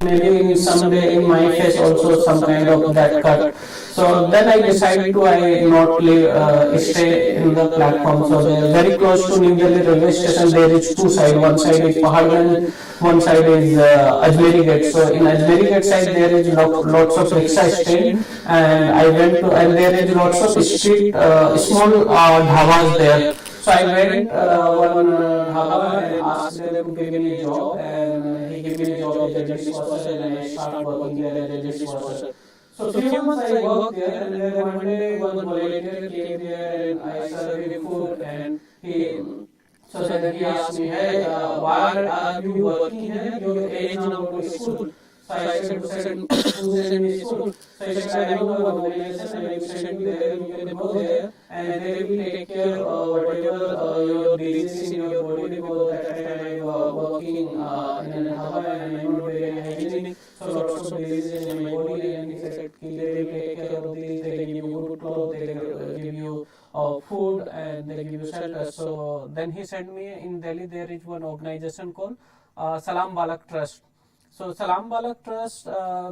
maybe someday in my face also some kind of that cut. So then I decided to I not live, stay in the platform. So very close to New Delhi railway station there is two sides. One side is Pahalganj, one side is Ajmeri Gate. So in Ajmeri Gate side there is lots of rickshaw stand, and I went to, and there is lots of street small dhabas there. So I went one dhaba and asked them to give me a job, and he gave me a job as a dishwasher, and I started working there as a dishwasher. So few months I worked there, and then one day one volunteer came there and I served him food, and so then he asked me, hey, why are you working here? Your age now to school. So I said, who sent me to school? So he said, I know an organization, and I will send you there, you can go there, and they will take care of whatever your diseases in your body, because at that time I was working in a hub and I am not very hygienic, so lots of diseases in my body, and he said, they will take care of these, they give you good clothes, they give you food, and they give you shelter. So then he sent me, in Delhi there is one organization called Salam Balak Trust. So Salam Balak Trust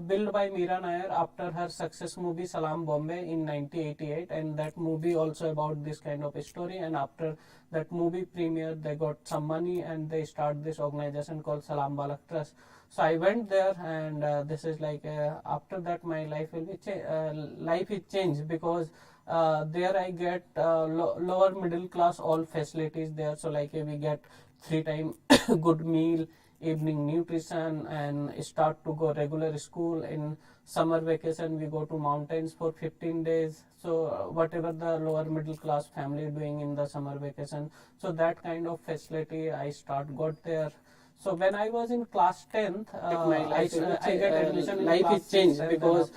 built by Meera Nair after her success movie Salam Bombay in 1988, and that movie also about this kind of a story, and after that movie premiere they got some money and they start this organization called Salam Balak Trust. So I went there, and this is like after that my life will be life is changed, because there I get lower middle class all facilities there. So like we get 3 time good meal, evening nutrition, and start to go regular school. In summer vacation we go to mountains for 15 days. So whatever the lower middle class family doing in the summer vacation, so that kind of facility I got there. So when I was in class 10th, I get admission. Life is changed, because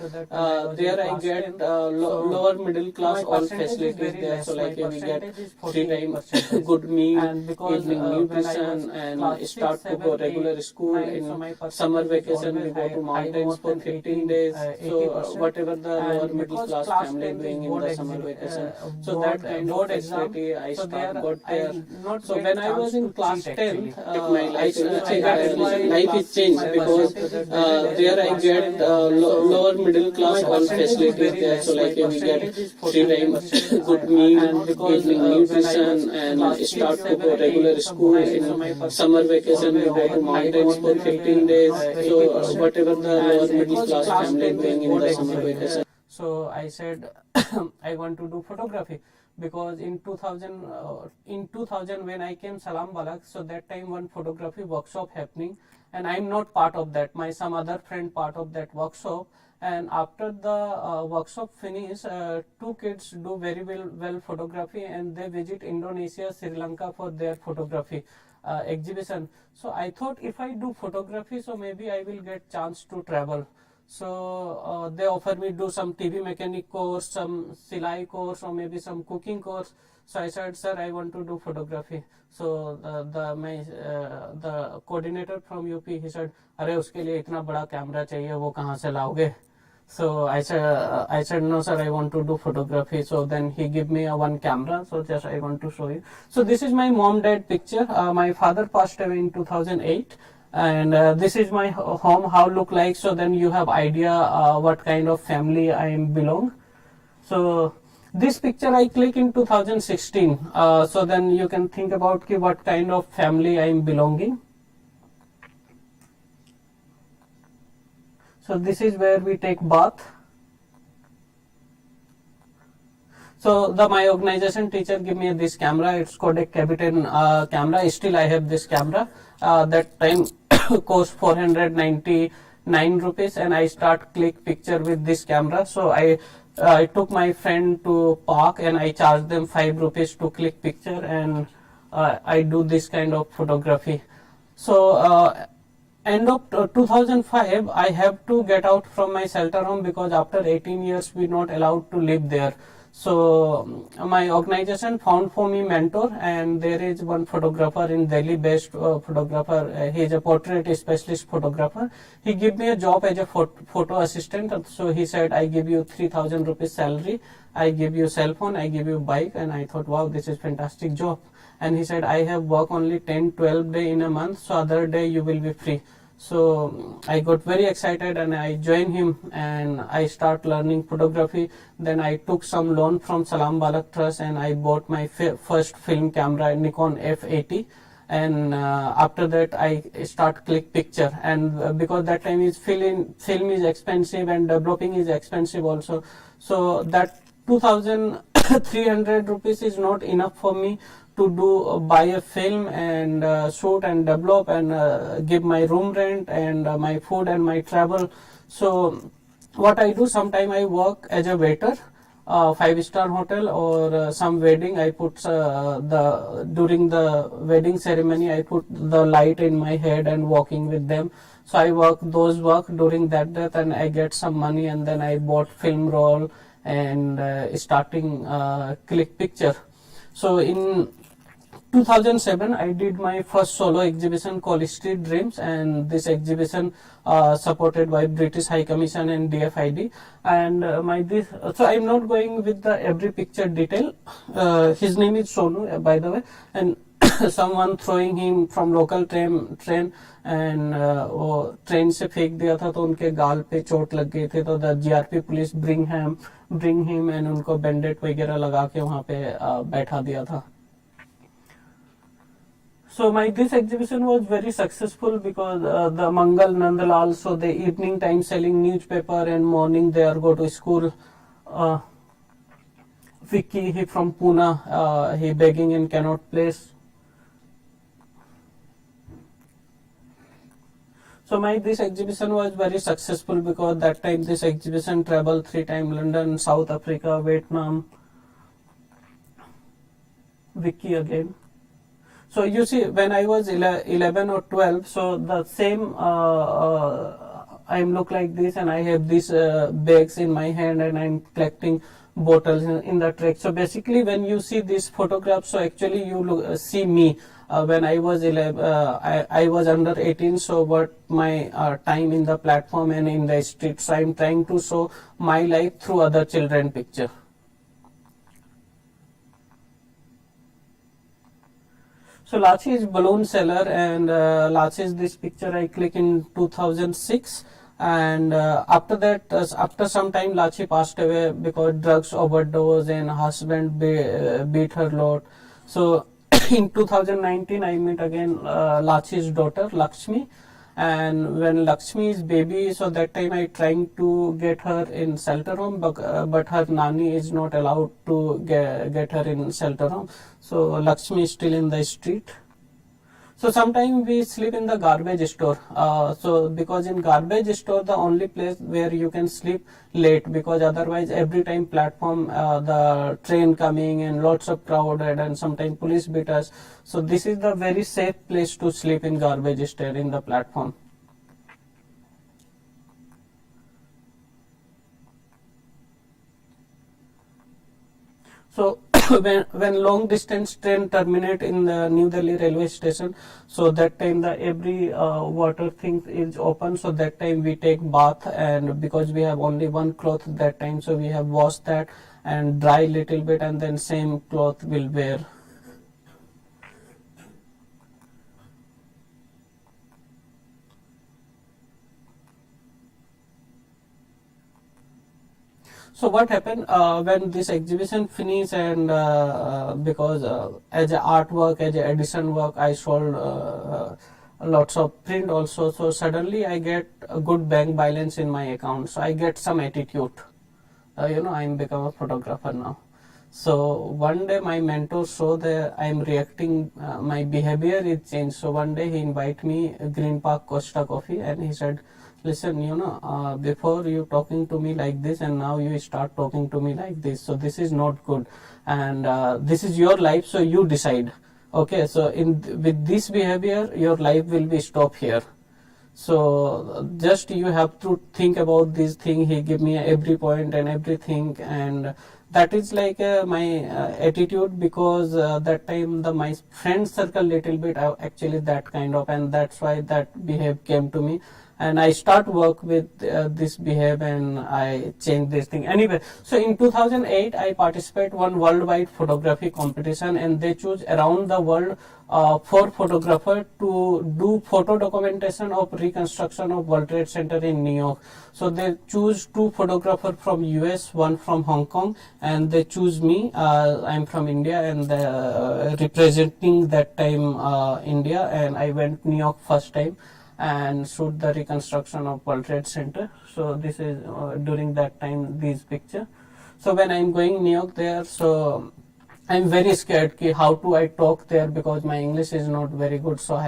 there I get lower middle class all facilities there. So like we get 3 time good meal, evening nutrition, and start to go regular school. In summer vacation we go to mountains for 15 days. So whatever the lower middle class family doing in the summer vacation, so that kind of facility I got there. So when I was in class 10th, life is changed, because there I get lower middle class all facilities there. So like we get 3 time good meal, evening nutrition, and start to go regular school. In summer vacation we go to mountains for 15 days. So whatever the lower middle class family doing in the summer vacation. So I said I want to do photography, because in 2000 when I came Salam Balak, so that time one photography workshop happening, and I'm not part of that, my some other friend part of that workshop. And after the workshop finish, 2 kids do very well photography, and they visit Indonesia, Sri Lanka for their photography exhibition. So I thought if I do photography, so maybe I will get chance to travel. So they offered me do some TV mechanic course, some Silai course, or maybe some cooking course. So I said, sir, I want to do photography. So the coordinator from UP, he said, अरे उसके लिए इतना बड़ा camera चाहिए, वो कहाँ से लाओगे? So I said no sir, I want to do photography. So then he gave me a one camera. So just I want to show you. So this is my mom dad picture. My father passed away in 2008. And this is my home, how look like. So then you have idea what kind of family I belong. So this picture I click in 2016. So then you can think about what kind of family I am belonging. So this is where we take bath. So my organization teacher give me this camera. It's called a Capitan camera. Still I have this camera. That time cost 499 rupees, and I start click picture with this camera. So I took my friend to park, and I charged them 5 rupees to click picture, and I do this kind of photography. So end of 2005 I have to get out from my shelter home, because after 18 years we not allowed to live there. So my organization found for me mentor, and there is one photographer in Delhi based photographer. He is a portrait specialist photographer. He gave me a job as a photo assistant. So he said, I give you 3,000 rupees salary, I give you cell phone, I give you bike. And I thought, wow, this is fantastic job. And he said, I have work only 10-12 day in a month, so other day you will be free. So I got very excited and I joined him and I start learning photography. Then I took some loan from Salam Balak Trust and I bought my first film camera, Nikon F80. And after that I start click picture, and because that time is film is expensive and developing is expensive also, so that 2300 rupees is not enough for me to do buy a film and shoot and develop and give my room rent and my food and my travel. So what I do, sometime I work as a waiter, 5-star hotel or some wedding. I put during the wedding ceremony I put the light in my head and walking with them. So I work during that and I get some money, and then I bought film roll and starting click picture. So in 2007 I did my first solo exhibition called Street Dreams, and this exhibition supported by British High Commission and DFID. And so I'm not going with the every picture detail. His name is Sonu, by the way, and someone throwing him from local train and वो train से फेंक दिया था तो उनके गाल पे चोट लग गई थी, तो the GRP police bring him and उनको बैंडेड वगैरह लगा के वहाँ पे बैठा दिया था. So this exhibition was very successful because the Mangal Nandalal, so the evening time selling newspaper and morning they are go to school. Vicky, he from Pune, he begging in cannot place. So this exhibition was very successful because that time this exhibition traveled 3 times London, South Africa, Vietnam. Vicky again. So you see, when I was 11 or 12, so the same I look like this and I have these bags in my hand and I'm collecting bottles in the track. So basically when you see this photograph, so actually you see me when I was 11, I was under 18, so what my time in the platform and in the street. So I'm trying to show my life through other children picture. So Lachi is balloon seller, and Lachi is this picture I click in 2006, and after that, after some time Lachi passed away because drugs overdose and husband beat her lot. So in 2019 I meet again Lachi's daughter Lakshmi, and when Lakshmi is baby, so that time I trying to get her in shelter home, but her nanny is not allowed to get her in shelter home. So Lakshmi is still in the street. So sometimes we sleep in the garbage store. So because in garbage store the only place where you can sleep late, because otherwise every time platform the train coming and lots of crowded and sometimes police beat us. So this is the very safe place to sleep in garbage store in the platform. So when long distance train terminate in the New Delhi railway station, so that time the every water thing is open, so that time we take bath, and because we have only one cloth that time, so we have washed that and dry little bit and then same cloth will wear. So what happened when this exhibition finished, and because as a artwork, as a edition work, I sold lots of print also. So suddenly I get a good bank balance in my account. So I get some attitude. I'm become a photographer now. So one day my mentor saw that I'm reacting, my behavior is changed. So one day he invited me Green Park Costa Coffee, and he said, listen, before you talking to me like this and now you start talking to me like this, so this is not good, and this is your life, so you decide. Okay, so with this behavior your life will be stopped here. So just you have to think about this thing. He give me every point and everything, and that is like my attitude, because that time my friend circle little bit actually that kind of, and that's why that behave came to me. and I start work with this behave, and I change this thing. Anyway, so in 2008 I participate one worldwide photography competition, and they choose around the world 4 photographers to do photo documentation of reconstruction of World Trade Center in New York. So they choose 2 photographers from US, 1 from Hong Kong, and they choose me. I'm from India, and representing that time India, and I went New York first time and shoot the reconstruction of World Trade Center. So this is during that time, these picture. So when I'm going New York there, so I'm very scared ki how do I talk there, because my English is not very good. So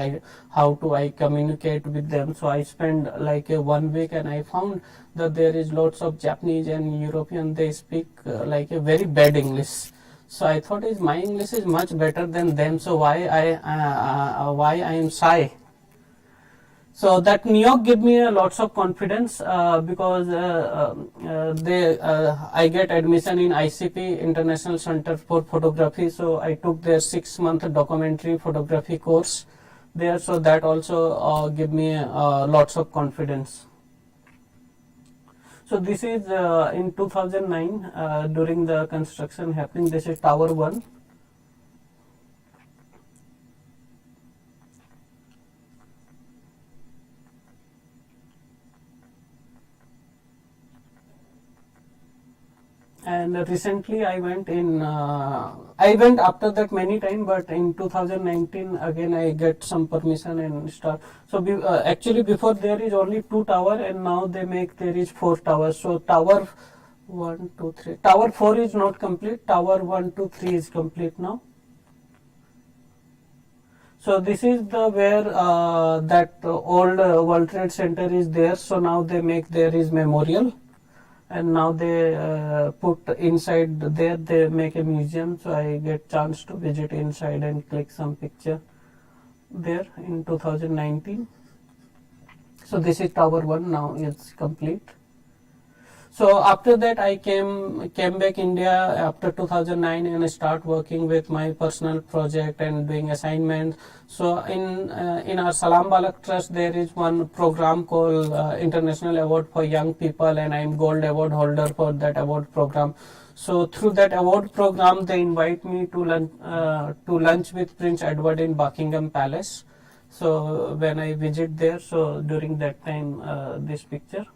how do I communicate with them? So I spend like 1 week, and I found that there is lots of Japanese and European. They speak like a very bad English. So I thought is my English is much better than them. So why I am shy? So that New York gave me lots of confidence because I get admission in ICP, International Center for Photography. So I took their 6-month documentary photography course there. So that also gave me lots of confidence. So this is in 2009 during the construction happening. This is Tower 1. And recently I went after that many times, but in 2019 again I get some permission and start. So actually before there is only 2 towers, and now they make there is 4 towers. So tower 1, 2, 3. Tower 4 is not complete. Tower 1, 2, 3 is complete now. So this is the where that old World Trade Center is there. So now they make there is memorial. And now they put inside there, they make a museum. So I get chance to visit inside and click some picture there in 2019. So this is Tower 1, now it's complete. So after that I came back India after 2009 and start working with my personal project and doing assignments. So in our Salam Balak Trust there is one program called International Award for Young People, and I am Gold Award holder for that award program. So through that award program they invite me to lunch with Prince Edward in Buckingham Palace. So when I visit there, so during that time this picture.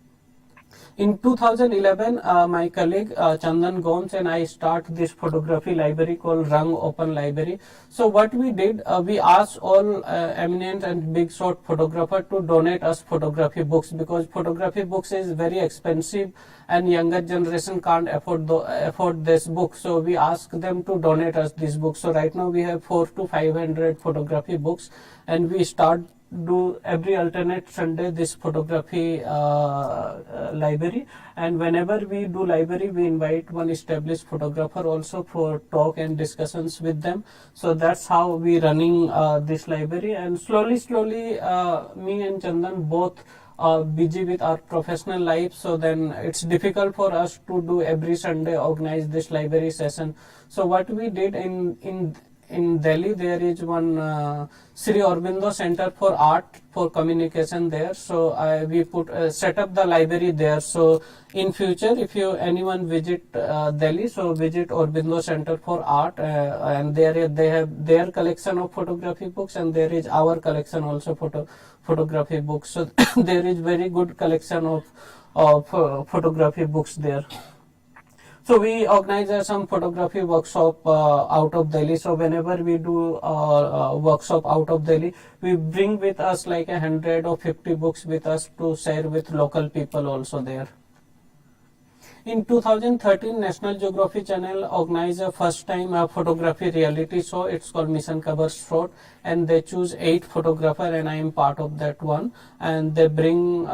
In 2011, my colleague Chandan Gomes and I start this photography library called Rang Open Library. So what we did, we asked all eminent and big shot photographers to donate us photography books, because photography books is very expensive and younger generation can't afford this book. So we asked them to donate us this book. So right now we have 400 to 500 photography books, and we start do every alternate Sunday this photography library. And whenever we do library, we invite one established photographer also for talk and discussions with them. So that's how we running this library. And slowly me and Chandan both busy with our professional life, so then it's difficult for us to do every Sunday organize this library session. So what we did in Delhi, there is one Sri Aurobindo Center for Art for Communication there. So we set up the library there. So in future, if anyone visit Delhi, so visit Aurobindo Center for Art, and there they have their collection of photography books, and there is our collection also photography books. So there is very good collection of photography books there. So we organize some photography workshop out of Delhi. So whenever we do workshop out of Delhi, we bring with us like 100 or 50 books with us to share with local people also there. In 2013, National Geography Channel organized a first time photography reality show. It's called Mission Cover Short, and they choose 8 photographers, and I am part of that one. And they bring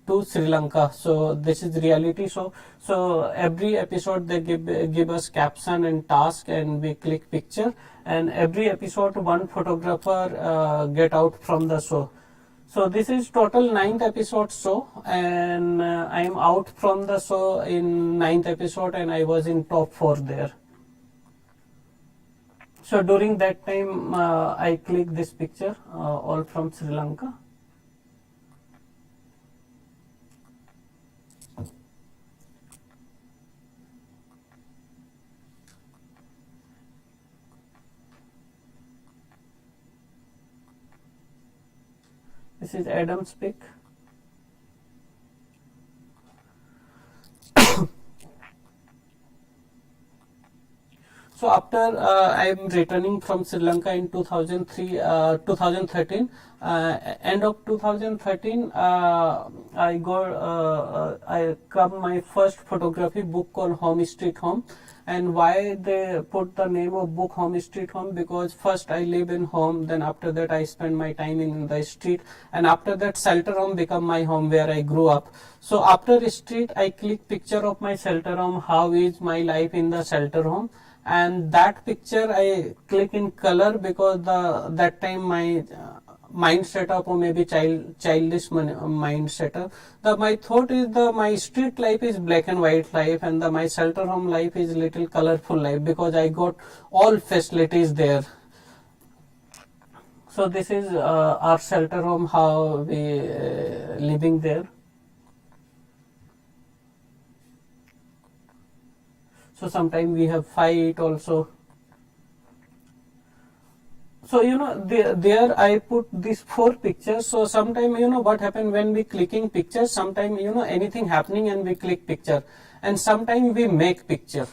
to Sri Lanka. So this is reality show. So every episode they give us caption and task, and we click picture, and every episode one photographer get out from the show. So this is total 9th episode show, and I am out from the show in 9th episode, and I was in top 4 there. So during that time I click this picture all from Sri Lanka. This is Adam's pic. So after I am returning from Sri Lanka in 2013, end of 2013, I come my first photography book called Home Street Home. And why they put the name of book Home Street Home? Because first I live in home, then after that I spend my time in the street, and after that shelter home become my home where I grew up. So after street I click picture of my shelter home, how is my life in the shelter home, and that picture I click in color because that time my mind setup or maybe childish mind setup. My thought is my street life is black and white life, and my shelter home life is little colorful life because I got all facilities there. So this is our shelter home, how we living there. So sometimes we have fight also. So there I put these 4 pictures. So sometimes what happen when we clicking pictures, sometimes anything happening and we click picture, and sometimes we make picture.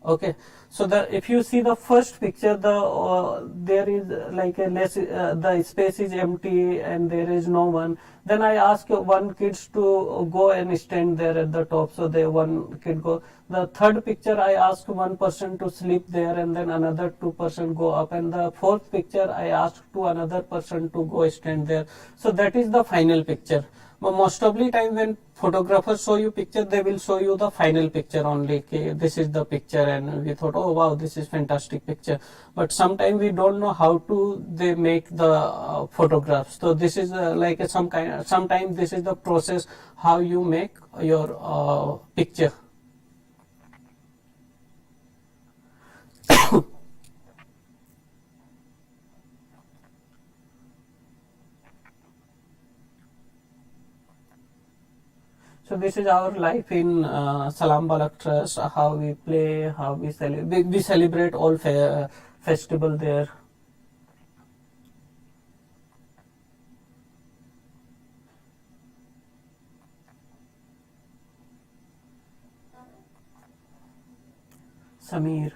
Okay, so if you see the first picture, there is like a less, the space is empty and there is no one. Then I ask one kids to go and stand there at the top, so one kid go. The third picture I asked one person to sleep there, and then another 2% go up, and the fourth picture I asked to another person to go stand there. So that is the final picture. But most of the time when photographers show you picture, they will show you the final picture only. Okay, this is the picture, and we thought, oh wow, this is fantastic picture. But sometimes we don't know how to they make the photographs. So this is like sometimes this is the process how you make your picture. So this is our life in Salam Balak Trust, how we play, how we celebrate all festival there. Samir.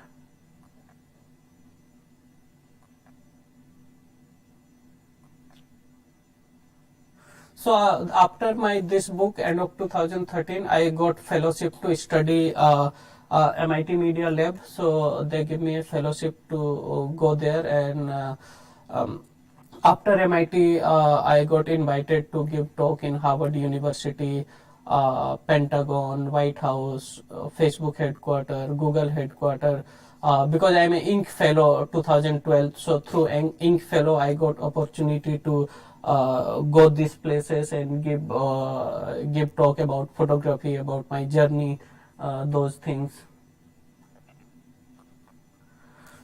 So after this book, end of 2013, I got fellowship to study MIT Media Lab. So they give me a fellowship to go there, and after MIT, I got invited to give talk in Harvard University, Pentagon, White House, Facebook headquarters, Google headquarters. Because I'm an Inc. fellow 2012, so through Inc. fellow I got opportunity to go these places and give talk about photography, about my journey, those things.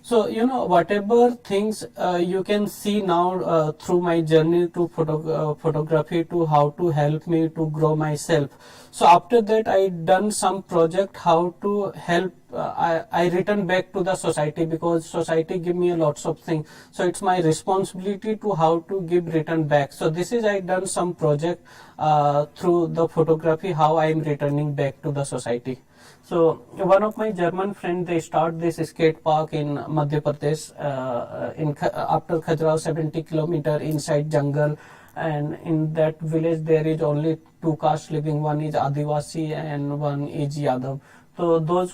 So whatever things you can see now through my journey to photography, to how to help me to grow myself. So after that I done some project how to help. I return back to the society because society give me a lots of things. So it's my responsibility to how to give return back. So this is I done some project through the photography, how I am returning back to the society. So one of my German friends, they start this skate park in Madhya Pradesh, after Khajuraho, 70 kilometer inside jungle, and in that village there is only 2 castes living. One is Adivasi and one is Yadav. So those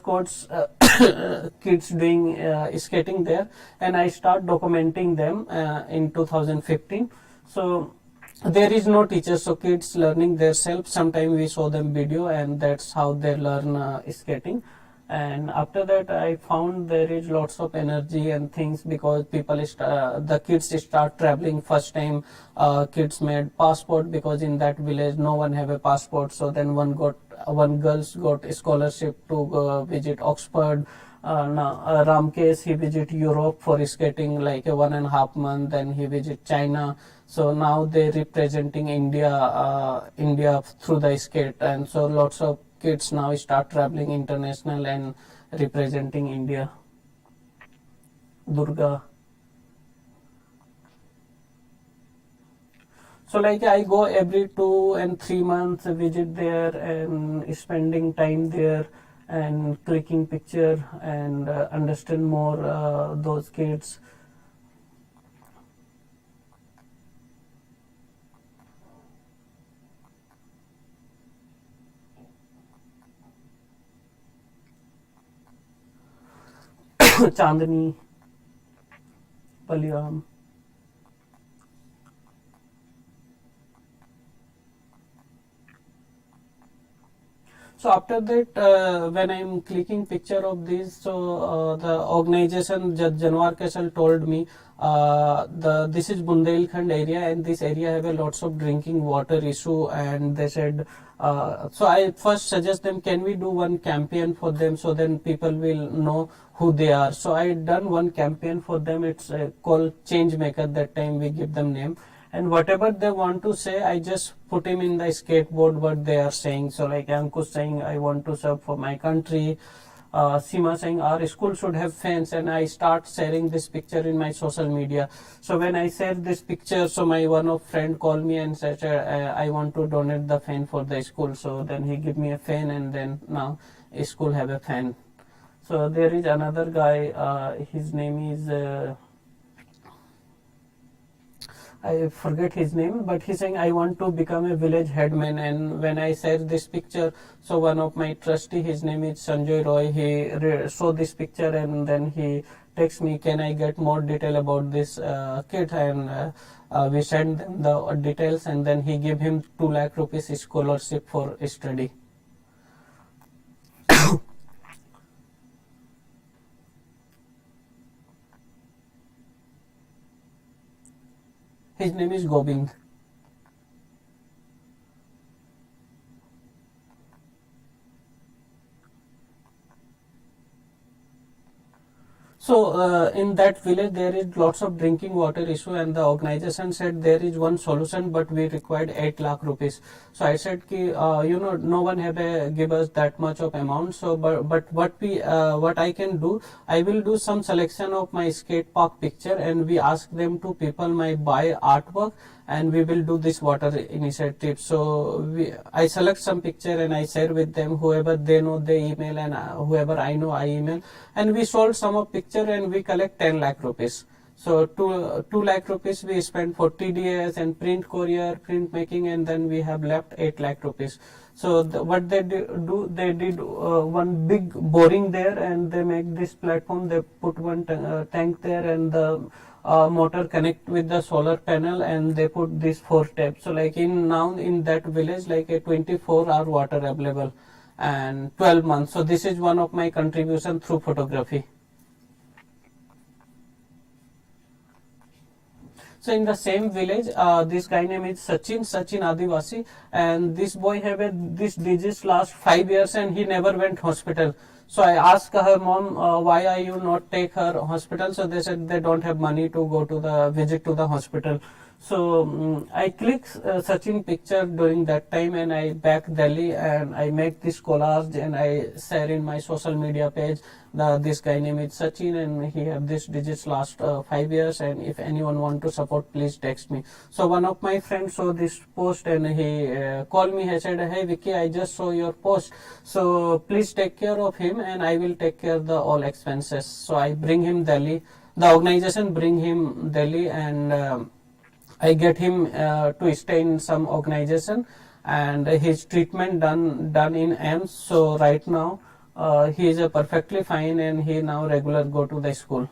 kids doing skating there, and I start documenting them in 2015. So there is no teacher, so kids learning themselves. Sometimes we show them video, and that's how they learn skating. And after that I found there is lots of energy and things, because the kids start traveling. First time kids made passport, because in that village no one have a passport. So then one girls got a scholarship to visit Oxford. Ramkesh, he visit Europe for skating like a 1.5 month. Then he visit China. So now they representing India through the skate, and so lots of kids now start traveling international and representing India. Durga. So like I go every 2 and 3 months, visit there and spending time there and clicking picture and understand more those kids. Chandni, Paliram. So after that, when I'm clicking picture of this, so the organization Janwar Kesal told me this is Bundelkhand area and this area have a lots of drinking water issue, and they said so I first suggest them, can we do one campaign for them so then people will know who they are. So I done one campaign for them. It's called Change Maker. That time we give them name, and whatever they want to say, I just put him in the skateboard what they are saying. So like Ankush saying I want to serve for my country, Seema saying our school should have fans, and I start sharing this picture in my social media. So when I share this picture, so my one of friend called me and said I want to donate the fan for the school. So then he give me a fan, and then now school have a fan. So there is another guy, his name is I forget his name, but he's saying I want to become a village headman. And when I share this picture, so one of my trustee, his name is Sanjay Roy, he saw this picture and then he texts me, can I get more detail about this kid? And we send them the details, and then he gave him 2 lakh rupees scholarship for study. His name is Gobind. So in that village there is lots of drinking water issue, and the organization said there is one solution, but we required 8 lakh rupees. So I said ki no one have give us that much of amount. So but what I can do, I will do some selection of my skate park picture, and we ask them to people my buy artwork, and we will do this water initiative. So I select some picture and I share with them, whoever they know they email, and whoever I know I email, and we sold some of picture and we collect 10 lakh rupees. So 2 lakh rupees we spend for TDS and print courier, print making, and then we have left 8 lakh rupees. So what they do, they did one big boring there, and they make this platform, they put one tank there, and the motor connect with the solar panel, and they put these 4 taps. So like now in that village, like a 24-hour water available and 12 months. So this is one of my contribution through photography. So in the same village, this guy name is Sachin Adivasi, and this boy have this disease last 5 years and he never went hospital. So I asked her mom, why are you not take her hospital? So they said they don't have money to go to the visit to the hospital. So I click Sachin picture during that time, and I back Delhi, and I make this collage and I share in my social media page. This guy name is Sachin, and he have this digits last 5 years, and if anyone want to support, please text me. So one of my friends saw this post and he called me. He said, hey Vicky, I just saw your post, so please take care of him and I will take care of the all expenses. So I bring him Delhi, the organization bring him Delhi, and I get him to stay in some organization, and his treatment done in AIMS. So right now he is perfectly fine, and he now regular go to the school.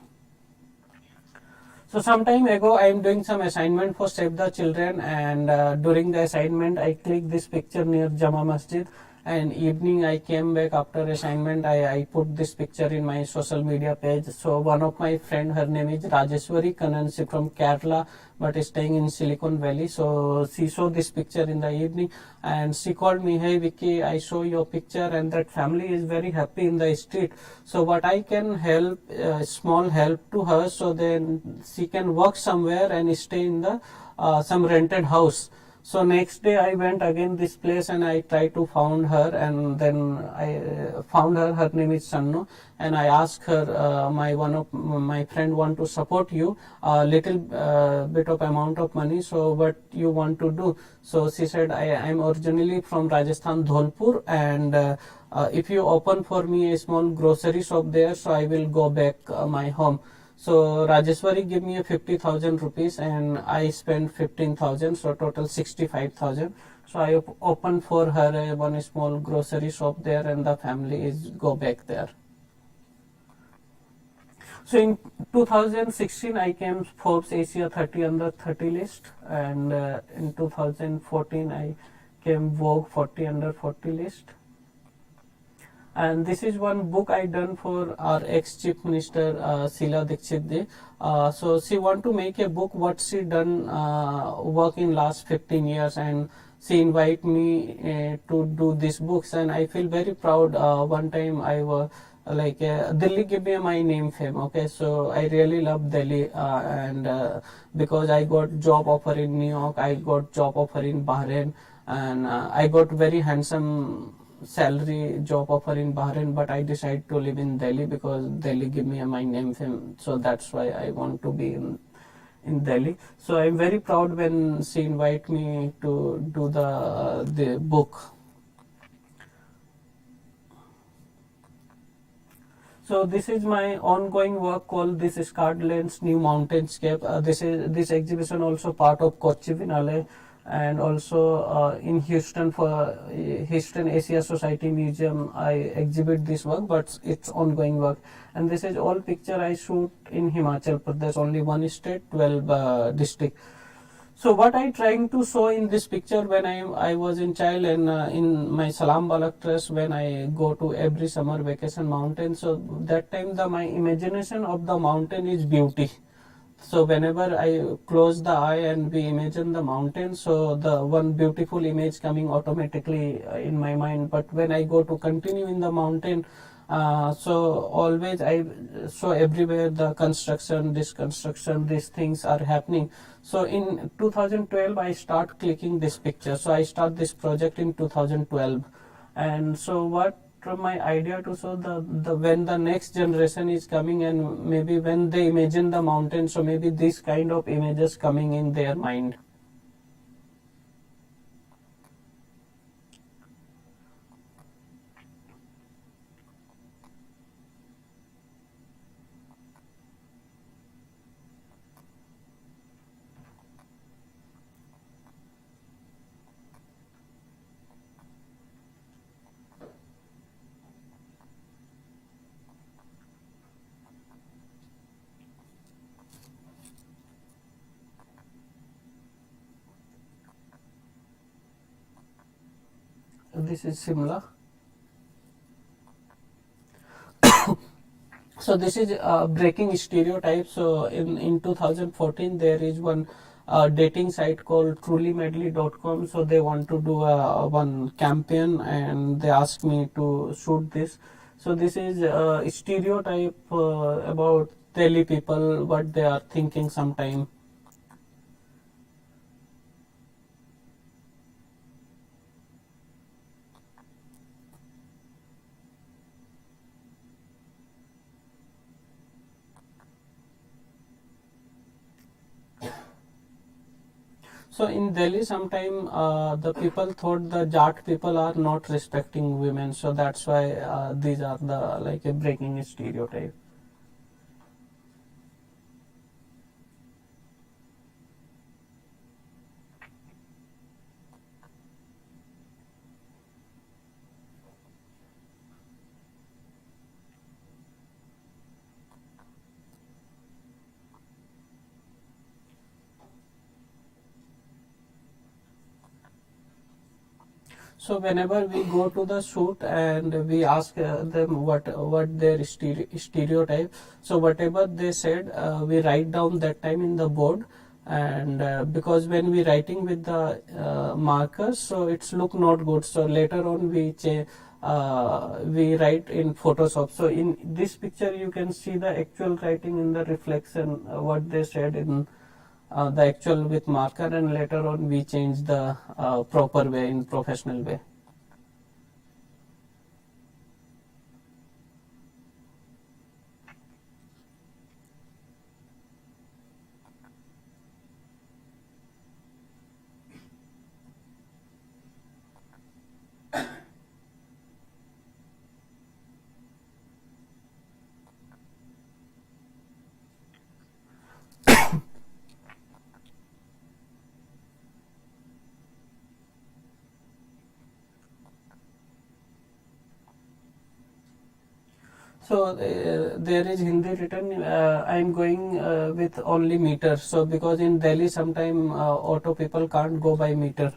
So some time ago I am doing some assignment for Save the Children, and during the assignment I click this picture near Jama Masjid, and evening I came back after assignment, I put this picture in my social media page. So one of my friend, her name is Rajeshwari Kannan, she from Kerala but is staying in Silicon Valley. So she saw this picture in the evening and she called me, hey Vicky, I saw your picture and that family is very happy in the street. So what I can help, small help to her, so then she can work somewhere and stay in the some rented house. So next day I went again this place and I tried to found her, and then I found her. Her name is Sannu, and I asked her, one of my friend want to support you a little bit of amount of money. So what you want to do? So she said, I am originally from Rajasthan, Dholpur, and if you open for me a small grocery shop there, so I will go back my home. So Rajeshwari gave me a 50,000 rupees and I spent 15,000, so total 65,000. So I opened for her one small grocery shop there, and the family is go back there. So in 2016 I came Forbes Asia 30 under 30 list, and in 2014 I came Vogue 40 under 40 list. And this is one book I done for our ex-chief minister Sheila Dikshit ji. So she want to make a book what she done work in last 15 years, and she invite me to do these books, and I feel very proud. One time I was Delhi gave me my name fame. Okay, so I really love Delhi, and because I got job offer in New York, I got job offer in Bahrain, and I got very handsome salary job offer in Bahrain, but I decided to live in Delhi because Delhi give me my name fame. So that's why I want to be in Delhi. So I'm very proud when she invite me to do the book. So this is my ongoing work called this Scotland's New Mountainscape. This exhibition also part of Kochi Vinale, and also in Houston for Houston Asia Society Museum I exhibit this work, but it's ongoing work. And this is all picture I shoot in Himachal Pradesh, only one state, 12 district. So what I trying to show in this picture, when I was in child and in my Salam Balak Trust, when I go to every summer vacation mountain, so that time my imagination of the mountain is beauty. So whenever I close the eye and we imagine the mountain, so the one beautiful image coming automatically in my mind. But when I go to continue in the mountain, so always I so everywhere the construction, this construction, these things are happening. So in 2012 I start clicking this picture. So I start this project in 2012, and so what from my idea to show the when the next generation is coming, and maybe when they imagine the mountain, so maybe this kind of images coming in their mind. This is Simla. So this is breaking stereotypes. So in 2014 there is one dating site called trulymedley.com. So they want to do one campaign, and they asked me to shoot this. So this is a stereotype about Delhi people, what they are thinking sometime. So in Delhi, sometime the people thought the Jat people are not respecting women. So that's why these are the like a breaking stereotype. So whenever we go to the shoot and we ask them what their stereotype, so whatever they said, we write down that time in the board. And because when we writing with the markers, so it's look not good. So later on we write in Photoshop. So in this picture you can see the actual writing in the reflection what they said in the actual with marker, and later on we change the proper way in professional way. So there is Hindi written. I am going with only meter. So because in Delhi sometime auto people can't go by meter.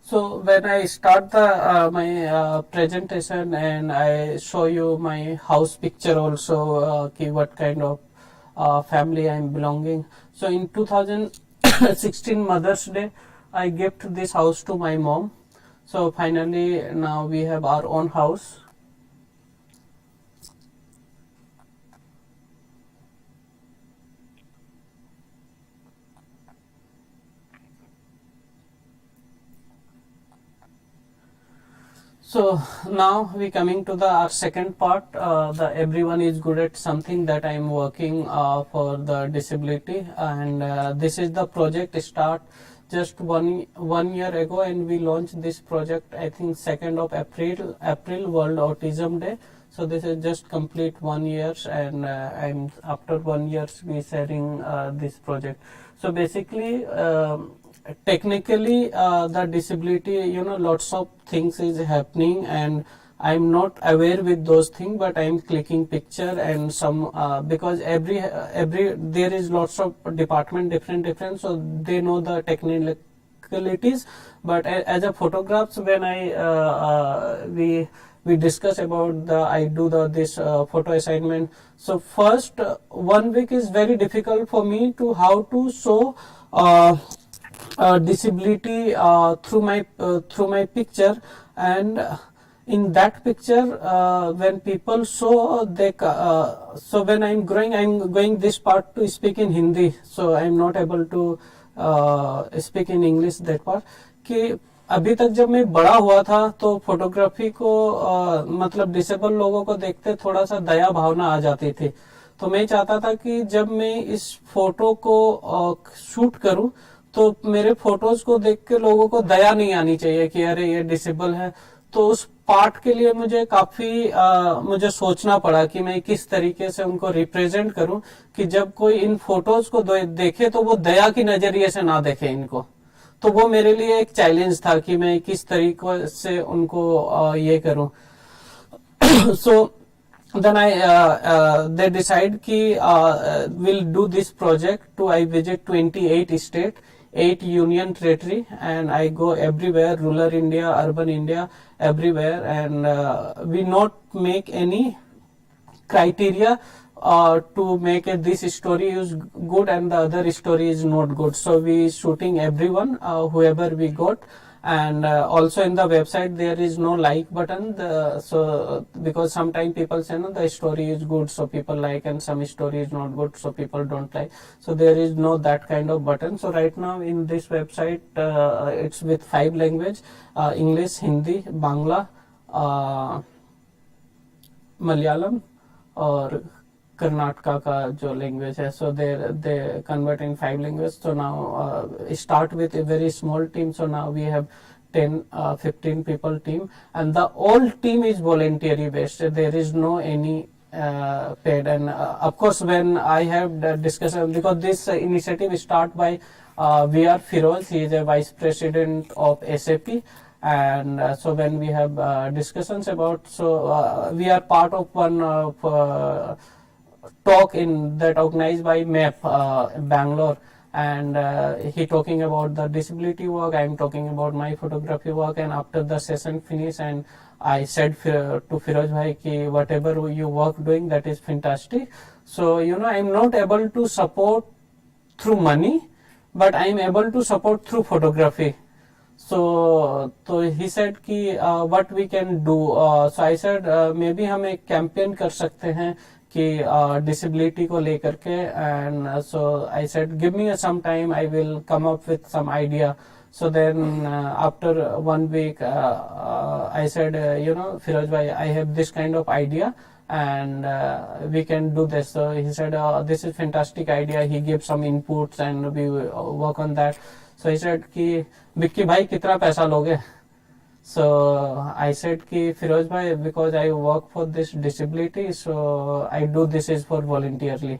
So when I start the my presentation and I show you my house picture also, what kind of family I am belonging. So in 2016 Mother's Day, I gifted this house to my mom. So finally now we have our own house. So now we coming to the our second part. The everyone is good at something that I am working for the disability, and this is the project start just one year ago, and we launched this project I think 2nd of April World Autism Day. So this is just complete 1 year, and I'm after 1 year we sharing this project. So basically. Technically the disability, lots of things is happening and I'm not aware with those things, but I'm clicking picture and some because every there is lots of department different, so they know the technicalities. But as a photographs, when I we discuss about the I do this photo assignment. So first 1 week is very difficult for me to how to show disability through my picture, and in that picture when people show they so when I'm going this part to speak in Hindi, so I'm not able to speak in English that part. कि अभी तक जब मैं बड़ा हुआ था तो photography को मतलब डिसेबल लोगों को देखते थोड़ा सा दया भावना आ जाती थी, तो मैं चाहता था कि जब मैं इस फोटो को शूट करूं तो मेरे फोटोज को देख के लोगों को दया नहीं आनी चाहिए कि अरे ये डिसेबल है. तो उस पार्ट के लिए मुझे काफी मुझे सोचना पड़ा कि मैं किस तरीके से उनको रिप्रेजेंट करूं कि जब कोई इन फोटोज को देखे तो वो दया की नजरिए से ना देखे इनको. तो वो मेरे लिए एक चैलेंज था कि मैं किस तरीके से उनको ये करूं. सो then they decide ki we'll do this project to I visit 28 state, 8 union territory, and I go everywhere, rural India, urban India, everywhere, and we not make any criteria to make this story is good and the other story is not good. So we shooting everyone whoever we got. And also in the website there is no like button, so because sometimes people say no the story is good so people like, and some story is not good so people don't like, so there is no that kind of button. So right now in this website it's with 5 language, English, Hindi, Bangla, Malayalam और Karnataka का जो language है, so they convert in 5 languages. So now start with a very small team. So now we have 10-15 people team, and the whole team is voluntary based. There is no any paid, and of course when I have discussed, because this initiative is started by VR Firoz, he is a vice president of SAP, and so when we have discussions about, so we are part of one talk in that organized by MAP Bangalore, and he talking about the disability work, I am talking about my photography work, and after the session finish, and I said to Firoj bhai ki whatever you work doing, that is fantastic. So I am not able to support through money, but I am able to support through photography. So he said कि what we can do. So I said maybe हम एक campaign कर सकते हैं कि disability को लेकर के, and so I said give me some time, I will come up with some idea. So then after 1 week I said Firoj bhai, I have this kind of idea and we can do this. So he said this is fantastic idea. He gave some inputs and we work on that. So he said कि विक्की भाई कितना पैसा लोगे? So I said कि Firoj bhai, because I work for this disability, so I do this is for voluntarily.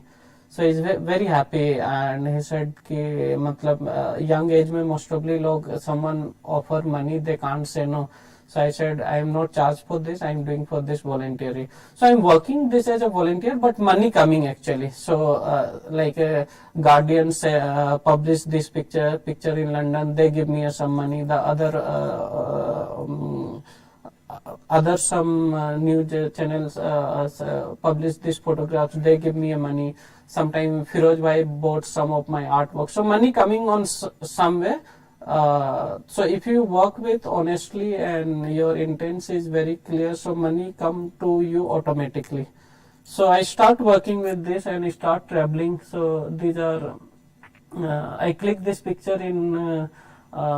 So he's very happy, and he said कि मतलब young age में most probably लोग someone offer money, they can't say no. So I said I am not charged for this, I am doing for this voluntary. So I am working this as a volunteer, but money coming actually. So like Guardian published this picture in London, they give me some money. The other some news channels publish these photographs, they give me a money. Sometimes Firoj bhai bought some of my artwork. So money coming on some way. So if you work with honestly and your intent is very clear, so money come to you automatically. So I start working with this and I start traveling. So these are I click this picture in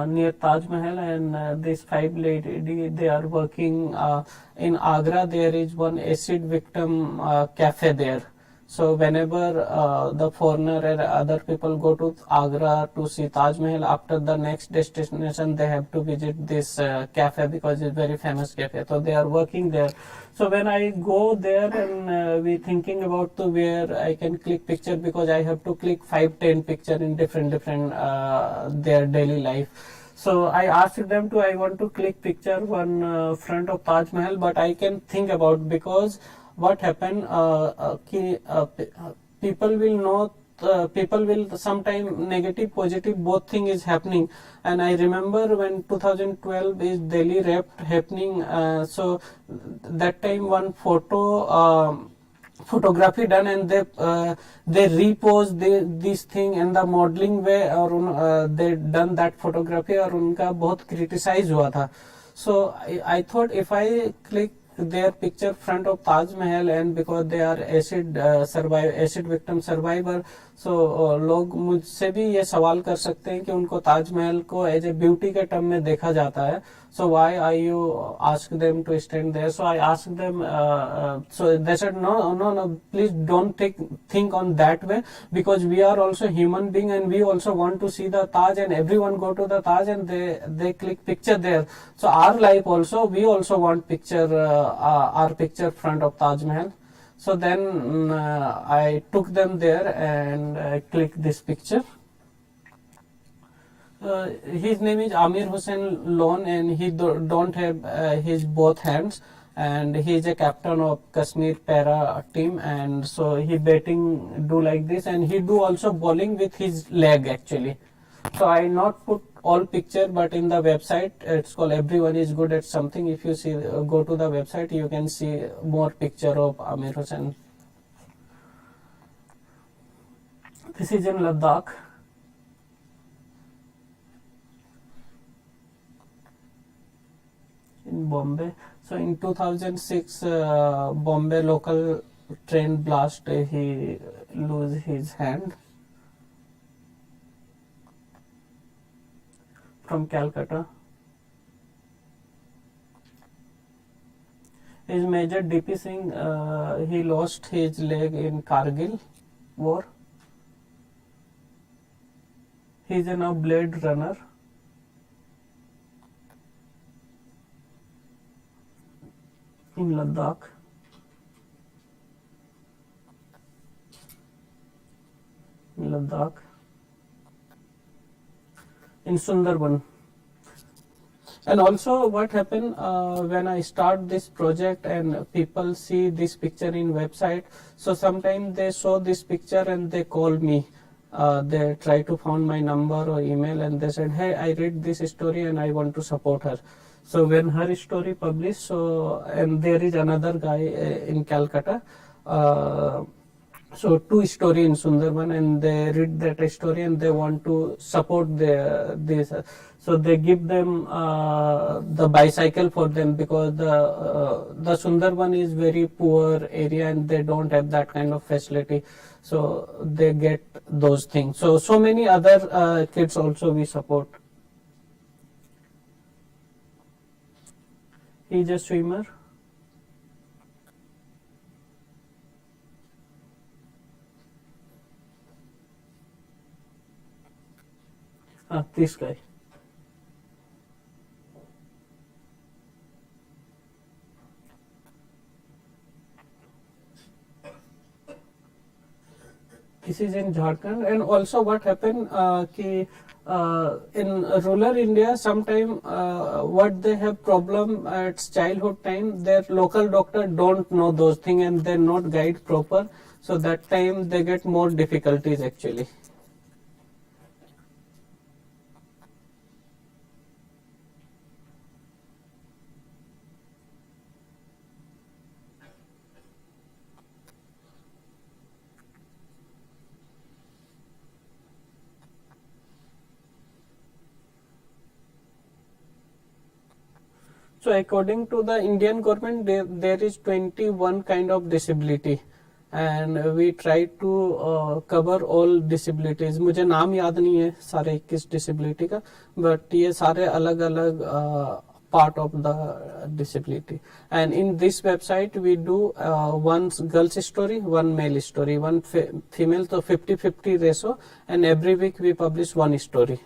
near Taj Mahal, and these 5 ladies, they are working in Agra. There is one acid victim cafe there. So whenever the foreigner and other people go to Agra to see Taj Mahal, after the next destination they have to visit this cafe because it's very famous cafe. So they are working there. So when I go there and we thinking about to where I can click picture, because I have to click 5-10 picture in different their daily life. So I asked them to, I want to click picture one front of Taj Mahal, but I can think about, because what happened people will not people will sometime negative positive both thing is happening. And I remember when 2012 is Delhi rape happening, so that time one photography done, and they repose this thing in the modeling way, और they done that photography और उनका बहुत criticize हुआ था. So I thought if I click their picture front of Taj Mahal, and because they are acid victim survivor, so लोग मुझसे भी ये सवाल कर सकते हैं कि उनको ताज महल को एज ए ब्यूटी के टर्म में देखा जाता है. So why are you ask them to stand there? So I asked them, so they said no, please don't think on that way, because we are also human being and we also want to see the Taj, and everyone go to the Taj and they click picture there. So our life also, we also want picture our picture front of Taj Mahal. So then I took them there and I clicked this picture. His name is Amir Hussain Lon, and he don't have his both hands, and he is a captain of Kashmir para team, and so he batting do like this, and he do also bowling with his leg actually. So I not put all picture, but in the website it's called Everyone is Good at Something. If you see, go to the website, you can see more picture of Amir Hussain. This is in Ladakh. In Bombay. So in 2006 Bombay local train blast, he lose his hand. From Calcutta. His Major DP Singh, he lost his leg in Kargil war. He is a now Blade Runner. In Ladakh. In Sundarban. And also what happened when I start this project and people see this picture in website, so sometimes they saw this picture and they call me. They try to find my number or email and they said, hey, I read this story and I want to support her. So when her story published, so and there is another guy in Calcutta, so two story in Sundarban, and they read that story and they want to support this. So they give them the bicycle for them, because the Sundarban is very poor area and they don't have that kind of facility. So they get those things. So many other kids also we support. He's a swimmer. This guy. This is in Jharkhand. And also what happened in rural India, sometimes what they have problem at childhood time, their local doctor don't know those things and they're not guide proper. So that time they get more difficulties actually. So according to the Indian government, there is 21 kind of disability, and we try to cover all disabilities. मुझे नाम याद नहीं है सारे 21 disability का, but ये सारे अलग अलग part of the disability. And in this website we do one girl's story, one male story, one female, so 50-50 ratio, and every week we publish one story.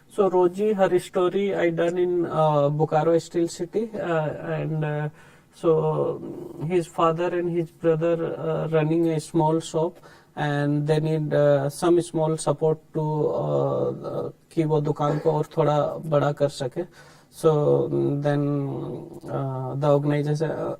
So Roji, her story I done in Bokaro Steel City, and so his father and his brother running a small shop, and they need some small support to कि वो दुकान को और थोड़ा बड़ा कर सके. So then the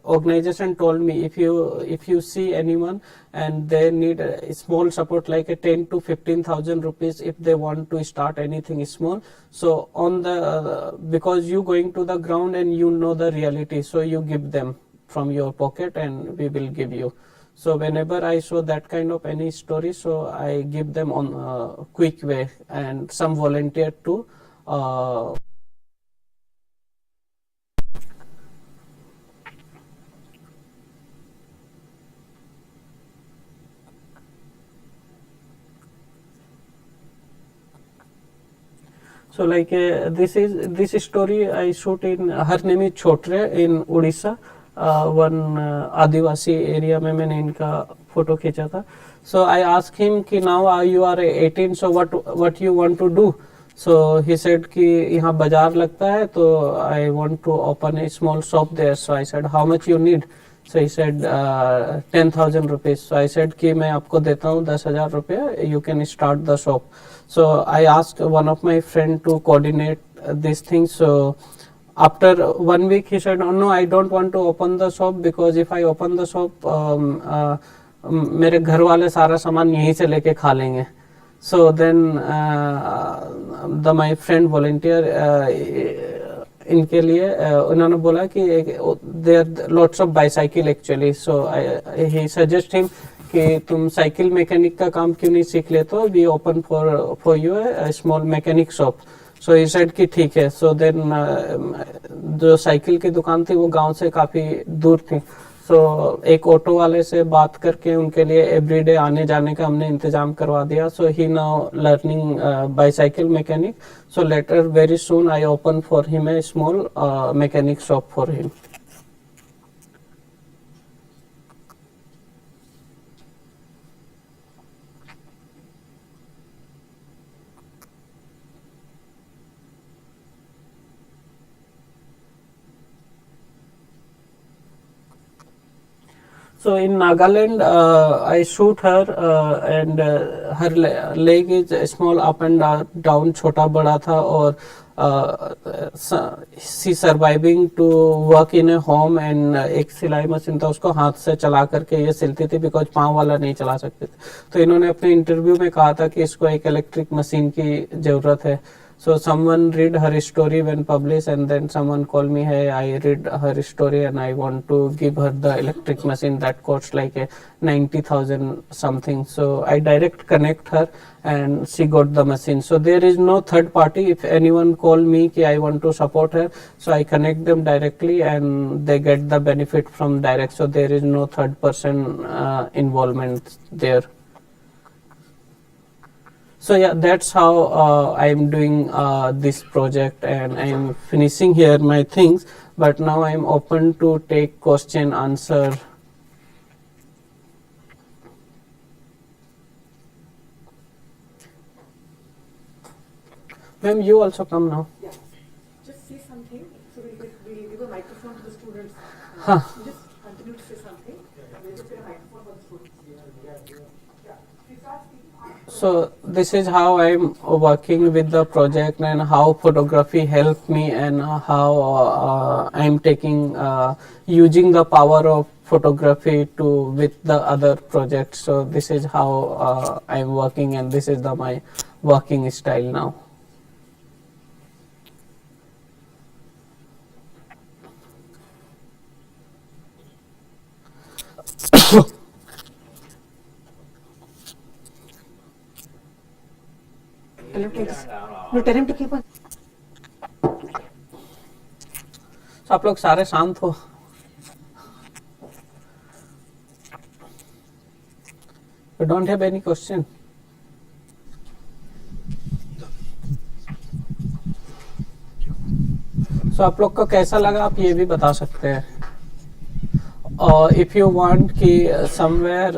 organization told me, if you see anyone and they need a small support like a 10 to 15,000 rupees if they want to start anything small, so on the because you going to the ground and you know the reality, so you give them from your pocket and we will give you. So whenever I saw that kind of any story, so I give them on quick way, and some volunteer to so like this story I shoot in, her name is Chotre in Odisha, one Adivasi area में मैंने इनका photo खींचा था. So I asked him कि now you are 18, so what you want to do? So he said कि यहाँ बाजार लगता है, तो I want to open a small shop there. So I said how much you need? So he said 10,000 rupees. So I said कि मैं आपको देता हूँ 10,000 रुपये, you can start the shop. So I asked one of my friend to coordinate these things. So after 1 week he said, oh, no, I don't want to open the shop, because if I open the shop मेरे घर वाले सारा सामान यहीं से लेके खा लेंगे. So then my friend volunteer इनके लिए उन्होंने बोला कि there are lots of bicycle actually. So he suggest him कि तुम साइकिल मैकेनिक का काम क्यों नहीं सीख लेते हो, we open for you a small mechanic shop. So he said कि ठीक है. So then जो साइकिल की दुकान थी वो गांव से काफ़ी दूर थी. So एक ऑटो वाले से बात करके उनके लिए एवरीडे आने जाने का हमने इंतजाम करवा दिया. So he now learning bicycle mechanic. So later very soon I open for him a small mechanic shop for him. So in Nagaland, I shoot her and her leg is small up and down, छोटा बड़ा था और she surviving to work in a home and एक सिलाई machine था उसको हाथ से चला करके ये सिलती थी बिकॉज पाँव वाला नहीं चला सकते थे. तो इन्होंने अपने इंटरव्यू में कहा था कि इसको एक इलेक्ट्रिक मशीन की ज़रूरत है. So someone read her story when published and then someone called me, hey, I read her story and I want to give her the electric machine that costs like a 90,000 something. So I direct connect her and she got the machine. So there is no third party. If anyone call me ki I want to support her, so I connect them directly and they get the benefit from direct. So there is no third person involvement there. So yeah, that's how I'm doing this project and I'm finishing here my things, but now I'm open to take question answer. Ma'am, you also come now. Yeah. Just say something, so we'll give a microphone to the students. Huh. Just continue to say something. We'll just get a microphone for the students. Yeah. Please start speaking. So this is how I'm working with the project and how photography helped me and how I'm taking using the power of photography to with the other projects. So this is how I'm working and this is my working style now. No, tell him to keep on. So आप लोग सारे शांत हो. You don't have any question. So आप लोग को कैसा लगा आप ये भी बता सकते हैं. If you want कि somewhere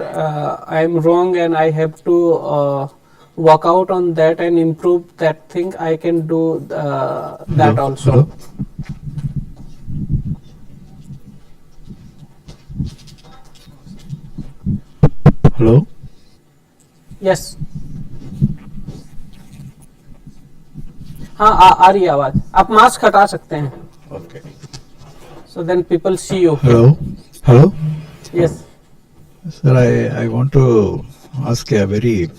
I'm wrong and I have to work out on that and improve that thing, I can do that also. Hello? Yes. हाँ आ रही है आवाज. आप मास्क हटा सकते हैं. Okay. So then people see you. Hello? Hello? Yes. Sir, I want to ask a very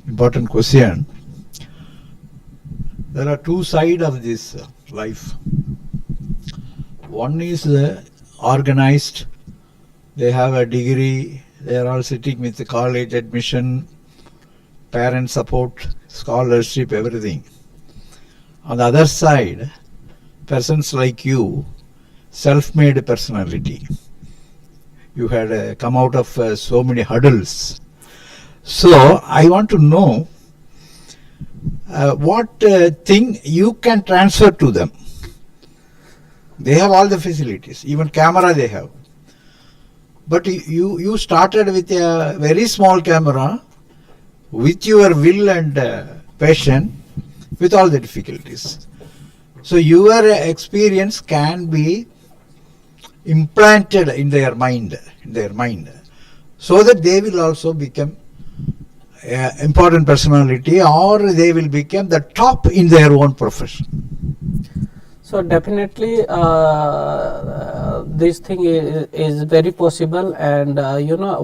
important question. There are two sides of this life. One is organized. They have a degree. They are all sitting with the college admission, parent support, scholarship, everything. On the other side, persons like you, self-made personality. You had come out of so many hurdles. So I want to know what thing you can transfer to them. They have all the facilities, even camera they have. But you started with a very small camera, with your will and passion, with all the difficulties. So your experience can be implanted in their mind, so that they will also become important personality, or they will become the top in their own profession. So definitely this thing is very possible, and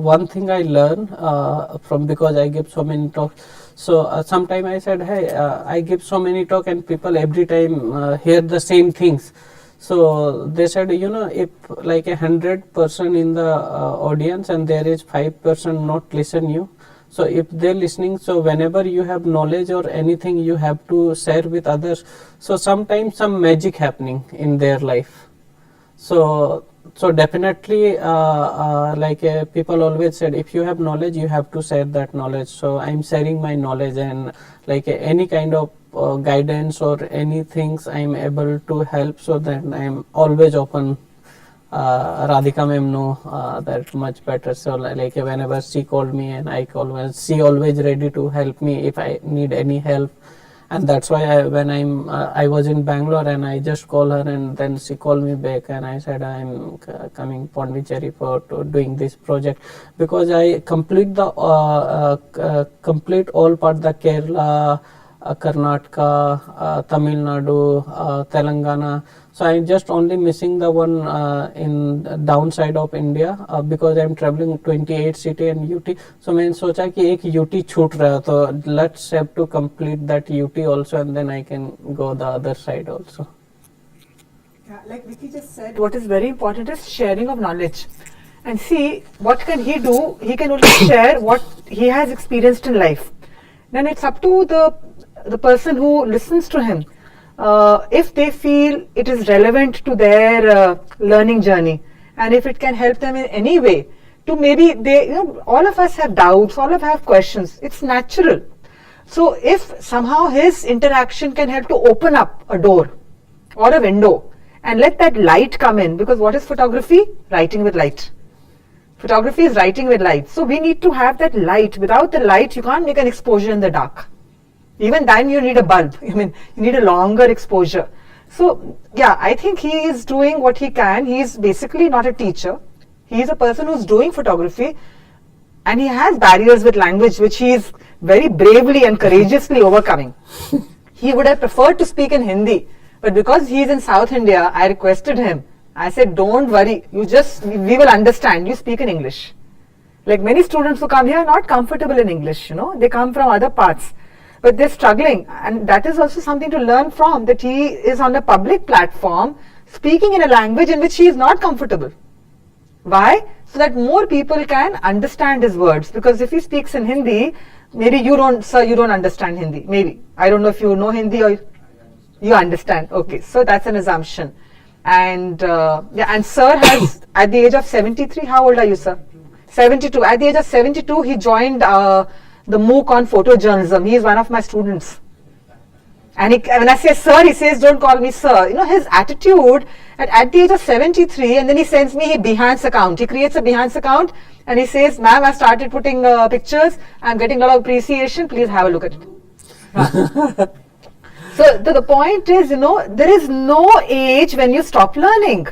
one thing I learned from, because I give so many talks. So sometime I said, hey, I give so many talk and people every time hear the same things. So they said, if like 100% in the audience and there is 5% not listen you. So if they're listening, so whenever you have knowledge or anything you have to share with others. So sometimes some magic happening in their life. So definitely people always said, if you have knowledge you have to share that knowledge. So I'm sharing my knowledge, and like any kind of guidance or anything I'm able to help, so that I'm always open. Radhika ma'am know that much better. So like whenever she called me and I called her, she always ready to help me if I need any help. and that's why when I was in Bangalore and I just called her, and then she called me back and I said I'm coming Pondicherry for doing this project, because I complete the complete all part the Kerala, Karnataka, Tamil Nadu, Telangana. So I'm just only missing the one in downside of India, because I'm traveling 28 city and UT. So मैंने सोचा कि एक UT छूट रहा है, तो let's have to complete that UT also, and then I can go the other side also. Yeah, like Vicky just said, what is very important is sharing of knowledge. And see, what can he do? He can only share what he has experienced in life. Then it's up to the person who listens to him. If they feel it is relevant to their learning journey, and if it can help them in any way, to maybe all of us have doubts, all of us have questions. It's natural. So if somehow his interaction can help to open up a door or a window and let that light come in, because what is photography? Writing with light. Photography is writing with light. So we need to have that light. Without the light, you can't make an exposure in the dark. Even then you need a bulb. I mean, you need a longer exposure. So yeah, I think he is doing what he can. He is basically not a teacher. He is a person who's doing photography, and he has barriers with language, which he is very bravely and courageously overcoming. He would have preferred to speak in Hindi, but because he is in South India, I requested him. I said, don't worry, we will understand. You speak in English. Like many students who come here are not comfortable in English, they come from other parts. But they're struggling, and that is also something to learn from, that he is on a public platform speaking in a language in which he is not comfortable. Why? So that more people can understand his words. Because if he speaks in Hindi, maybe you don't understand Hindi. Maybe. I don't know if you know Hindi or you understand. Okay, so that's an assumption. And and sir has, at the age of 73, how old are you, sir? 72. At the age of 72, he joined the MOOC on photojournalism. He is one of my students. And when I say sir, he says, don't call me sir. His attitude at the age of 73, and then he sends me a Behance account. He creates a Behance account and he says, ma'am, I started putting pictures. I'm getting a lot of appreciation. Please have a look at it. So the point is, there is no age when you stop learning.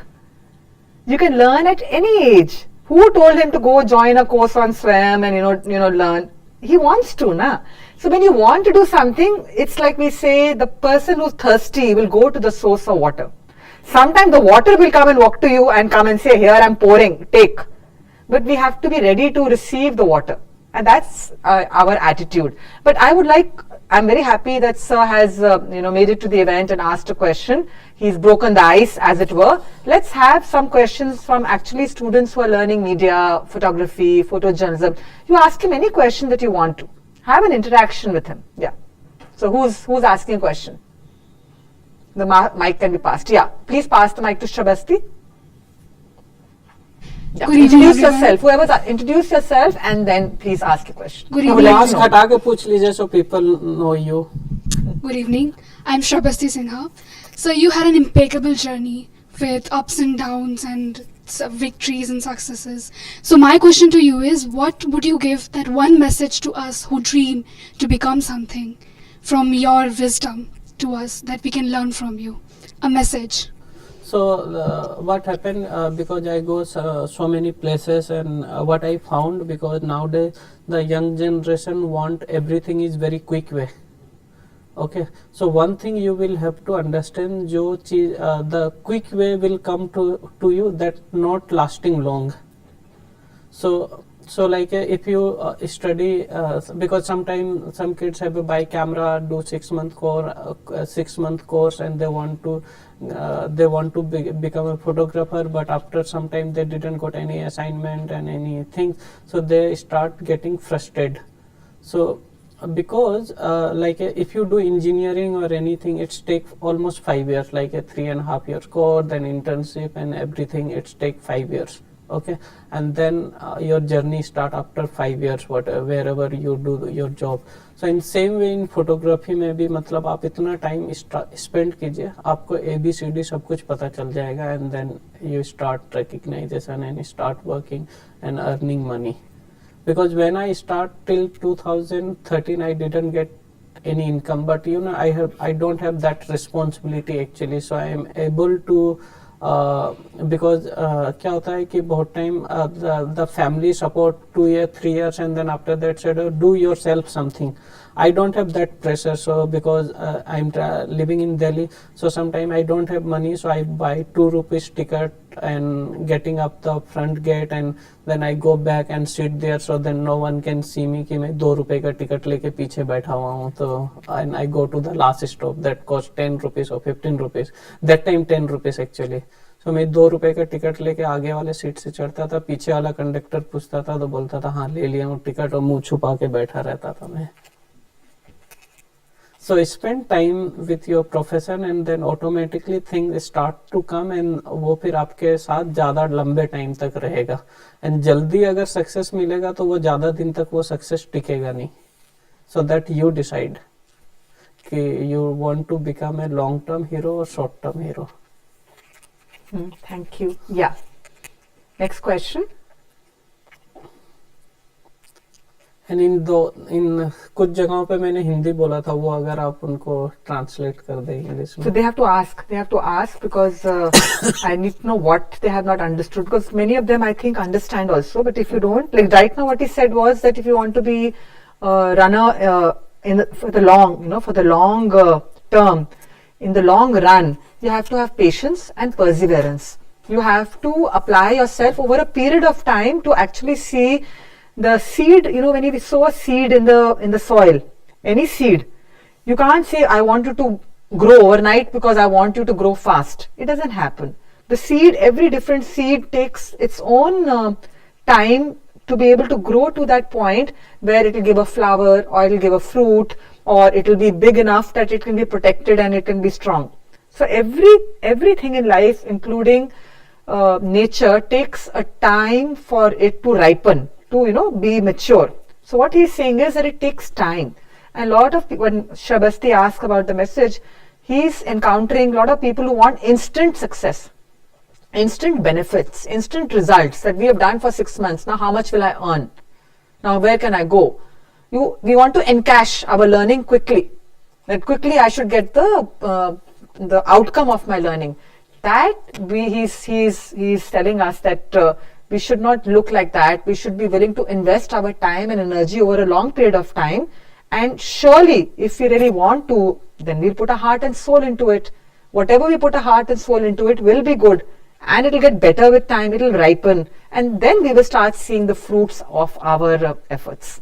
You can learn at any age. Who told him to go join a course on swim and learn? He wants to, na. So when you want to do something, it's like we say, the person who's thirsty will go to the source of water. Sometimes the water will come and walk to you and come and say, here I'm pouring, take. But we have to be ready to receive the water. And that's our attitude. But I'm very happy that sir has made it to the event and asked a question. He's broken the ice, as it were. Let's have some questions from actually students who are learning media, photography, photojournalism. You ask him any question that you want to. Have an interaction with him. Yeah. So who's asking a question? The mic can be passed. Yeah. Please pass the mic to Shrabasti. Yeah. Introduce yourself. Whoever's introduce yourself and then please ask a question. Good evening. Mask हटा के पूछ लीजिए so people know you. Good evening. I'm Shrabasti Sinha. So you had an impeccable journey with ups and downs and victories and successes. So my question to you is, what would you give that one message to us who dream to become something from your wisdom to us that we can learn from you? A message. So what happened, because I go so many places, and what I found, because nowadays the young generation want everything is very quick way. Okay, so one thing you will have to understand, the quick way will come to you, that not lasting long. So like if you study, because sometimes some kids have a buy camera, do 6 month course, and they want to become a photographer, but after some time they didn't got any assignment and anything, so they start getting frustrated. So because like if you do engineering or anything, it takes almost 5 years, like a 3.5 years course, then internship and everything, it takes 5 years. Okay, and then your journey start after 5 years, wherever you do your job. So in same way in photography में भी, मतलब आप इतना time spend कीजिए, आपको ABCD सब कुछ पता चल जाएगा, and then you start recognition and start working and earning money. Because when I start till 2013, I didn't get any income, but you know, I don't have that responsibility actually, so I am able to because क्या होता है कि बहुत time the family support 2 years 3 years and then after that said do yourself something. I don't have that pressure, so because I'm living in Delhi, so sometimes I don't have money, so I buy 2 rupees ticket and getting up the front gate and then I go back and sit there, so then no one can see me कि मैं 2 रुपए का ticket लेके पीछे बैठा हुआ हूँ. तो and I go to the last stop that cost 10 rupees or 15 rupees, that time 10 rupees actually. So मैं 2 रुपए का टिकट लेके आगे वाले सीट से चढ़ता था, पीछे वाला कंडक्टर पूछता था तो बोलता था हाँ ले लिया हूँ टिकट, और मुंह छुपा के बैठा रहता था मैं. So spend time with your profession and then automatically things start to come and वो फिर आपके साथ ज़्यादा लंबे टाइम तक रहेगा. And जल्दी अगर सक्सेस मिलेगा तो वो ज़्यादा दिन तक वो सक्सेस टिकेगा नहीं. So that you decide कि you want to become a long term hero or short term hero. Thank you. Yeah. Next question. And in कुछ जगहों पे मैंने हिंदी बोला था, वो अगर आप उनको ट्रांसलेट कर दें इंग्लिश में. So they have to ask because I need to know what they have not understood, because many of them I think understand also, but if you don't, like right now what he said was that if you want to be runner for the long term, in the long run, you have to have patience and perseverance. You have to apply yourself over a period of time to actually see the seed. You know, when you sow a seed in the soil, any seed, you can't say I want you to grow overnight because I want you to grow fast. It doesn't happen. The seed, every different seed takes its own time to be able to grow to that point where it will give a flower or it will give a fruit, or it will be big enough that it can be protected and it can be strong. So everything in life, including nature, takes a time for it to ripen, to be mature. So what he's saying is that it takes time. And a lot of people, when Shrabasti asks about the message, he's encountering a lot of people who want instant success, instant benefits, instant results, that we have done for 6 months. Now how much will I earn? Now where can I go? We want to encash our learning quickly. That quickly I should get the outcome of my learning. That he's telling us that we should not look like that. We should be willing to invest our time and energy over a long period of time. And surely, if we really want to, then we'll put our heart and soul into it. Whatever we put our heart and soul into it will be good. And it will get better with time. It will ripen. And then we will start seeing the fruits of our efforts.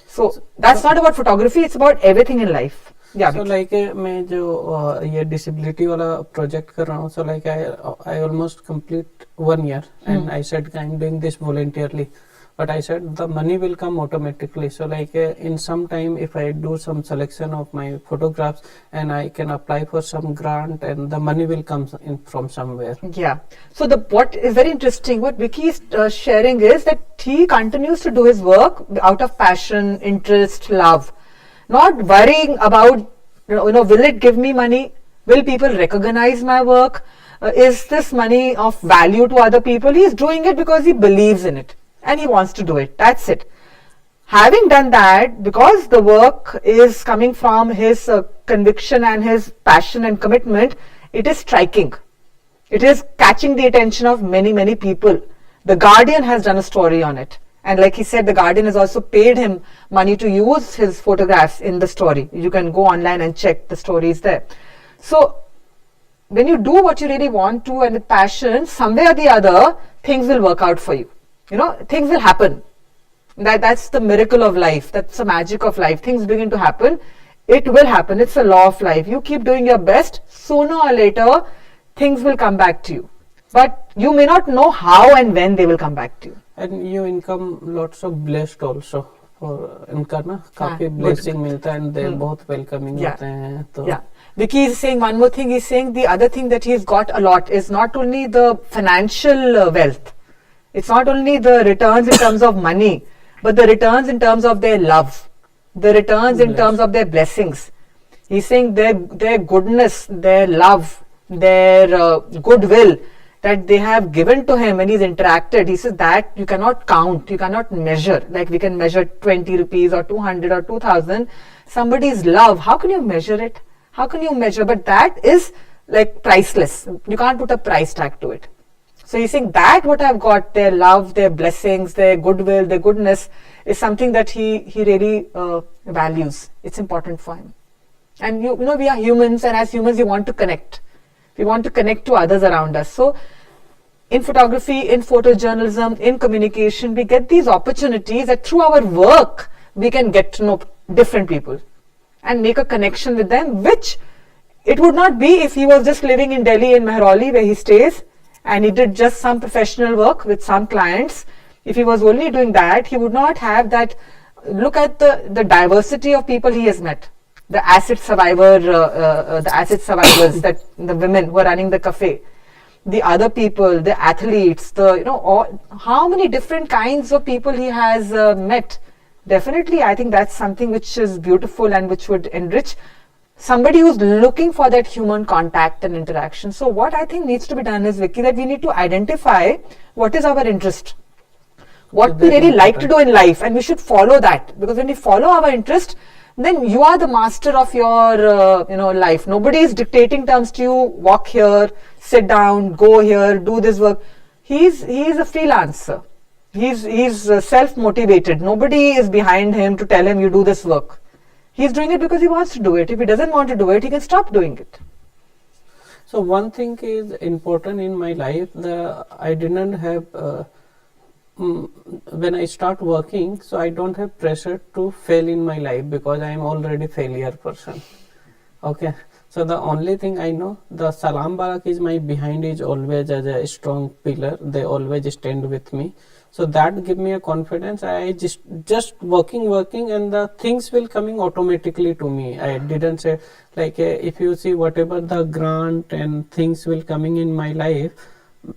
So that's not about photography. It's about everything in life. Yeah. So like मैं जो ये disability वाला project कर रहा हूँ, so like I almost complete 1 year and I said I'm doing this voluntarily, but I said the money will come automatically. So like in some time, if I do some selection of my photographs and I can apply for some grant and the money will come in from somewhere. Yeah. So what is very interesting, what Vicky is sharing is that he continues to do his work out of passion, interest, love, not worrying about, will it give me money? Will people recognize my work? Is this money of value to other people? He is doing it because he believes in it and he wants to do it. That's it. Having done that, because the work is coming from his conviction and his passion and commitment, it is striking. It is catching the attention of many, many people. The Guardian has done a story on it. And like he said, the Guardian has also paid him money to use his photographs in the story. You can go online and check, the story is there. So when you do what you really want to and with passion, somewhere or the other, things will work out for you. Things will happen. That's the miracle of life. That's the magic of life. Things begin to happen. It will happen. It's a law of life. You keep doing your best. Sooner or later, things will come back to you. But you may not know how and when they will come back to you. And you income lots of blessed also. और इनका ना काफी blessing मिलता है and they बहुत welcoming होते हैं तो. Yeah. Vicky is saying one more thing. He's saying the other thing that he's got a lot is not only the financial wealth. It's not only the returns in terms of money, but the returns in terms of their love, the returns in terms of their blessings. He's saying their goodness, their love, their goodwill that they have given to him when he's interacted. He says that you cannot count, you cannot measure. Like we can measure 20 rupees or 200 or 2000. somebody's love, how can you measure it? How can you measure? But that is like priceless. You can't put a price tag to it. So he's saying that what I've got, their love, their blessings, their goodwill, their goodness, is something that he really values. It's important for him. And you know, we are humans, and as humans, we want to connect. We want to connect to others around us. So in photography, in photojournalism, in communication, we get these opportunities that through our work, we can get to know different people and make a connection with them, which it would not be if he was just living in Delhi, in Mehrauli, where he stays, and he did just some professional work with some clients. If he was only doing that, he would not have that. Look at the diversity of people he has met. The acid survivors, that the women who are running the cafe, the other people, the athletes, how many different kinds of people he has met. Definitely, I think that's something which is beautiful and which would enrich somebody who's looking for that human contact and interaction. So what I think needs to be done is, Vicky, that we need to identify what is our interest, what we really like to do in life, and we should follow that. Because when we follow our interest, then you are the master of your life. Nobody is dictating terms to you. Walk here, sit down, go here, do this work. He's a freelancer. He's self-motivated. Nobody is behind him to tell him you do this work. He's doing it because he wants to do it. If he doesn't want to do it, he can stop doing it. So one thing is important in my life, I didn't have when I start working, so I don't have pressure to fail in my life because I am already failure person. Okay, so the only thing I know, the Salam Barak is my behind is always as a strong pillar. They always stand with me. So that give me a confidence. I just working and the things will coming automatically to me. I didn't say like if you see whatever the grant and things will coming in my life,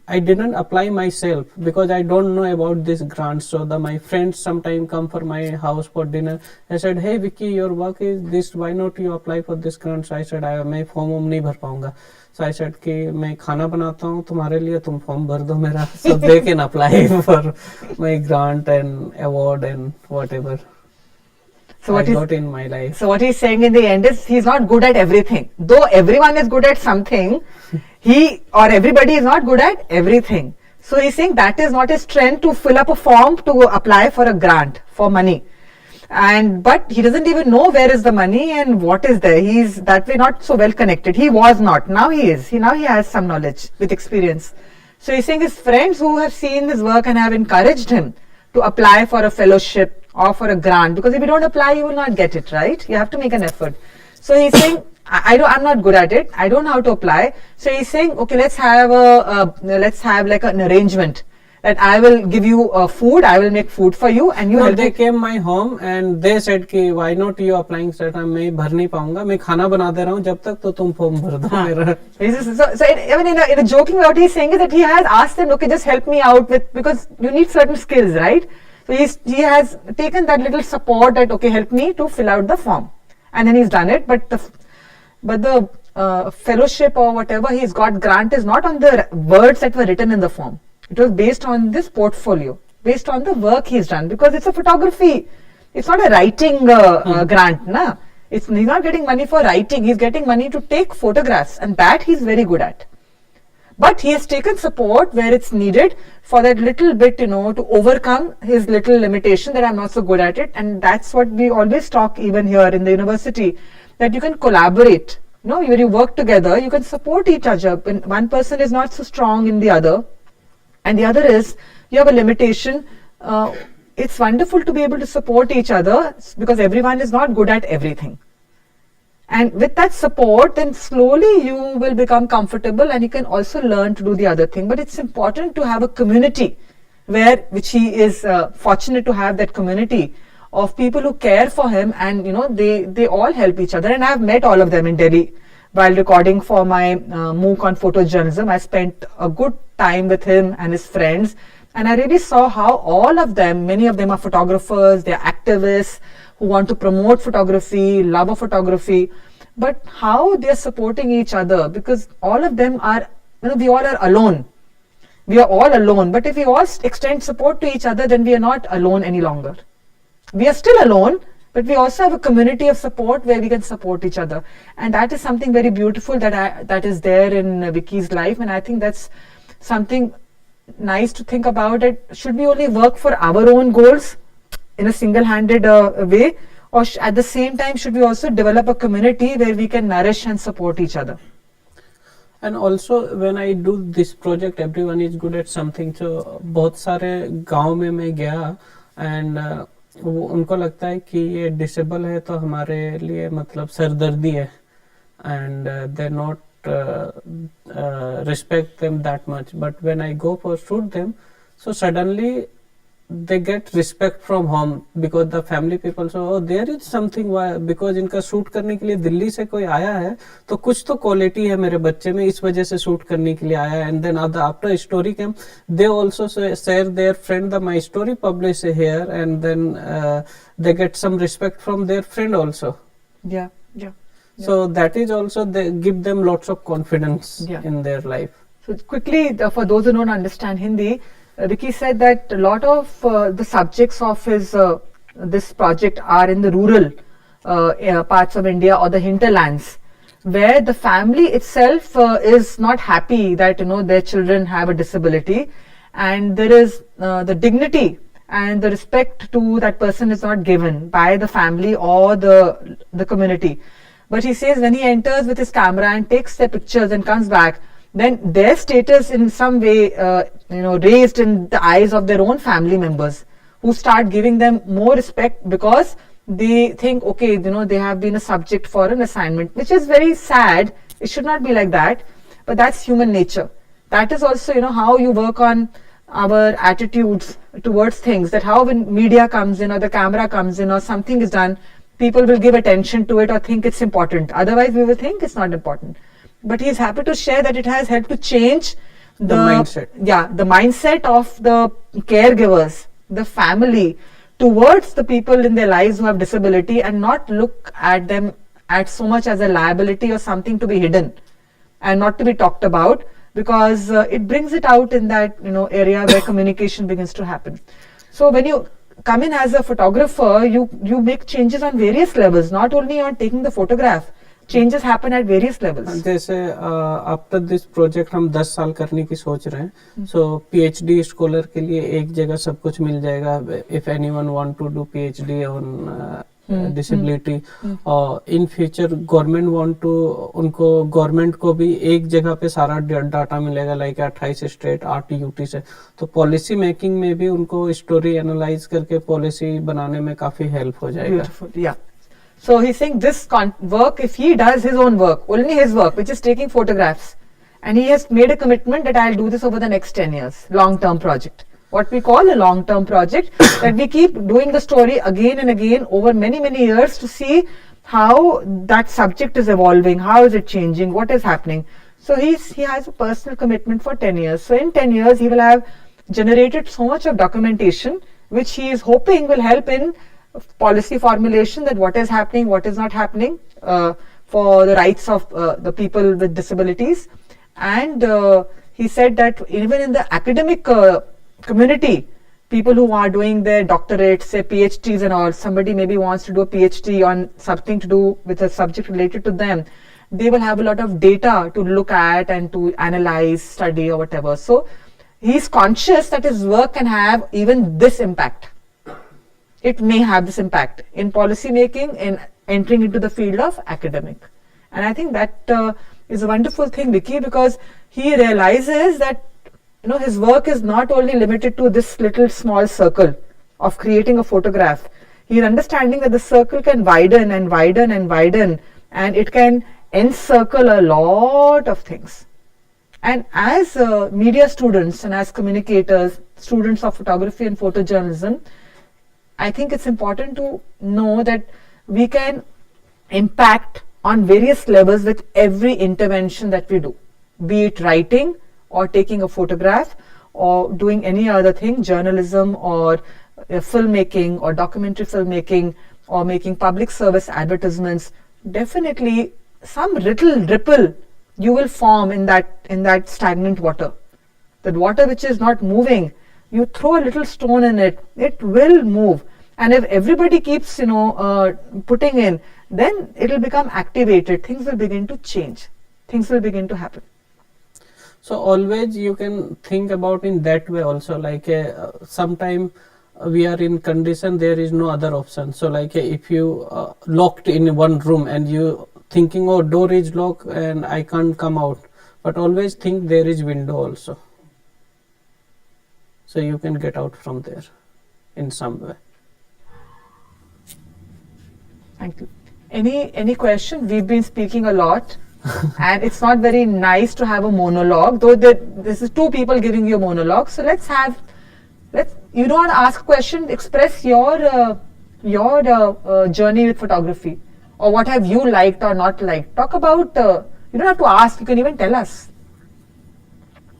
I didn't apply myself because I don't know about this grant. So my friends sometimes come for my house for dinner. I said, hey Vicky, your work is this, why not you apply for this grant? So I said, मैं form नहीं भर पाऊंगा. So I said कि मैं खाना बनाता हूँ तुम्हारे लिए, तुम फॉर्म भर दो मेरा. So they can apply for my grant and award and whatever. So what I got in my life. So what he's saying in the end is he's not good at everything. Though everyone is good at something, everybody is not good at everything. So he's saying that is not his strength to fill up a form to apply for a grant for money. But he doesn't even know where is the money and what is there. He's that way not so well connected. He was not. Now he is. Now he has some knowledge with experience. So he's saying his friends who have seen his work and have encouraged him to apply for a fellowship or for a grant, because if you don't apply, you will not get it, right? You have to make an effort. So he's saying, I'm not good at it. I don't know how to apply. So he's saying, okay, let's have like an arrangement that I will give you food. I will make food for you, and you. No, they came my home and they said कि why not you applying? Said मैं भर नहीं पाऊंगा. मैं खाना बना दे रहा हूँ जब तक तो तुम फॉर्म भर दो मेरा. So even in a joking way, what he's saying is that he has asked them, okay, just help me out with, because you need certain skills, right? So he has taken that little support that, okay, help me to fill out the form, and then he's done it. But the fellowship or whatever he's got grant is not on the words that were written in the form. It was based on this portfolio, based on the work he's done, because it's a photography. It's not a writing grant, na. He's not getting money for writing. He's getting money to take photographs, and that he's very good at. But he has taken support where it's needed for that little bit, to overcome his little limitation that I'm not so good at it. And that's what we always talk even here in the university, that you can collaborate. When you work together, you can support each other. When one person is not so strong in the other, and the other is, you have a limitation, it's wonderful to be able to support each other, because everyone is not good at everything. And with that support, then slowly you will become comfortable and you can also learn to do the other thing. But it's important to have a community which he is fortunate to have, that community of people who care for him, and they all help each other. And I've met all of them in Delhi while recording for my MOOC on photojournalism. I spent a good time with him and his friends, and I really saw how all of them, many of them are photographers, they're activists who want to promote photography, love of photography, but how they're supporting each other, because all of them are, we all are alone. We are all alone, but if we all extend support to each other, then we are not alone any longer. We are still alone, but we also have a community of support where we can support each other, and that is something very beautiful that is there in Vicky's life. And I think that's something nice to think about. It should we only work for our own goals in a single-handed way, or at the same time should we also develop a community where we can nourish and support each other? And also when I do this project, everyone is good at something. So बहुत सारे गांव में मैं गया and वो उनको लगता है कि ये डिसेबल है तो हमारे लिए मतलब सरदर्दी है, and they not respect them that much. But when I go for shoot them, so suddenly they get respect from home because the family people say, oh there is something, why, because इनका shoot करने के लिए दिल्ली से कोई आया है तो कुछ तो क्वालिटी है मेरे बच्चे में, इस वजह से शूट करने के लिए आया है. And then after story came, they also share their friend the my story publish here, and then they get some respect from their friend also. Yeah. So that is also, they give them lots of confidence in their life. So quickly, for those who don't understand Hindi, Vicky said that a lot of the subjects of his this project are in the rural parts of India or the hinterlands, where the family itself is not happy that their children have a disability, and there is the dignity and the respect to that person is not given by the family or the community. But he says when he enters with his camera and takes their pictures and comes back, then their status in some way raised in the eyes of their own family members, who start giving them more respect because they think, okay, they have been a subject for an assignment, which is very sad. It should not be like that, but that's human nature. That is also how you work on our attitudes towards things, that how when media comes in or the camera comes in or something is done, people will give attention to it or think it's important. Otherwise we will think it's not important. But he is happy to share that it has helped to change the mindset. Yeah, the mindset of the caregivers, the family, towards the people in their lives who have disability, and not look at them at so much as a liability or something to be hidden and not to be talked about, because it brings it out in that area where communication begins to happen. So when you come in as a photographer, you make changes on various levels, not only on taking the photograph. Changes happen at various levels. जैसे after this project हम 10 साल करने की सोच रहे हैं. सो PhD scholar के लिए एक जगह सब कुछ मिल जाएगा. If anyone want to do PhD on disability, और in future government want to, उनको गवर्नमेंट को भी एक जगह पे सारा डाटा मिलेगा, लाइक 28 स्टेट 8 यूटी से. तो पॉलिसी मेकिंग में भी उनको स्टोरी एनालाइज करके पॉलिसी बनाने में काफी हेल्प हो जाएगा. Yeah. So he's saying this work, if he does his own work, only his work, which is taking photographs, and he has made a commitment that I'll do this over the next 10 years, long-term project. What we call a long-term project, that we keep doing the story again and again over many, many years to see how that subject is evolving, how is it changing, what is happening. So he has a personal commitment for 10 years. So in 10 years, he will have generated so much of documentation, which he is hoping will help in policy formulation, that what is happening, what is not happening for the rights of the people with disabilities. And he said that even in the academic community, people who are doing their doctorates, say PhDs and all, somebody maybe wants to do a PhD on something to do with a subject related to them, they will have a lot of data to look at and to analyze, study or whatever. So he's conscious that his work can have even this impact. It may have this impact in policy making, in entering into the field of academic. And I think that is a wonderful thing, Vicky, because he realizes that his work is not only limited to this little small circle of creating a photograph. He is understanding that the circle can widen and widen and widen, and it can encircle a lot of things. And as media students and as communicators, students of photography and photojournalism, I think it's important to know that we can impact on various levels with every intervention that we do, be it writing or taking a photograph or doing any other thing, journalism or filmmaking or documentary filmmaking or making public service advertisements. Definitely some little ripple you will form in that stagnant water. That water which is not moving, you throw a little stone in it, it will move. And if everybody keeps, putting in, then it will become activated. Things will begin to change. Things will begin to happen. So always you can think about in that way also, like sometime we are in condition there is no other option. So like if you locked in one room and you thinking, oh, door is locked and I can't come out, but always think there is window also, so you can get out from there in some way. Thank you. Any question? We've been speaking a lot. And it's not very nice to have a monologue, though this is two people giving you a monologue. So you don't want to ask a question, express your journey with photography, or what have you liked or not liked. Talk about, you don't have to ask, you can even tell us.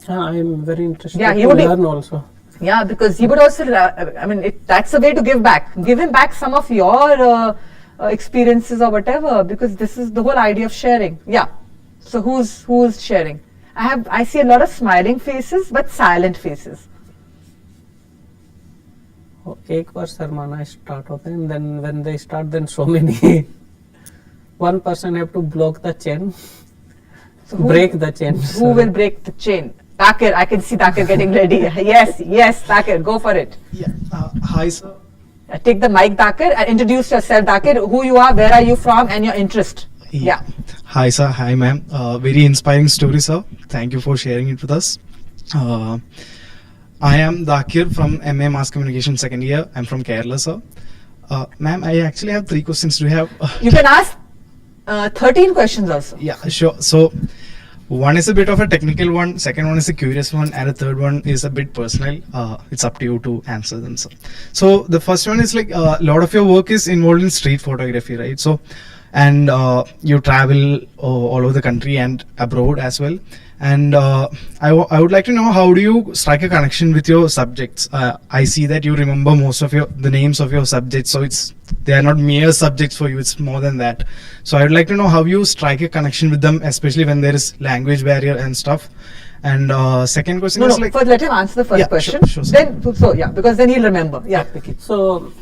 I'm very interested Yeah, to learn also. Yeah, because he would also, that's a way to give back. Give him back some of your experiences or whatever, because this is the whole idea of sharing. Yeah. So who's sharing? I see a lot of smiling faces, but silent faces. एक बार शर्माना start होते हैं, and then when they start, then so many. One person have to block the chain, So break the chain. Who will break the chain? Takir, I can see Takir getting ready. Yes, Takir, go for it. Yeah. Hi, sir. Take the mic, Takir, and introduce yourself, Takir. Who you are, where are you from, and your interest. Yeah. Hi, sir. Hi, ma'am. Very inspiring story, sir. Thank you for sharing it with us. I am Dakir from MA Mass Communication second year. I'm from Kerala, sir. Ma'am, I actually have 3 questions. Do you have? You can ask 13 questions also. Yeah, sure. So, one is a bit of a technical one, second one is a curious one, and the third one is a bit personal. It's up to you to answer them, sir. So, the first one is like a lot of your work is involved in street photography, right? So, and you travel all over the country and abroad as well. And I would like to know, how do you strike a connection with your subjects? I see that you remember most of the names of your subjects, so they are not mere subjects for you, it's more than that. So I would like to know how you strike a connection with them, especially when there is language barrier and stuff. And second question is like... First let him answer the first Yeah, question. sure, sir. Then, because then he'll remember. Yeah, Vicky. So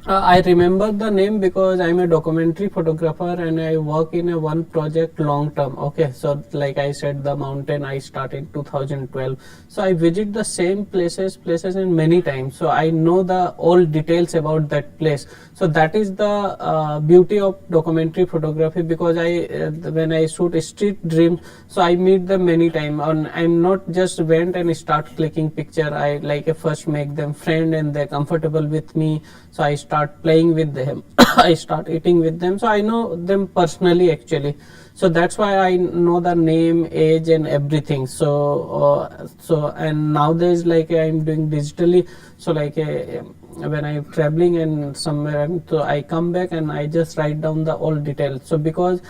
I remember the name because I'm a documentary photographer and I work in a one project long term. Okay, so like I said, the mountain I started 2012. So I visit the same places and many times. So I know the all details about that place. So that is the beauty of documentary photography, because when I shoot street dreams, so I meet them many times. I'm not just went and start clicking picture. I like first make them friend and they're comfortable with me. So I start playing with them. I start eating with them. So I know them personally actually. So that's why I know the name, age and everything. So and nowadays like I'm doing digitally. So like when I'm traveling and somewhere, so I come back and I just write down the all details. So because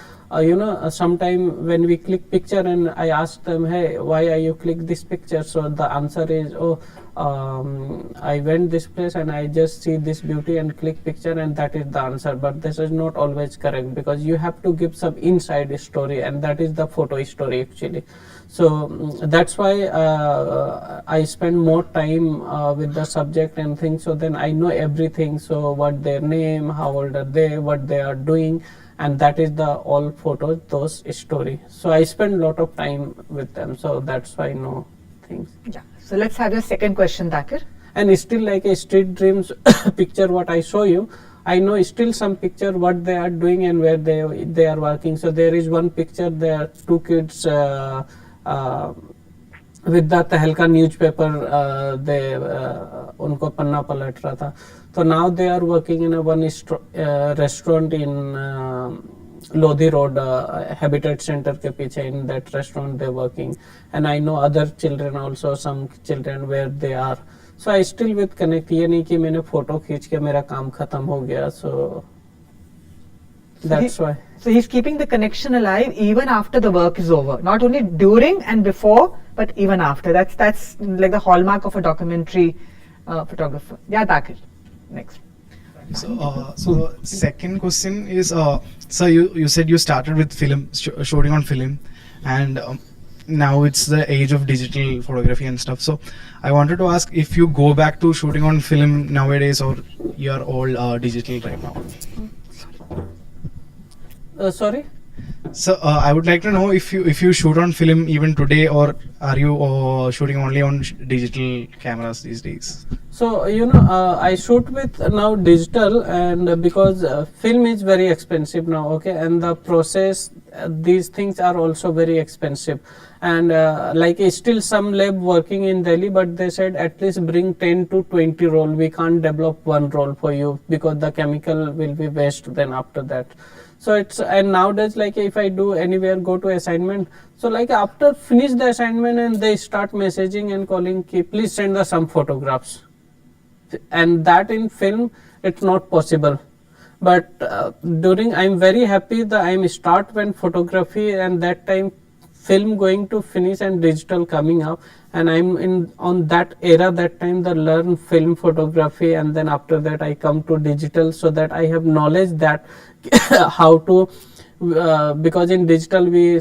sometime when we click picture and I ask them, hey, why are you click this picture? So the answer is, I went this place and I just see this beauty and click picture, and that is the answer. But this is not always correct, because you have to give some inside story, and that is the photo story actually. So that's why I spend more time with the subject and things, so then I know everything. So what their name, how old are they, what they are doing, and that is the all photos, those story. So I spend a lot of time with them, so that's why I know things. Yeah. So let's have your second question, Dakir. And still like a street dreams picture what I show you, I know still some picture what they are doing and where they are working. So there is one picture, there are 2 kids with the Tehelka newspaper, उनको पन्ना पलट रहा था. So now they are working in a one restaurant in Lodhi Road, Habitat Center के पीछे. In that restaurant they are working, and I know other children also, some children where they are. So I still with connect. ये नहीं कि मैंने photo खींच के मेरा काम खत्म हो गया. So that's why. So he's keeping the connection alive even after the work is over. Not only during and before, but even after. That's like the hallmark of a documentary photographer. Yeah, Dakir. Next. So second question is, so you said you started with film, shooting on film, and now it's the age of digital photography and stuff. So I wanted to ask if you go back to shooting on film nowadays, or you're all digital right now. Sorry. So I would like to know if you shoot on film even today, or are you shooting only on digital cameras these days? So I shoot with now digital, and because film is very expensive now, okay, and the process, these things are also very expensive, and like still some lab working in Delhi, but they said at least bring 10 to 20 roll. We can't develop one roll for you because the chemical will be waste then after that. So it's, and nowadays like if I do anywhere go to assignment, so like after finish the assignment and they start messaging and calling ki please send us some photographs, and that in film it's not possible. But during, I'm very happy that I'm start when photography, and that time film going to finish and digital coming up, and I'm in on that era, that time the learn film photography, and then after that I come to digital, so that I have knowledge that how to because in digital we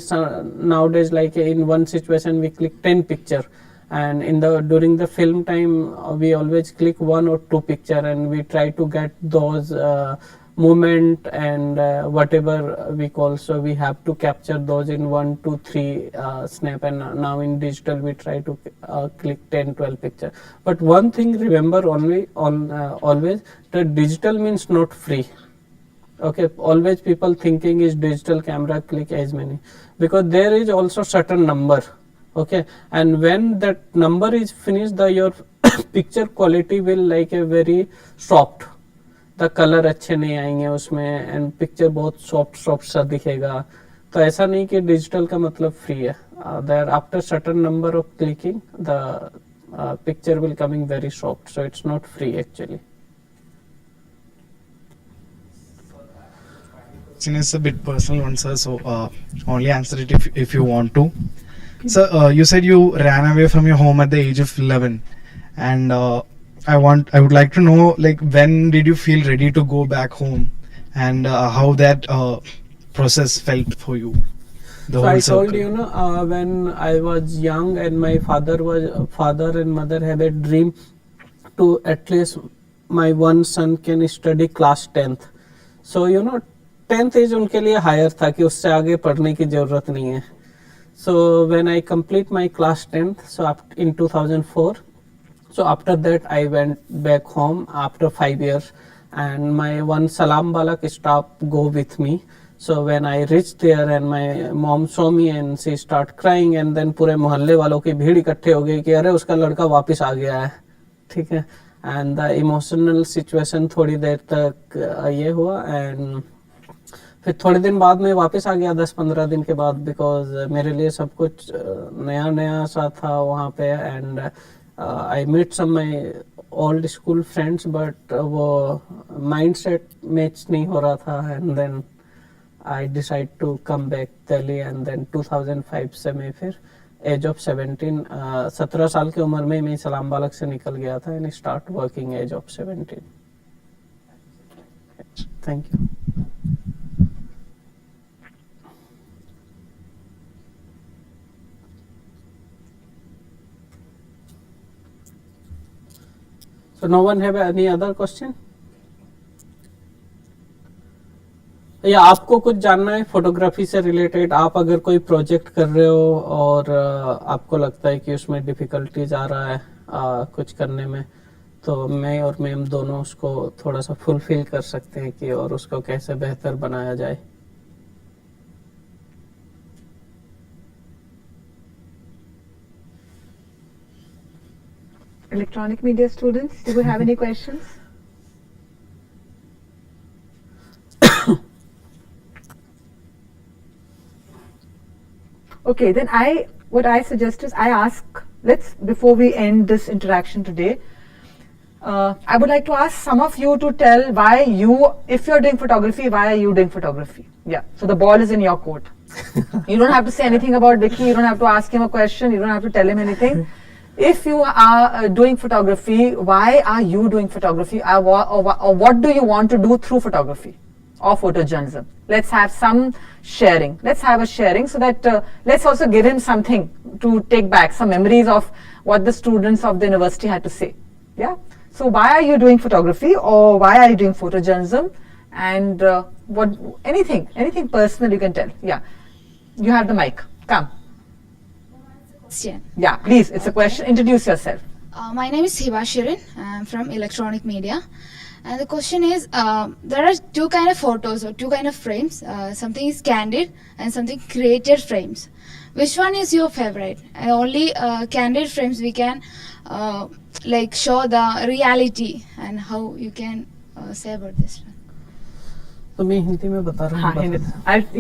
nowadays like in one situation we click 10 picture, and in the during the film time we always click 1 or 2 picture, and we try to get those movement and whatever we call, so we have to capture those in 1, 2, 3 snap, and now in digital we try to click 10, 12 picture. But one thing remember only on always, that digital means not free. Okay, always people thinking is digital camera click as many, because there is also certain number, okay, and when that number is finished, the your picture quality will like a very soft, the color अच्छे नहीं आएंगे उसमें, and picture बहुत soft सा दिखेगा. तो ऐसा नहीं कि digital का मतलब free है. There after certain number of clicking, the picture will coming very soft, so it's not free actually. It's a bit personal one, sir, so only answer it if you want to. So you said you ran away from your home at the age of 11, and I would like to know, like, when did you feel ready to go back home, and how that process felt for you? So I told you, when I was young, and my father and mother have a dream to at least my one son can study class 10th. So 10th is उनके लिए higher था कि उससे आगे पढ़ने की जरूरत नहीं है. So when I complete my class 10th, so in 2004, so after that I went back home after 5 years, and my one salam balak staff go with me. So when I reached there, and my mom saw me and she start crying, and then पूरे मोहल्ले वालों की भीड़ इकट्ठे हो गई कि अरे उसका लड़का वापस आ गया है, ठीक है. And the emotional situation थोड़ी देर तक ये हुआ, and फिर थोड़े दिन बाद में वापस आ गया 10-15 दिन के बाद, बिकॉज मेरे लिए सब कुछ नया नया सा था वहाँ पे, and I meet some my old school friends, but वो माइंड सेट मैच नहीं हो रहा था, and then I decide to come back Delhi, and then 2005 से मैं फिर एज ऑफ 17 साल की उम्र में मैं सलाम बालक से निकल गया था, and start working age of 17. Thank you. So no one have any other question? या आपको कुछ जानना है फोटोग्राफी से रिलेटेड? आप अगर कोई प्रोजेक्ट कर रहे हो और आपको लगता है कि उसमें डिफिकल्टीज आ रहा है कुछ करने में, तो मैं और मैम दोनों उसको थोड़ा सा फुलफिल कर सकते हैं कि और उसको कैसे बेहतर बनाया जाए. Electronic media students, do you have any questions? Okay, then what I suggest is I ask, before we end this interaction today, I would like to ask some of you to tell why if you're doing photography, why are you doing photography? Yeah, so the ball is in your court. You don't have to say anything about Vicky, you don't have to ask him a question, you don't have to tell him anything. If you are doing photography, why are you doing photography, or what do you want to do through photography? or photojournalism. Let's have some sharing. Let's have a sharing so that let's also give him something to take back, some memories of what the students of the university had to say. Yeah. So why are you doing photography, or why are you doing photojournalism, and what anything personal you can tell. Yeah. You have the mic. Come. Question. Yeah, please. It's a question. Introduce yourself. My name is Hiba Shirin. I'm from electronic media. And the question is, there are two kind of photos or two kind of frames. Something is candid and something created frames. Which one is your favorite? Only candid frames we can like show the reality, and how you can say about this one. तो मैं हिंदी में बता रहा हूँ. Hindi.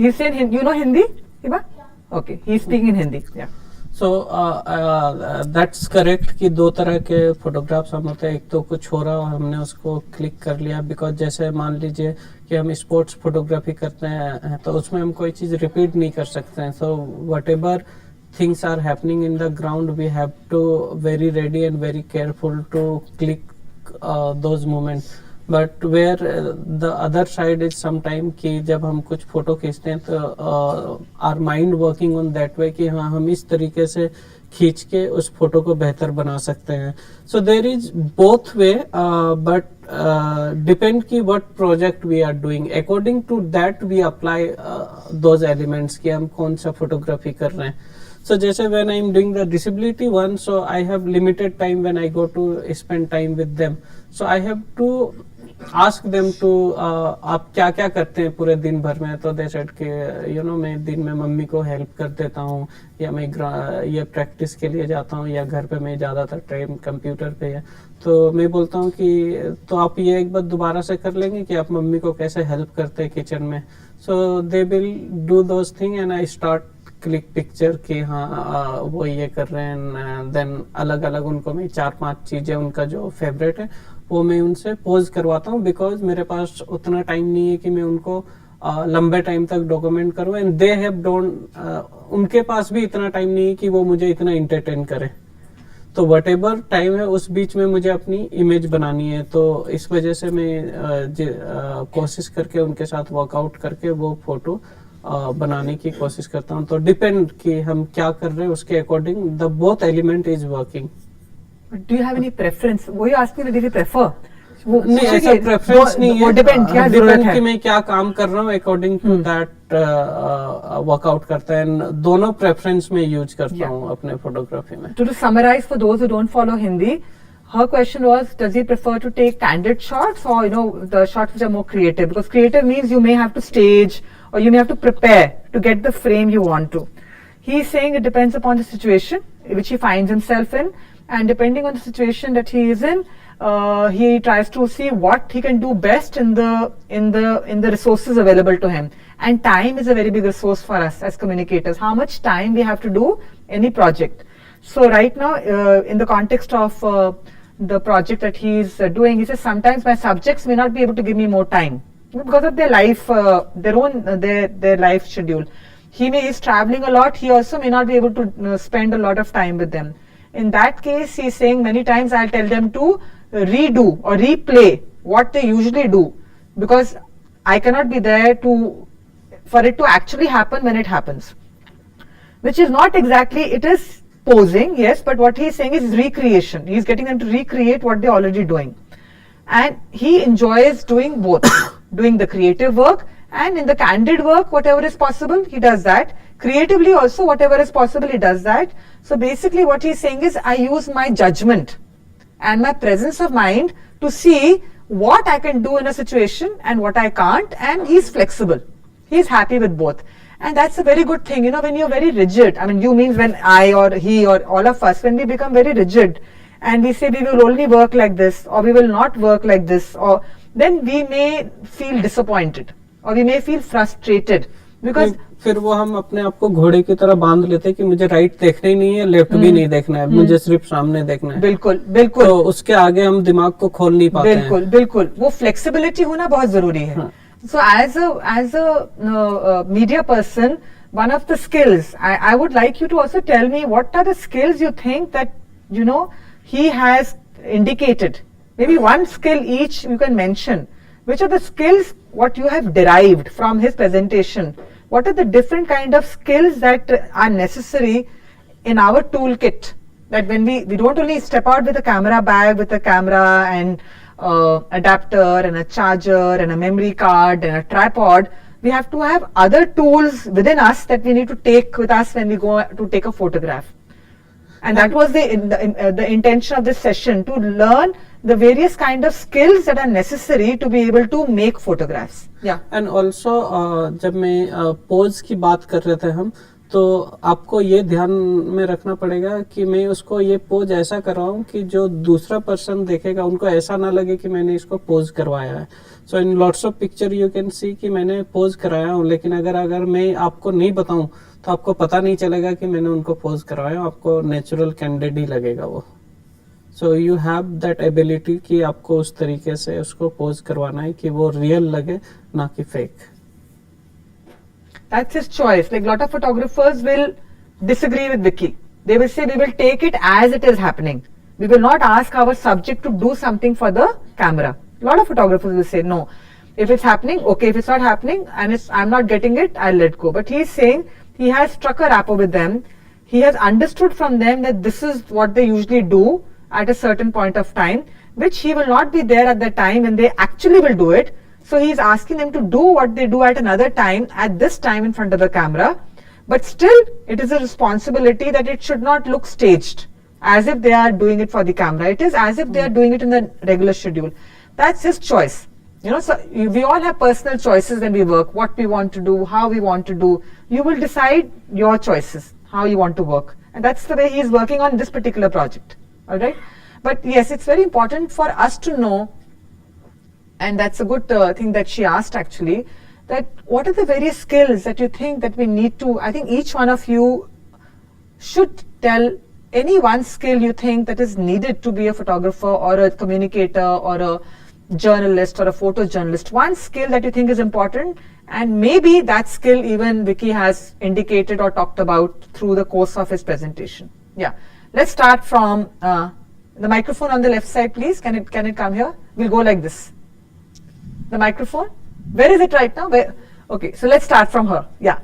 He said, you know Hindi, Hiba? Okay, he's speaking in Hindi. Yeah. So that's correct कि दो तरह के फोटोग्राफ्स हम होते हैं. एक तो कुछ हो रहा और हमने उसको क्लिक कर लिया. बिकॉज जैसे मान लीजिए कि हम स्पोर्ट्स फोटोग्राफी करते हैं तो उसमें हम कोई चीज़ रिपीट नहीं कर सकते हैं. So what ever things are happening in the ground, we have to very ready and very careful to click those moments. But where the other side is sometime कि जब हम कुछ फोटो खींचते हैं तो our mind working on that way कि हाँ हम इस तरीके से खींच के उस फोटो को बेहतर बना सकते हैं. So there is both way, but depend कि what project we are doing. According to that we apply those elements कि हम कौन सा फोटोग्राफी कर रहे हैं. So जैसे when I am doing the disability one, so I have limited time when I go to spend time with them. So I have to ask them to आप क्या क्या करते हैं पूरे दिन भर में. तो they said कि मैं दिन में मम्मी को हेल्प कर देता हूँ, या मैं ये प्रैक्टिस के लिए जाता हूँ, या घर पे मैं ज़्यादातर टाइम कंप्यूटर पे है. तो मैं बोलता हूँ कि तो आप ये एक बार दोबारा से कर लेंगे कि आप मम्मी को कैसे हेल्प करते हैं किचन में. So they will do those thing and I start click picture कि हाँ वो ये कर रहे हैं. देन अलग अलग उनको मैं 4-5 चीज़ें उनका जो फेवरेट है वो मैं उनसे पोज करवाता हूँ. बिकॉज मेरे पास उतना टाइम नहीं है कि मैं उनको लंबे टाइम तक डॉक्यूमेंट करूँ. एंड दे हैव डोंट, उनके पास भी इतना टाइम नहीं है कि वो मुझे इतना इंटरटेन करें. तो वट एवर टाइम है उस बीच में मुझे अपनी इमेज बनानी है. तो इस वजह से मैं कोशिश करके उनके साथ वर्कआउट करके वो फोटो बनाने की कोशिश करता हूँ. तो डिपेंड कि हम क्या कर रहे हैं उसके according the both element is working. Do you have any preference? वो ही asking me, did you prefer? नहीं, ऐसा प्रेफरेंस नहीं है. डिपेंड कि मैं क्या काम कर रहा हूँ अकॉर्डिंग टू दैट वर्कआउट करता है. दोनों प्रेफरेंस में यूज करता हूँ अपने फोटोग्राफी में. To summarize for those who don't follow Hindi, her question was, does he prefer to take candid shots or the shots which are more creative? Because creative means you may have to stage or you may have to prepare to get the frame you want to. He is saying it depends upon the situation which he finds himself in, and depending on the situation that he is in, he tries to see what he can do best in the resources available to him. And time is a very big resource for us as communicators. How much time we have to do any project. So right now, in the context of the project that he is doing, he says sometimes my subjects may not be able to give me more time because of their life, their life schedule. He is traveling a lot. He also may not be able to spend a lot of time with them. In that case, he is saying many times I'll tell them to redo or replay what they usually do, because I cannot be there for it to actually happen when it happens. Which is not exactly, it is posing, yes, but what he is saying is recreation. He is getting them to recreate what they are already doing. And he enjoys doing both, doing the creative work, and in the candid work, whatever is possible, he does that. Creatively also, whatever is possible, he does that. So basically what he is saying is, I use my judgment and my presence of mind to see what I can do in a situation and what I can't, and he's flexible. He's happy with both. And that's a very good thing, when you're very rigid. I mean, you means when I or he or all of us, when we become very rigid and we say we will only work like this or we will not work like this, or then we may feel disappointed or we may feel frustrated because फिर वो हम अपने आप को घोड़े की तरह बांध लेते हैं कि मुझे राइट देखना ही नहीं है, लेफ्ट भी नहीं देखना है, मुझे सिर्फ सामने देखना है. बिल्कुल बिल्कुल. तो उसके आगे हम दिमाग को खोल नहीं पाते हैं. बिल्कुल बिल्कुल. वो फ्लेक्सिबिलिटी होना बहुत जरूरी है. So as a media person, one of the skills, I would like you to also tell me what are the skills you think that he has indicated. Maybe one skill each you can mention which are the skills what you have derived from his presentation. What are the different kind of skills that are necessary in our toolkit, that when we don't only step out with a camera bag with a camera and adapter and a charger and a memory card and a tripod, we have to have other tools within us that we need to take with us when we go to take a photograph. And that was the intention of this session, to learn the various kind of skills that are necessary to be able to make photographs. Yeah. And also जब मैं pose की बात कर रहे थे हम, तो आपको ये ध्यान में रखना पड़ेगा कि मैं उसको ये पोज ऐसा कर रहा हूँ कि जो दूसरा पर्सन देखेगा उनको ऐसा ना लगे कि मैंने इसको पोज करवाया है. So in lots of picture you can see कि मैंने पोज कराया हूँ, लेकिन अगर मैं आपको नहीं बताऊं तो आपको पता नहीं चलेगा कि मैंने उनको पोज करवाया, आपको नेचुरल कैंडिड ही लगेगा वो. So you have that ability कि आपको उस तरीके से उसको पोज करवाना है कि वो रियल लगे, ना कि fake. That's his choice. Like, lot of photographers will disagree with Vicky. They will say we will take it as it is happening. We will not ask our subject to do something for the camera. A lot of photographers will say no. If it's happening, okay. If it's not happening and I'm not getting it, I'll let go. But he's saying he has struck a rapport with them. He has understood from them that this is what they usually do at a certain point of time, which he will not be there at the time when they actually will do it. So he is asking them to do what they do at another time, at this time in front of the camera. But still, it is a responsibility that it should not look staged, as if they are doing it for the camera. It is as if they are doing it in the regular schedule. That's his choice. You know, so we all have personal choices when we work, what we want to do, how we want to do. You will decide your choices, how you want to work. And that's the way he is working on this particular project. All right. But yes, it's very important for us to know, and that's a good thing that she asked actually, that what are the various skills that you think that we need to, I think each one of you should tell any one skill you think that is needed to be a photographer or a communicator or a journalist or a photojournalist. One skill that you think is important, and maybe that skill even Vicky has indicated or talked about through the course of his presentation. Yeah. Let's start from the microphone on the left side, please. Can it come here? We'll go like this. The microphone. Where is it right now? Where? Okay, so let's start from her. Yeah.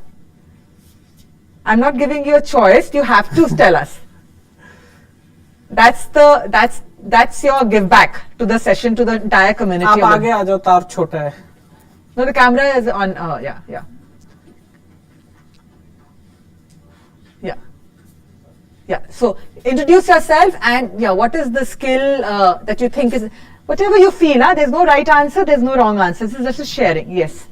I'm not giving you a choice. You have to tell us. That's your give back to the session, to the entire community. आप आगे आ जाओ, तार छोटा है. No, the camera is on. Yeah. Yeah. So introduce yourself, and yeah, what is the skill that you think is, whatever you feel. There's no right answer. There's no wrong answer. This is just a sharing. Yes.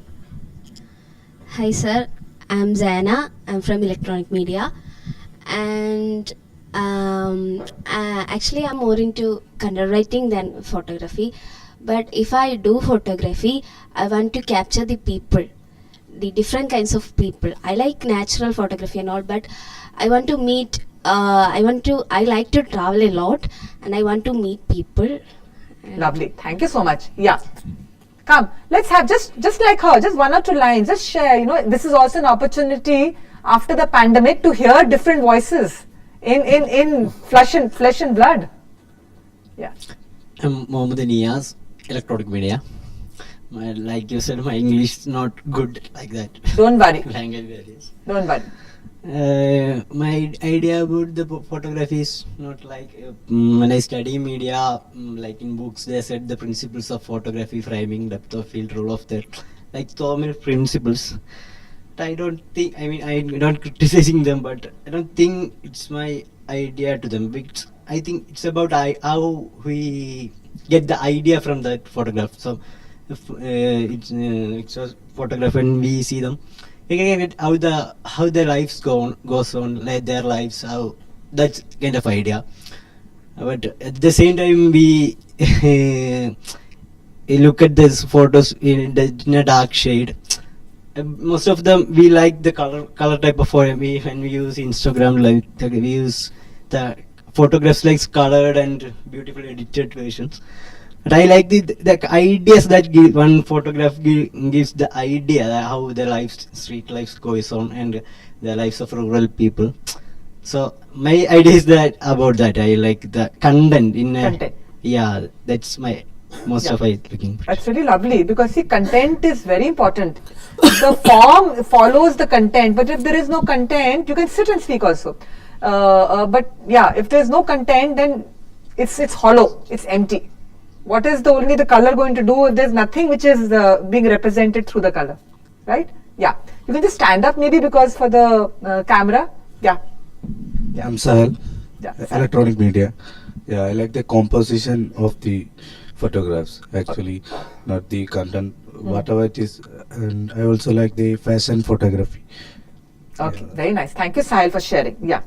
Hi sir, I'm Zaina. I'm from electronic media, and actually I'm more into content writing than photography. But if I do photography, I want to capture the people, the different kinds of people. I like natural photography and all, but I want to meet. I like to travel a lot, and I want to meet people. Lovely. Thank you so much. Yeah. Come, let's have just like her, just one or two lines, just share. You know, this is also an opportunity after the pandemic to hear different voices in flesh and blood. Yeah. I'm Mohammed Niyaz, electronic media. Like you said, my English is not good like that. Don't worry. Language varies. Don't worry. My idea about the photography is not like when I study media, like in books they said the principles of photography, framing, depth of field, role of that, like so many principles. I don't think, I mean, I'm not criticizing them, but I don't think it's my idea to them. Because I think it's about how we get the idea from that photograph. So if it's a photograph and we see them, we can get how their lives goes on, like their lives, how that's kind of idea. But at the same time, we look at these photos in a dark shade. Most of them we like the color type of photo. When we use Instagram, like we use the photographs like colored and beautifully edited versions. But I like the ideas that one photograph gives the idea that how their lives, street lives goes on, and the lives of rural people. So my idea is that about that. I like the content in Content. Yeah, that's my most Yeah. of I looking. That's really lovely because see, content is very important. The form follows the content, but if there is no content, you can sit and speak also. But yeah, if there is no content, then it's hollow, it's empty. What is only the color going to do if there's nothing which is being represented through the color, right? Yeah, you can just stand up maybe because for the camera. Yeah. I'm Sahil, Yeah. electronic media. Yeah, I like the composition of the photographs actually, not the content, whatever it is. And I also like the fashion photography. Okay, very nice. Thank you, Sahil, for sharing. Yeah.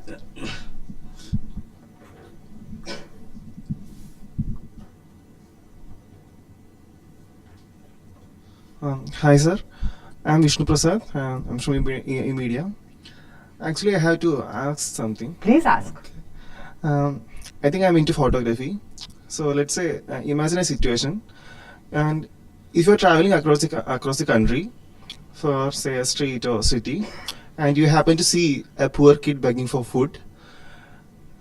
Hi sir, I'm Vishnu Prasad. I'm from Media. Actually, I have to ask something. Please ask. I think I'm into photography. So let's say, imagine a situation, and if you're traveling across the country, for say a street or city, and you happen to see a poor kid begging for food.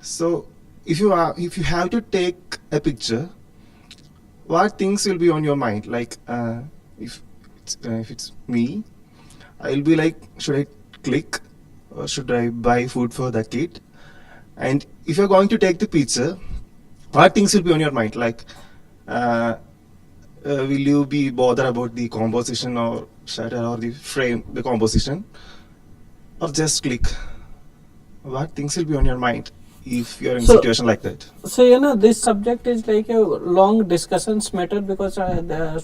So if you have to take a picture, what things will be on your mind? Like if it's me, I'll be like, should I click or should I buy food for that kid? And if you're going to take the picture, what things will be on your mind? Like, will you be bothered about the composition or shutter or the frame, the composition, or just click? What things will be on your mind if you're in a So- situation like that? So this subject is like a long discussions matter because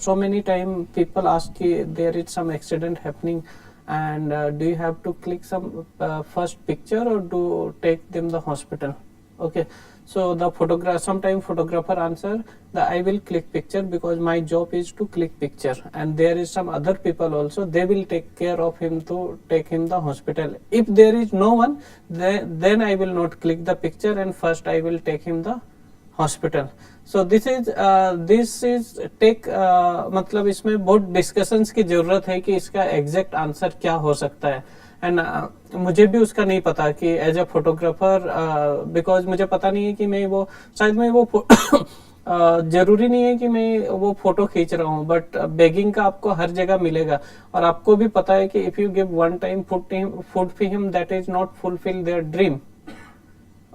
so many time people ask there is some accident happening and do you have to click some first picture or do take them the hospital? Okay, so the photographer answer that I will click picture because my job is to click picture, and there is some other people also, they will take care of him to take him the hospital. If there is no one, then I will not click the picture and first I will take him the hospital. So this is take मतलब इसमें बहुत discussions की जरूरत है कि इसका exact answer क्या हो सकता है. एंड मुझे भी उसका नहीं पता कि एज अ फोटोग्राफर बिकॉज मुझे पता नहीं है कि मैं वो शायद मैं वो जरूरी नहीं है कि मैं वो फोटो खींच रहा हूँ, बट बेगिंग का आपको हर जगह मिलेगा और आपको भी पता है कि if you give one time food for him that is not fulfil their dream.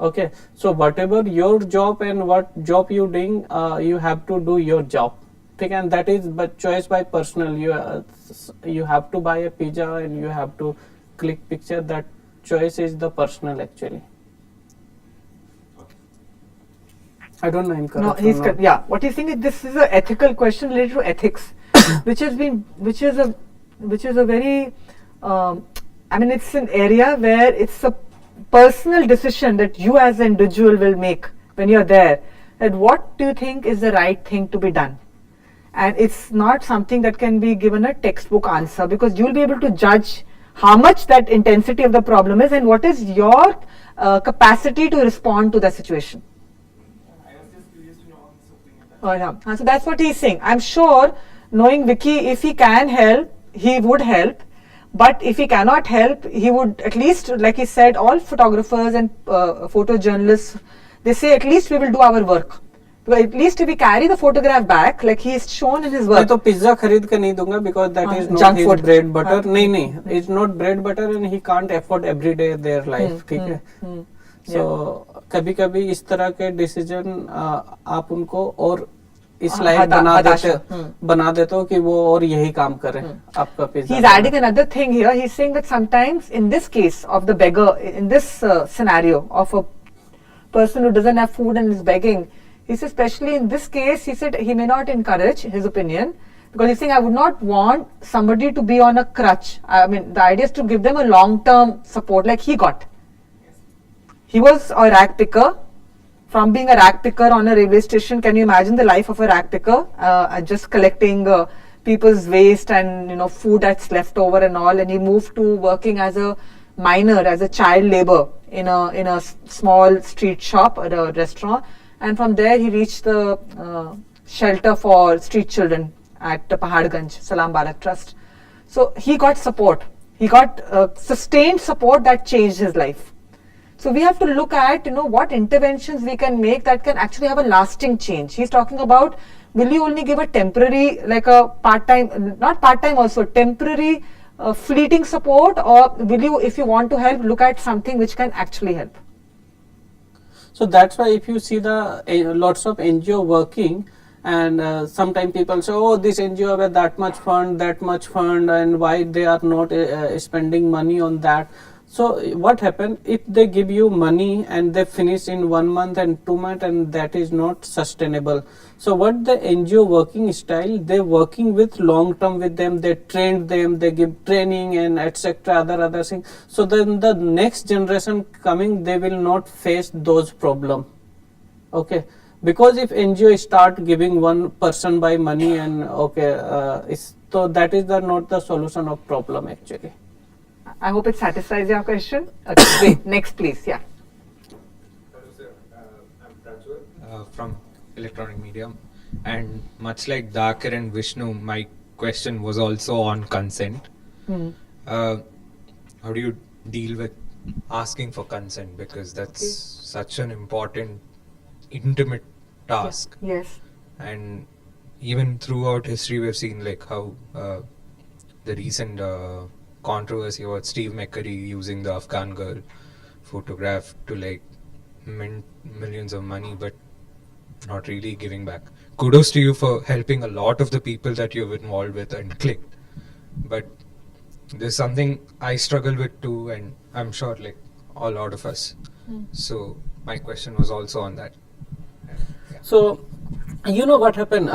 Okay, so whatever your job and what job you doing, you have to do your job. Okay, and that is but choice by personal. You have to buy a pizza and you have to click picture. That choice is the personal actually. I don't know him correct. No, he's or not. yeah. What he's saying is this is an ethical question related to ethics, which is a very, I mean, it's an area where it's a personal decision that you as an individual will make when you're there. And what do you think is the right thing to be done? And it's not something that can be given a textbook answer because you'll be able to judge how much that intensity of the problem is and what is your capacity to respond to the situation. Oh, yeah. So that's what he's saying. I'm sure, knowing Vicky, if he can help, he would help. But if he cannot help, he would at least, like he said, all photographers and photojournalists, they say at least we will do our work. Because at least if we carry the photograph back, like he is shown in his मैं work. तो pizza खरीद के नहीं दूंगा because that is not junk his food. bread butter. नहीं, it's not bread butter and he can't afford every day their life. ठीक है. So कभी-कभी इस तरह के डिसीजन आप उनको और इस लायक बना देते हो कि वो और यही काम करें आपका pizza. He's adding another thing here. He's saying that sometimes in this case of the beggar, in this scenario of a person who doesn't have food and is begging, he says especially in this case, he said he may not encourage his opinion because he's saying I would not want somebody to be on a crutch. I mean, the idea is to give them a long-term support like he got. He was a rag picker. From being a rag picker on a railway station, can you imagine the life of a rag picker? Just collecting people's waste and food that's left over and all. And he moved to working as a miner, as a child labor in a small street shop at a restaurant. And from there he reached the shelter for street children at Paharganj, Salam Balat Trust. So he got support. He got sustained support that changed his life. So we have to look at, what interventions we can make that can actually have a lasting change. He's talking about, will you only give a temporary, like a part-time, not part-time also, temporary fleeting support, or will you, if you want to help, look at something which can actually help? So that's why if you see the lots of NGO working, and sometimes people say, oh, this NGO have that much fund, and why they are not spending money on that. So what happened if they give you money and they finish in 1 month and 2 months, and that is not sustainable. So what the NGO working style, they working with long term with them, they train them, they give training and etc. other things. So then the next generation coming, they will not face those problems. Okay, because if NGO start giving one person by money and so that is not the solution of problem actually. I hope it satisfies your question. Okay, great. Next, please. Yeah. Hello, sir. I'm Prajwal from Electronic Media. And much like Dakar and Vishnu, my question was also on consent. How do you deal with asking for consent? Because that's such an important, intimate task. Yes. And even throughout history, we've seen like how the recent controversy about Steve McCurry using the Afghan girl photograph to like mint millions of money, but not really giving back. Kudos to you for helping a lot of the people that you've involved with and clicked. But there's something I struggle with too, and I'm sure like a lot of us. So my question was also on that. So you know what happened,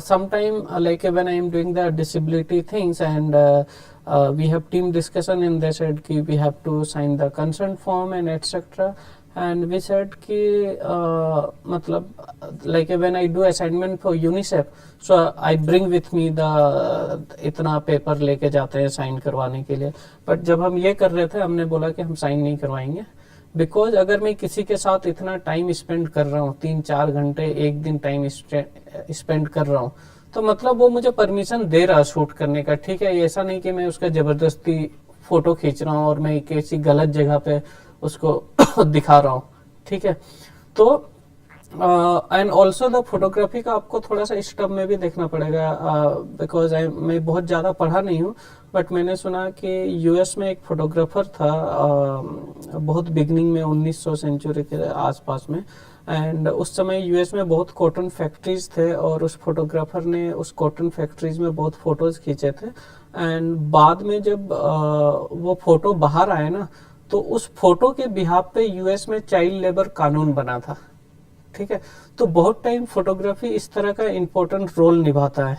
sometime when I am doing the disability things, and we have team discussion, and they said ki we have to sign the consent form and etc. And we said ki when I do assignment for UNICEF, so I bring with me the इतना paper लेके जाते हैं sign करवाने के लिए. But जब हम ये कर रहे थे, हमने बोला कि हम साइन नहीं करवाएंगे, बिकॉज अगर मैं किसी के साथ इतना टाइम स्पेंड कर रहा हूँ, 3-4 घंटे एक दिन टाइम स्पेंड कर रहा हूँ, तो मतलब वो मुझे परमिशन दे रहा शूट करने का. ठीक है, ऐसा नहीं कि मैं उसका जबरदस्ती फोटो खींच रहा हूँ और मैं किसी गलत जगह पे उसको दिखा रहा हूँ. ठीक है, तो एंड ऑल्सो द फोटोग्राफी का आपको थोड़ा सा स्टब में भी देखना पड़ेगा, बिकॉज मैं बहुत ज़्यादा पढ़ा नहीं हूँ, बट मैंने सुना कि यूएस में एक फोटोग्राफर था बहुत बिगनिंग में 1900 सेंचुरी के आसपास में, एंड उस समय यूएस में बहुत कॉटन फैक्ट्रीज थे, और उस फोटोग्राफर ने उस कॉटन फैक्ट्रीज में बहुत फोटोज खींचे थे. एंड बाद में जब वो फोटो बाहर आए ना, तो उस फोटो के बिहाफ पे यूएस में चाइल्ड लेबर कानून बना था. ठीक है, तो बहुत टाइम फोटोग्राफी इस तरह का इम्पोर्टेंट रोल निभाता है.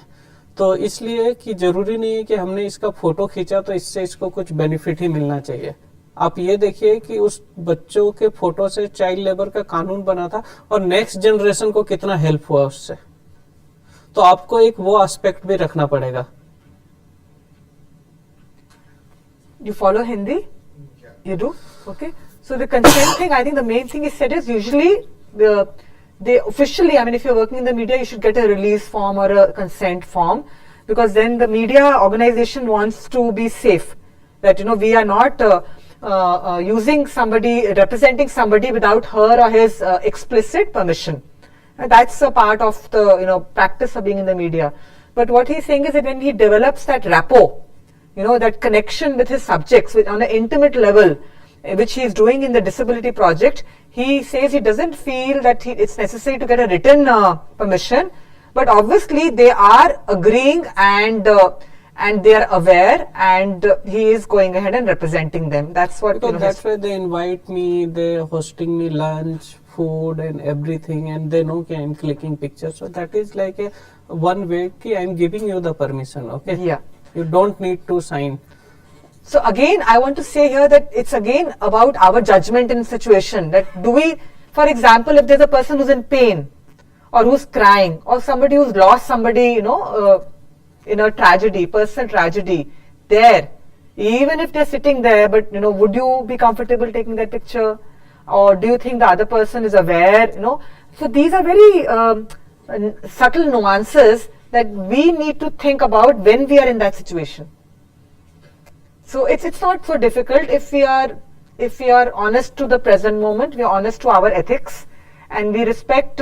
तो इसलिए कि जरूरी नहीं है कि हमने इसका फोटो खींचा तो इससे इसको कुछ बेनिफिट ही मिलना चाहिए. आप ये देखिए कि उस बच्चों के फोटो से चाइल्ड लेबर का कानून बना था, और नेक्स्ट जनरेशन को कितना हेल्प हुआ उससे. तो आपको एक वो एस्पेक्ट भी रखना पड़ेगा. You follow Hindi? You do? Okay. So the consent thing, I think the main thing is said is usually they officially, I mean, if you're working in the media, you should get a release form or a consent form, because then the media organization wants to be safe, that we are not using somebody, representing somebody without her or his explicit permission. And that's a part of the practice of being in the media. But what he's saying is that when he develops that rapport, that connection with his subjects on an intimate level, which he is doing in the disability project, he says he doesn't feel that it's necessary to get a written permission, but obviously they are agreeing and they are aware, and he is going ahead and representing them. That's what. Because that's why they invite me. They're hosting me lunch, food, and everything, and they know that I'm clicking pictures. So that is like a one way that I'm giving you the permission. Okay. Yeah. You don't need to sign. So again, I want to say here that it's again about our judgment in situation. That do we, for example, if there's a person who's in pain, or who's crying, or somebody who's lost somebody, in a tragedy, personal tragedy, there, even if they're sitting there, but would you be comfortable taking that picture, or do you think the other person is aware? So these are very subtle nuances that we need to think about when we are in that situation. So it's not so difficult if if we are honest to the present moment, we are honest to our ethics, and we respect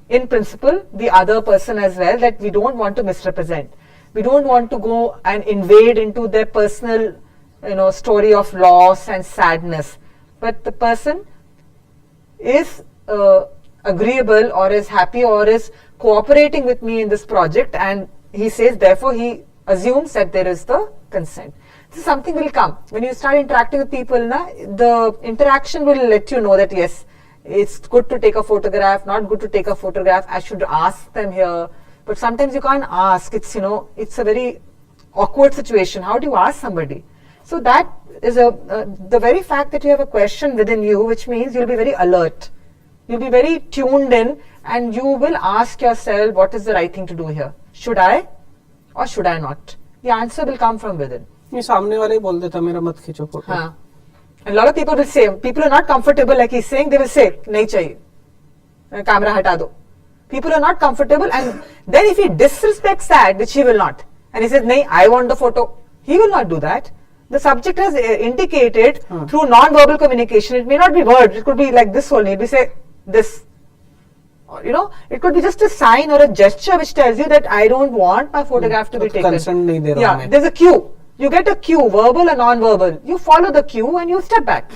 in principle the other person as well, that we don't want to misrepresent. We don't want to go and invade into their personal, story of loss and sadness. But the person is agreeable or is happy or is cooperating with me in this project, and he says, therefore he assumes that there is the consent. So something will come. When you start interacting with people, the interaction will let you know that yes, it's good to take a photograph, not good to take a photograph, I should ask them here. But sometimes you can't ask. It's it's a very awkward situation. How do you ask somebody? So that is the very fact that you have a question within you, which means you'll be very alert. You'll be very tuned in, and you will ask yourself, what is the right thing to do here? Should I or should I not? The answer will come from within. ये सामने वाले ही बोल देता मेरा मत खींचो photo. हाँ. And a lot of people will say, people are not comfortable, like he's saying, they will say, नहीं चाहिए, camera हटा दो. People are not comfortable, and then if he disrespects that, which he will not, and he says, nahi, I want the photo, he will not do that. The subject has indicated through non-verbal communication. It may not be words, it could be like this only. We say this. It could be just a sign or a gesture which tells you that I don't want my photograph to be taken. Consent nahi de raha Yeah, main. there's a cue. You get a cue, verbal or non-verbal. You follow the cue and you step back.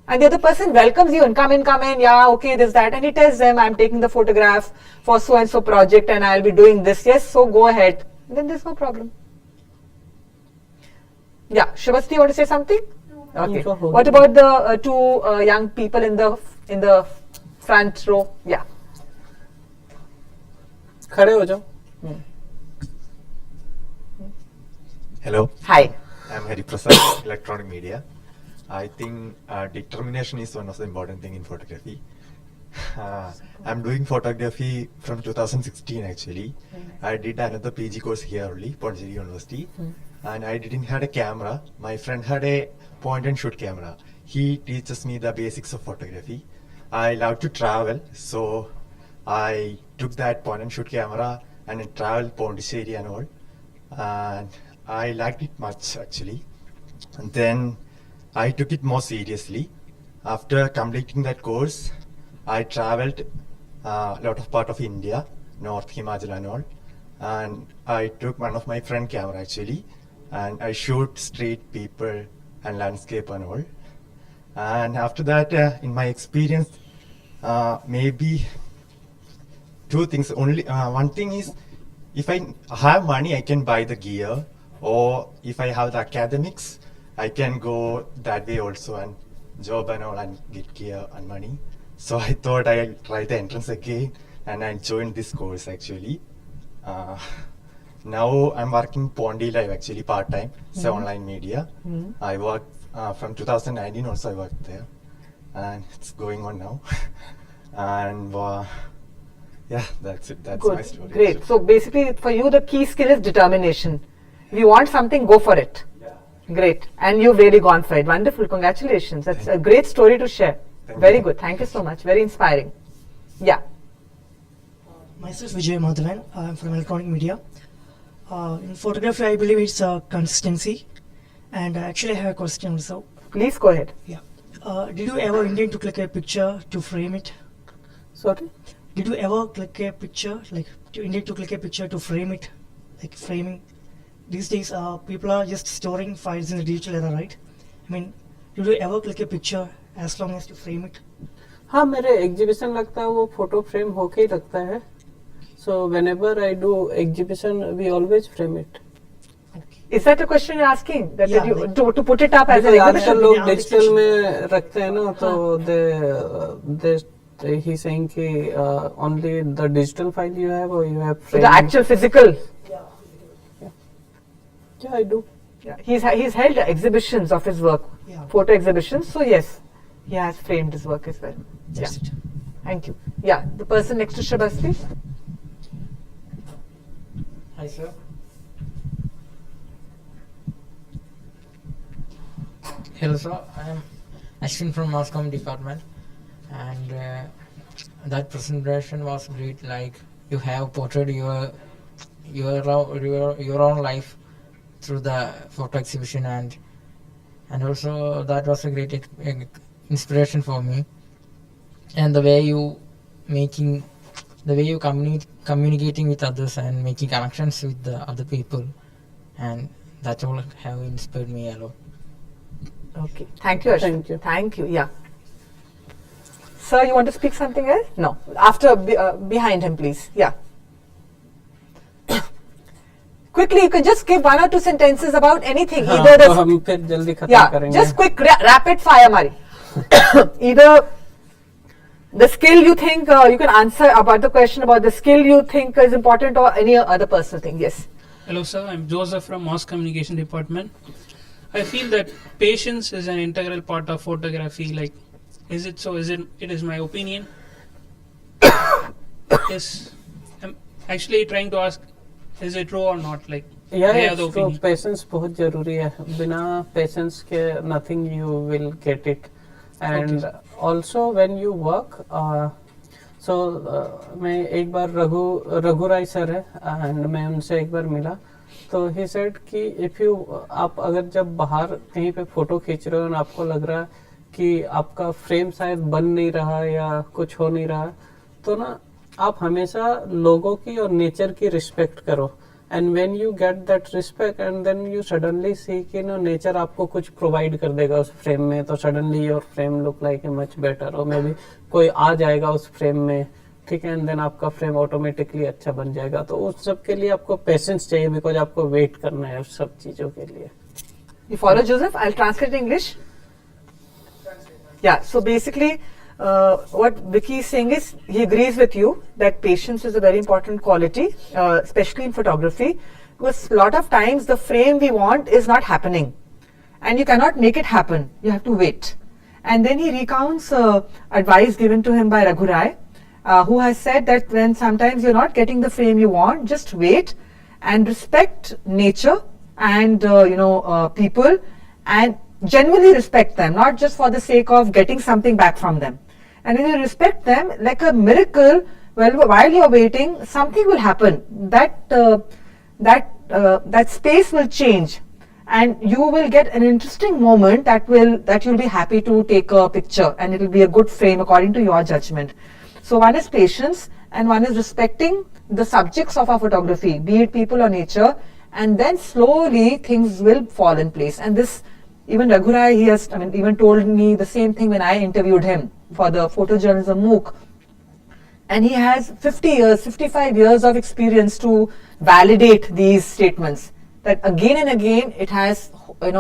And the other person welcomes you and come in, yeah, okay, this, that. And he tells them, I'm taking the photograph for so-and-so project and I'll be doing this. Yes, so go ahead. Then there's no problem. Yeah, Shivasti, you want to say something? No. Okay. What about the two young people in the front row? Yeah. खड़े हो जाओ. Hello. Hi. I'm Hari Prasad, electronic media. I think determination is one of the important things in photography. I'm doing photography from 2016 actually. I did another PG course here only, Pondicherry University. And I didn't have a camera. My friend had a point and shoot camera. He teaches me the basics of photography. I love to travel, so I took that point and shoot camera and I traveled Pondicherry and all. And I liked it much actually. And then I took it more seriously. After completing that course, I traveled a lot of part of India, North Himachal and all. And I took one of my friend camera actually. And I shoot street people and landscape and all. And after that, in my experience, maybe two things. Only one thing is, if I have money, I can buy the gear, or if I have the academics, I can go that way also and job and all and get gear and money. So I thought I'll try the entrance again, and I joined this course actually. Now I'm working Pondi Live actually part-time. It's online media. I work from 2019 also I worked there, and it's going on now. And yeah, that's it. That's Good. my story. Great. So basically for you the key skill is determination. If you want something, go for it. Yeah. Great. And you've really gone for it. Wonderful. Congratulations. That's a great story to share. Very good. Thank you so much. Very inspiring. Yeah. Myself Vijay Madhavan. I'm from electronic media. In photography, I believe it's consistency. And actually, I have a question also. Please go ahead. Yeah. Did you ever intend to click a picture to frame it? Sorry? Did you ever click a picture, like you intend to click a picture to frame it, like framing? These days, people are just storing files in the digital era, right? I mean, did you ever click a picture as long as you frame it? हाँ मेरे exhibition लगता है वो photo frame होके ही लगता है. So whenever I do exhibition, we always frame it. Is that a question you're asking? That Yeah, you, like- to put it up as an Because exhibition? आजकल लोग Yeah, डिजिटल exhibition. में रखते हैं ना तो they he saying कि only the digital file you have or you have So frame. the actual physical. Yeah, I do. Yeah. He's held exhibitions of his work, Yeah. photo exhibitions. So yes, he has framed his work as well. That's it. Thank you. Yeah, the person next to Shabasti. Hi, sir. Hello, sir. I am Ashwin from Mass Comm department, and that presentation was great. Like you have portrayed your own life through the photo exhibition, and and also that was a great inspiration for me. And the way you communicating with others and making connections with the other people, and that all have inspired me a lot. Okay, thank you, Ashwin. Thank you. Yeah. Sir, you want to speak something else? No. After, behind him, please. Yeah. Quickly, you can just give 1 or 2 sentences about anything. Either तो हम फिर जल्दी खत्म करेंगे. Just quick, rapid fire, Mari. Either the skill you think you can answer about the question about the skill you think is important, or any other personal thing. Yes. Hello, sir. I'm Joseph from Mass Communication Department. I feel that patience is an integral part of photography. Like, is it so? It is my opinion. Yes. I'm actually trying to ask, is it true or not? Like, Yeah, so patience बहुत जरूरी है. बिना patience के nothing you will get it. And also when you work, मैं एक बार रघु राय sir है, and मैं उनसे एक बार मिला, तो he said कि आप अगर जब बाहर कहीं पे फोटो खींच रहे हो और आपको लग रहा है कि आपका फ्रेम शायद बन नहीं रहा या कुछ हो नहीं रहा, तो ना आप हमेशा लोगों की और नेचर की रिस्पेक्ट करो. And when you get that respect and then you suddenly see कि ना नेचर आपको कुछ प्रोवाइड कर देगा उस फ्रेम में, तो suddenly your frame look like a much better. और मे बी कोई आ जाएगा उस फ्रेम में, ठीक है, एंड देन आपका फ्रेम ऑटोमेटिकली अच्छा बन जाएगा. तो उस सब के लिए आपको पेशेंस चाहिए, बिकॉज आपको वेट करना है उस सब चीज़ों के लिए. You follow, Joseph? I'll translate English. Yeah, so basically what Vicky is saying is he agrees with you that patience is a very important quality, especially in photography, because a lot of times the frame we want is not happening and you cannot make it happen. You have to wait. And then he recounts advice given to him by Raghu Rai, who has said that when sometimes you're not getting the frame you want, just wait and respect nature and people, and genuinely respect them, not just for the sake of getting something back from them. And when you respect them, like a miracle, while you're waiting, something will happen. That space will change, and you will get an interesting moment that you'll be happy to take a picture, and it will be a good frame according to your judgment. So one is patience, and one is respecting the subjects of our photography, be it people or nature, and then slowly things will fall in place. And this, even Raghu Rai, he has even told me the same thing when I interviewed him for the Photojournalism MOOC. And he has 55 years of experience to validate these statements, that again and again it has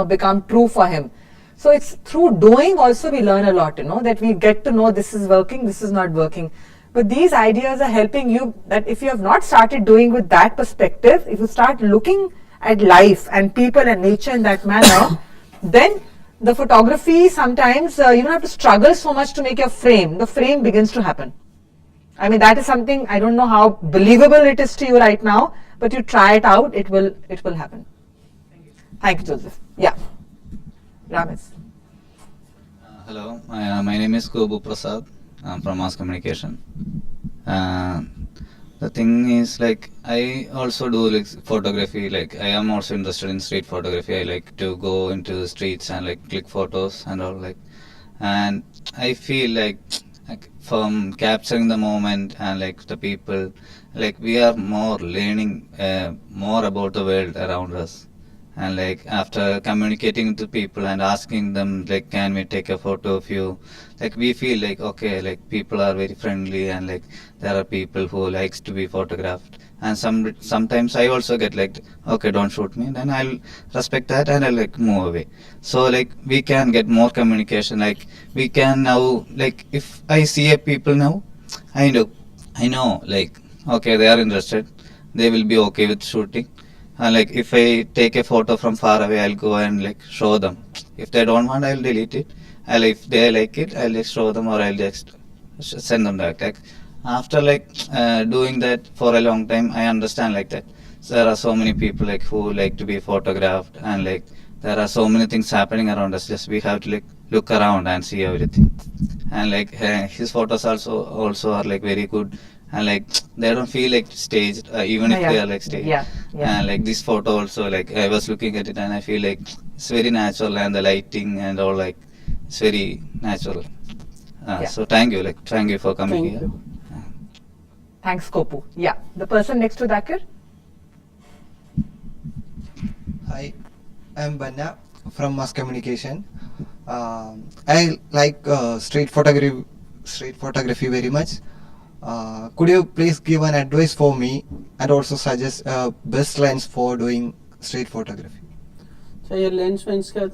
become true for him. So it's through doing also we learn a lot, that we get to know this is working, this is not working. But these ideas are helping you, that if you have not started doing with that perspective, if you start looking at life and people and nature in that manner, then the photography sometimes you don't have to struggle so much to make your frame. The frame begins to happen. I mean, that is something, I don't know how believable it is to you right now, but you try it out, it will happen. Thank you, Joseph. Yeah. Ramesh. Hello, my name is Gobu Prasad. I'm from Mass Communication. The thing is, like, I also do like photography. Like, I am also interested in street photography. I like to go into the streets and like click photos and all, like, and I feel like from capturing the moment and like the people, like we are more learning more about the world around us. And like after communicating to people and asking them like, can we take a photo of you, like we feel like, okay, like people are very friendly and like there are people who likes to be photographed. And sometimes I also get like, okay, don't shoot me, then I'll respect that and I'll like move away. So like we can get more communication. Like we can now, like if I see a people now, I know like, okay, they are interested, they will be okay with shooting. And like if I take a photo from far away, I'll go and like show them. If they don't want, I'll delete it. If they like it, I'll just show them, or I'll just send them back. Like after like doing that for a long time, I understand like that. So there are so many people like who like to be photographed, and like there are so many things happening around us. Just we have to like look around and see everything. And like his photos also are like very good. And like they don't feel like staged, even if they are like staged. And like this photo also, like I was looking at it and I feel like it's very natural, and the lighting and all, like it's very natural. So thank you for coming Thank here. you. Thanks, Kopu. Yeah, the person next to Dakir. Hi, I'm Banya from Mass Communication. I like street photography very much. Could you please give an advice for me and also suggest best lens for doing street photography? So ये lens veins का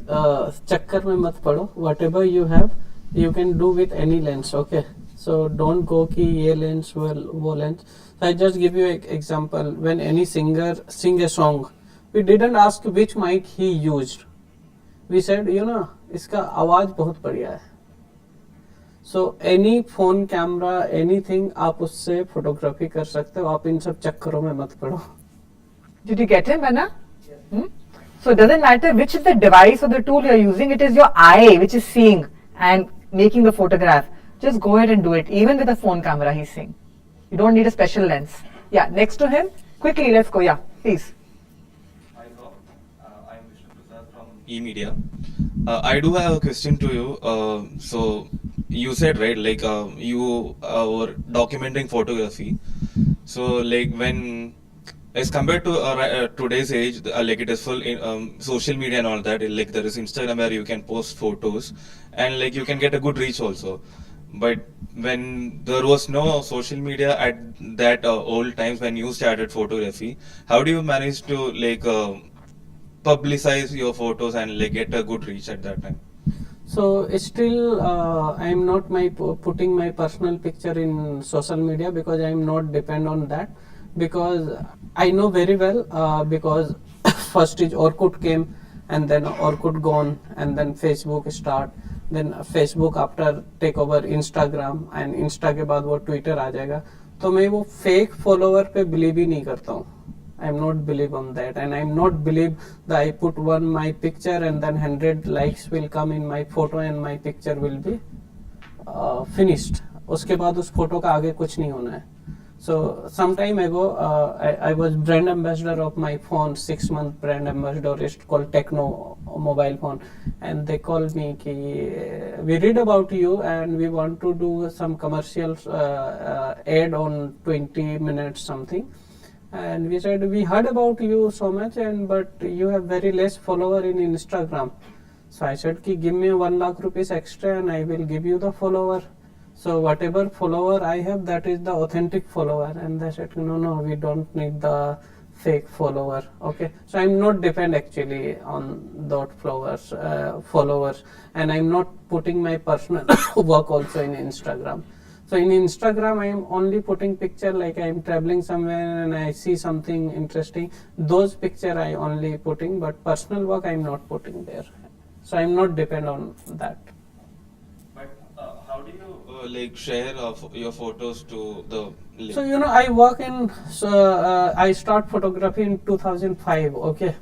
चक्कर में मत पड़ो. Whatever you have, you can do with any lens. Okay. So don't go कि ये lens वो lens. So I just give you an example. When any singer sing a song, we didn't ask which mic he used. We said, इसका आवाज बहुत बढ़िया है. So any phone camera, anything आप उससे फोटोग्राफी कर सकते हो. आप इन सब चक्करों में मत पड़ो. Did you get him, Anna? So it doesn't matter which is the device or the tool you're using, it is your eye which is seeing and making the photograph. Just go ahead and do it, even with a phone camera he's seeing. You don't need a special lens. Yeah, next to him, quickly, let's go. Yeah, please. E-media. I do have a question to you. So you said, right, like you were documenting photography. So like when as compared to today's age, like it is full in social media and all that, like there is Instagram where you can post photos and like you can get a good reach also. But when there was no social media at that old times when you started photography, how do you manage to like publicize your photos and like get a good reach at that time? So still I am not putting my personal picture in social media because I am not depend on that, because I know very well because first is Orkut came and then Orkut gone and then Facebook start, then Facebook after take over Instagram and Insta के बाद वो Twitter आ जाएगा. तो मैं वो fake follower पे believe ही नहीं करता हूँ. I am not believe on that, and I am not believe that I put my picture and then 100 likes will come in my photo and my picture will be finished. उसके बाद उस photo का आगे कुछ नहीं होना है. So some time ago I was brand ambassador of my phone, 6-month brand ambassador. It's called Techno mobile phone, and they called me कि we read about you and we want to do some commercial ad on 20 minutes something. And we said we heard about you so much, but you have very less follower in Instagram. So I said कि give me 1 lakh rupees extra and I will give you the follower. So whatever follower I have, that is the authentic follower. And they said no, we don't need the fake follower. Okay, so I'm not depend actually on that followers, and I'm not putting my personal work also in Instagram. So in Instagram, I am only putting picture like I am traveling somewhere and I see something interesting. Those picture I only putting, but personal work I am not putting there. So I am not depend on that. But how do you like share your photos to the link? So I work in. I start photography in 2005. Okay.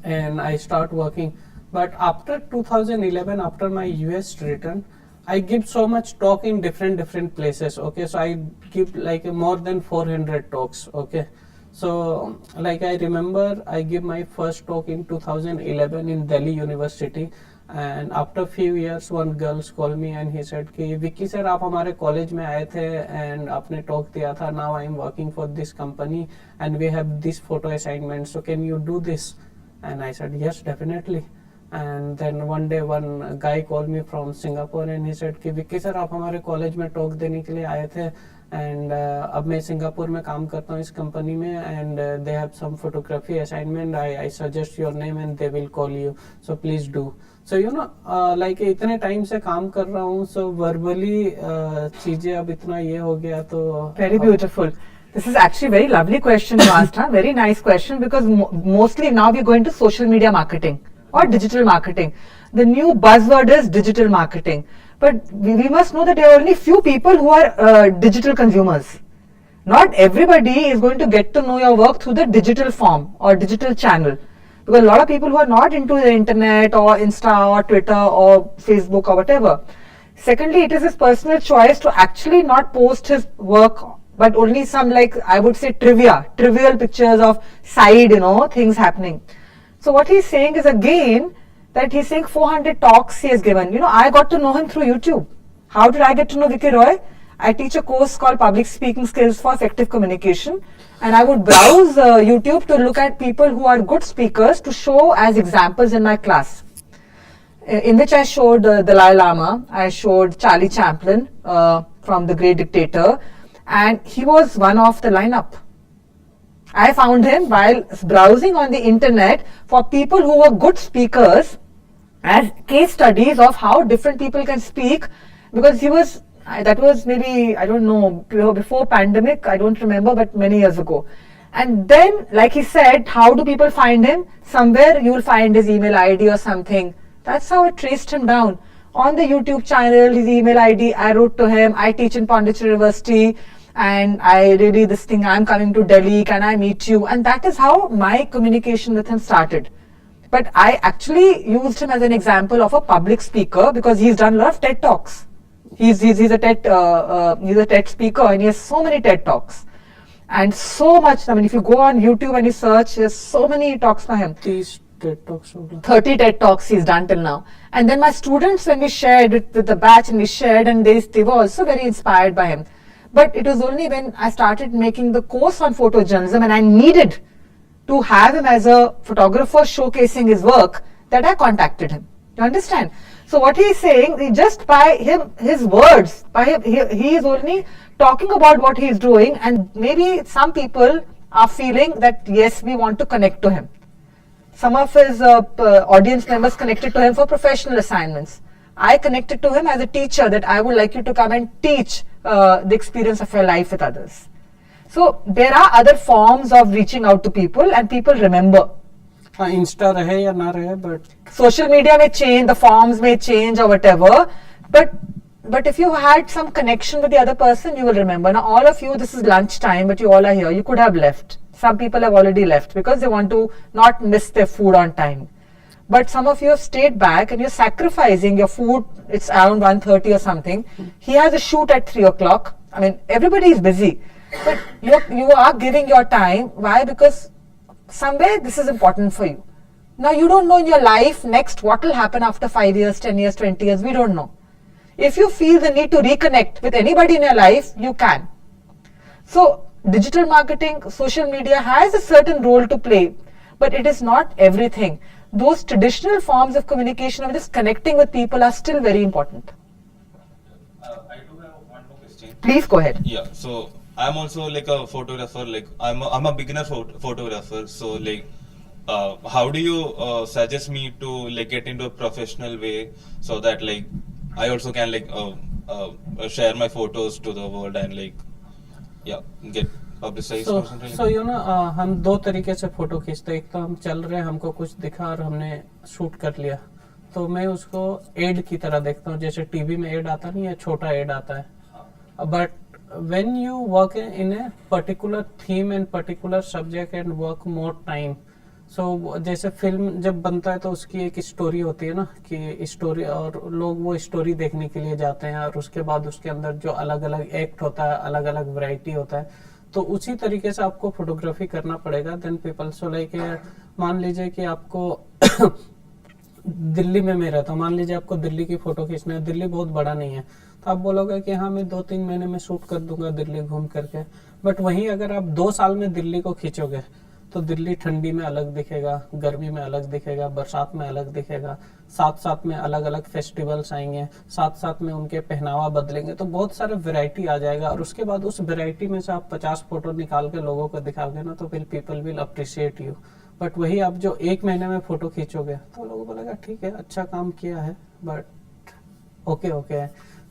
And I start working, but after 2011, after my US return, I give so much talk in different places. Okay, so I give like more than 400 talks. Okay, so like I remember I give my first talk in 2011 in Delhi University, and after few years one girl called me and he said कि Vicky sir आप हमारे college में आए थे and आपने talk दिया था. Now I am working for this company and we have this photo assignment. So can you do this? And I said yes, definitely. And then one day one guy called me from Singapore and he said कि Vicky sir आप हमारे college में talk देने के लिए आए थे and अब मैं सिंगापुर में काम करता हूँ इस कंपनी में and they have some photography assignment. I suggest your name and they will call you, so please do. So like इतने टाइम से काम कर रहा हूँ, so verbally चीजें अब इतना ये हो गया तो Very beautiful. This is actually a very lovely question you asked, huh? Very nice question, because mostly now we're going to social media marketing or digital marketing. The new buzzword is digital marketing. But we must know that there are only few people who are digital consumers. Not everybody is going to get to know your work through the digital form or digital channel. Because a lot of people who are not into the internet or Insta or Twitter or Facebook or whatever. Secondly, it is his personal choice to actually not post his work, but only some, like I would say, trivial pictures of side, things happening. So what he's saying is again that he's saying 400 talks he has given. You know, I got to know him through YouTube. How did I get to know Vicky Roy? I teach a course called Public Speaking Skills for Effective Communication, and I would browse YouTube to look at people who are good speakers to show as examples in my class, in which I showed Dalai Lama, I showed Charlie Chaplin from The Great Dictator, and he was one of the lineup. I found him while browsing on the internet for people who were good speakers as case studies of how different people can speak, because he was, that was maybe, I don't know, before pandemic, I don't remember, but many years ago. And then, like he said, how do people find him? Somewhere you will find his email ID or something. That's how I traced him down. On the YouTube channel, his email ID, I wrote to him, I teach in Pondicherry University, and I'm coming to Delhi, can I meet you? And that is how my communication with him started. But I actually used him as an example of a public speaker because he's done a lot of TED Talks. He's a TED speaker, and he has so many TED Talks. And so much, I mean, if you go on YouTube and you search, there's so many talks by him. 30 TED Talks he's done till now. And then my students, when we shared with the batch and we shared, and they were also very inspired by him. But it was only when I started making the course on photojournalism and I needed to have him as a photographer showcasing his work that I contacted him. You understand? So what he is saying, just by his words, he is only talking about what he is doing, and maybe some people are feeling that yes, we want to connect to him. Some of his audience members connected to him for professional assignments. I connected to him as a teacher, that I would like you to come and teach the experience of your life with others. So there are other forms of reaching out to people, and people remember. Insta rahe ya na rahe, but social media may change, the forms may change or whatever, but if you had some connection with the other person, you will remember. Now all of you, this is lunch time, but you all are here. You could have left. Some people have already left because they want to not miss their food on time. But some of you have stayed back and you're sacrificing your food. It's around 1:30 or something. He has a shoot at 3 o'clock. I mean, everybody is busy, but you are giving your time. Why? Because somewhere this is important for you. Now you don't know in your life next what will happen after 5 years, 10 years, 20 years. We don't know. If you feel the need to reconnect with anybody in your life, you can. So digital marketing, social media has a certain role to play, but it is not everything. Those traditional forms of communication of just connecting with people are still very important. I do have one more question. Please go ahead. Yeah, so I'm also like a photographer. Like I'm a beginner photographer. So like, how do you suggest me to like get into a professional way so that like I also can like share my photos to the world and like get publicized? So you know, हम दो तरीके से photo खींचते हैं. एक तो हम चल रहे हैं, हमको कुछ दिखा और हमने शूट कर लिया, तो मैं उसको एड की तरह देखता हूँ. जैसे टीवी में एड आता नहीं है, छोटा एड आता है. But when you work in a particular theme and particular subject and work more time, so जैसे फिल्म जब बनता है तो उसकी एक स्टोरी होती है ना, कि स्टोरी, और लोग वो स्टोरी देखने के लिए जाते हैं, और उसके बाद उसके अंदर जो अलग अलग एक्ट होता है, अलग अलग वैरायटी होता है, तो उसी तरीके से आपको फोटोग्राफी करना पड़ेगा. देन पीपल सो लाइक, मान लीजिए कि आपको दिल्ली में मैं रहता हूँ, मान लीजिए आपको दिल्ली की फोटो खींचना है. दिल्ली बहुत बड़ा नहीं है, तो आप बोलोगे कि हाँ मैं 2-3 महीने में शूट कर दूंगा दिल्ली घूम करके. बट वहीं अगर आप 2 साल में दिल्ली को खींचोगे तो दिल्ली ठंडी में अलग दिखेगा, गर्मी में अलग दिखेगा, बरसात में अलग दिखेगा, साथ साथ में अलग अलग फेस्टिवल्स आएंगे, साथ साथ में उनके पहनावा बदलेंगे, तो बहुत सारे वैरायटी आ जाएगा. और उसके बाद उस वैरायटी में से आप 50 फोटो निकाल के लोगों को दिखाओगे ना, तो फिर people will appreciate you. But वही आप जो 1 महीने में फोटो खींचोगे तो लोगों को लगेगा ठीक है, अच्छा काम किया है, बट ओके है.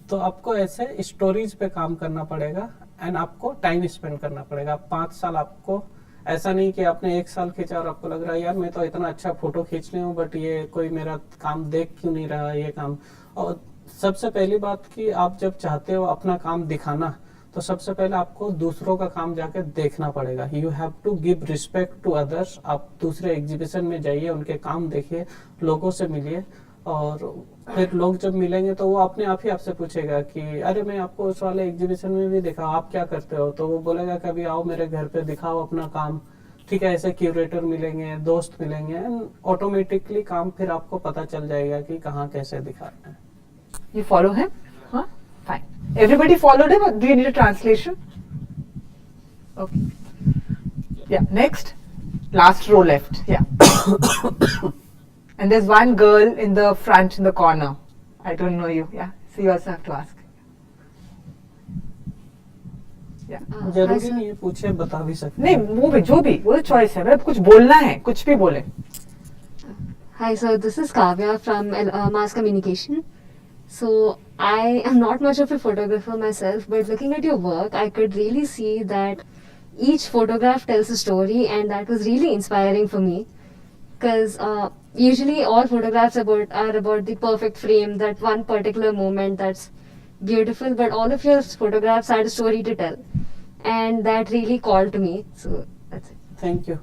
तो आपको ऐसे स्टोरीज पे काम करना पड़ेगा एंड आपको टाइम स्पेंड करना पड़ेगा. 5 साल आपको, ऐसा नहीं कि आपने 1 साल खींचा और आपको लग रहा है यार मैं तो इतना अच्छा फोटो खींच रही हूँ, बट ये कोई मेरा काम देख क्यों नहीं रहा ये काम. और सबसे पहली बात कि आप जब चाहते हो अपना काम दिखाना, तो सबसे पहले आपको दूसरों का काम जाके देखना पड़ेगा. You have to give respect to others. आप दूसरे एग्जीबिशन में जाइए, उनके काम देखिए, लोगों से मिलिए, और फिर लोग जब मिलेंगे तो वो अपने आप ही आपसे पूछेगा कि अरे मैं आपको उस वाले एग्जीबिशन में भी देखा, आप क्या करते हो. तो वो बोलेगा कभी आओ मेरे घर पे, दिखाओ अपना काम, ठीक है, ऐसे क्यूरेटर मिलेंगे, दोस्त मिलेंगे, एंड ऑटोमेटिकली काम फिर आपको पता चल जाएगा कि कहाँ कैसे दिखाना है. You follow him? Huh? Fine. Everybody followed him, or do you need a translation? Okay. Yeah, next. Last row left. Yeah. And there's one girl in the front in the corner. I don't know you. Yeah. So you also have to ask. Yeah. जरूरी नहीं है, पूछे बता भी सकते. नहीं, वो भी जो भी, वो चॉइस है. मतलब कुछ बोलना है, कुछ भी बोले. Hi, so this is Kavya from Mass Communication. So I am not much of a photographer myself, but looking at your work, I could really see that each photograph tells a story, and that was really inspiring for me. Because usually all photographs are about the perfect frame, that one particular moment that's beautiful, but all of your photographs had a story to tell, and that really called to me. So that's it. Thank you.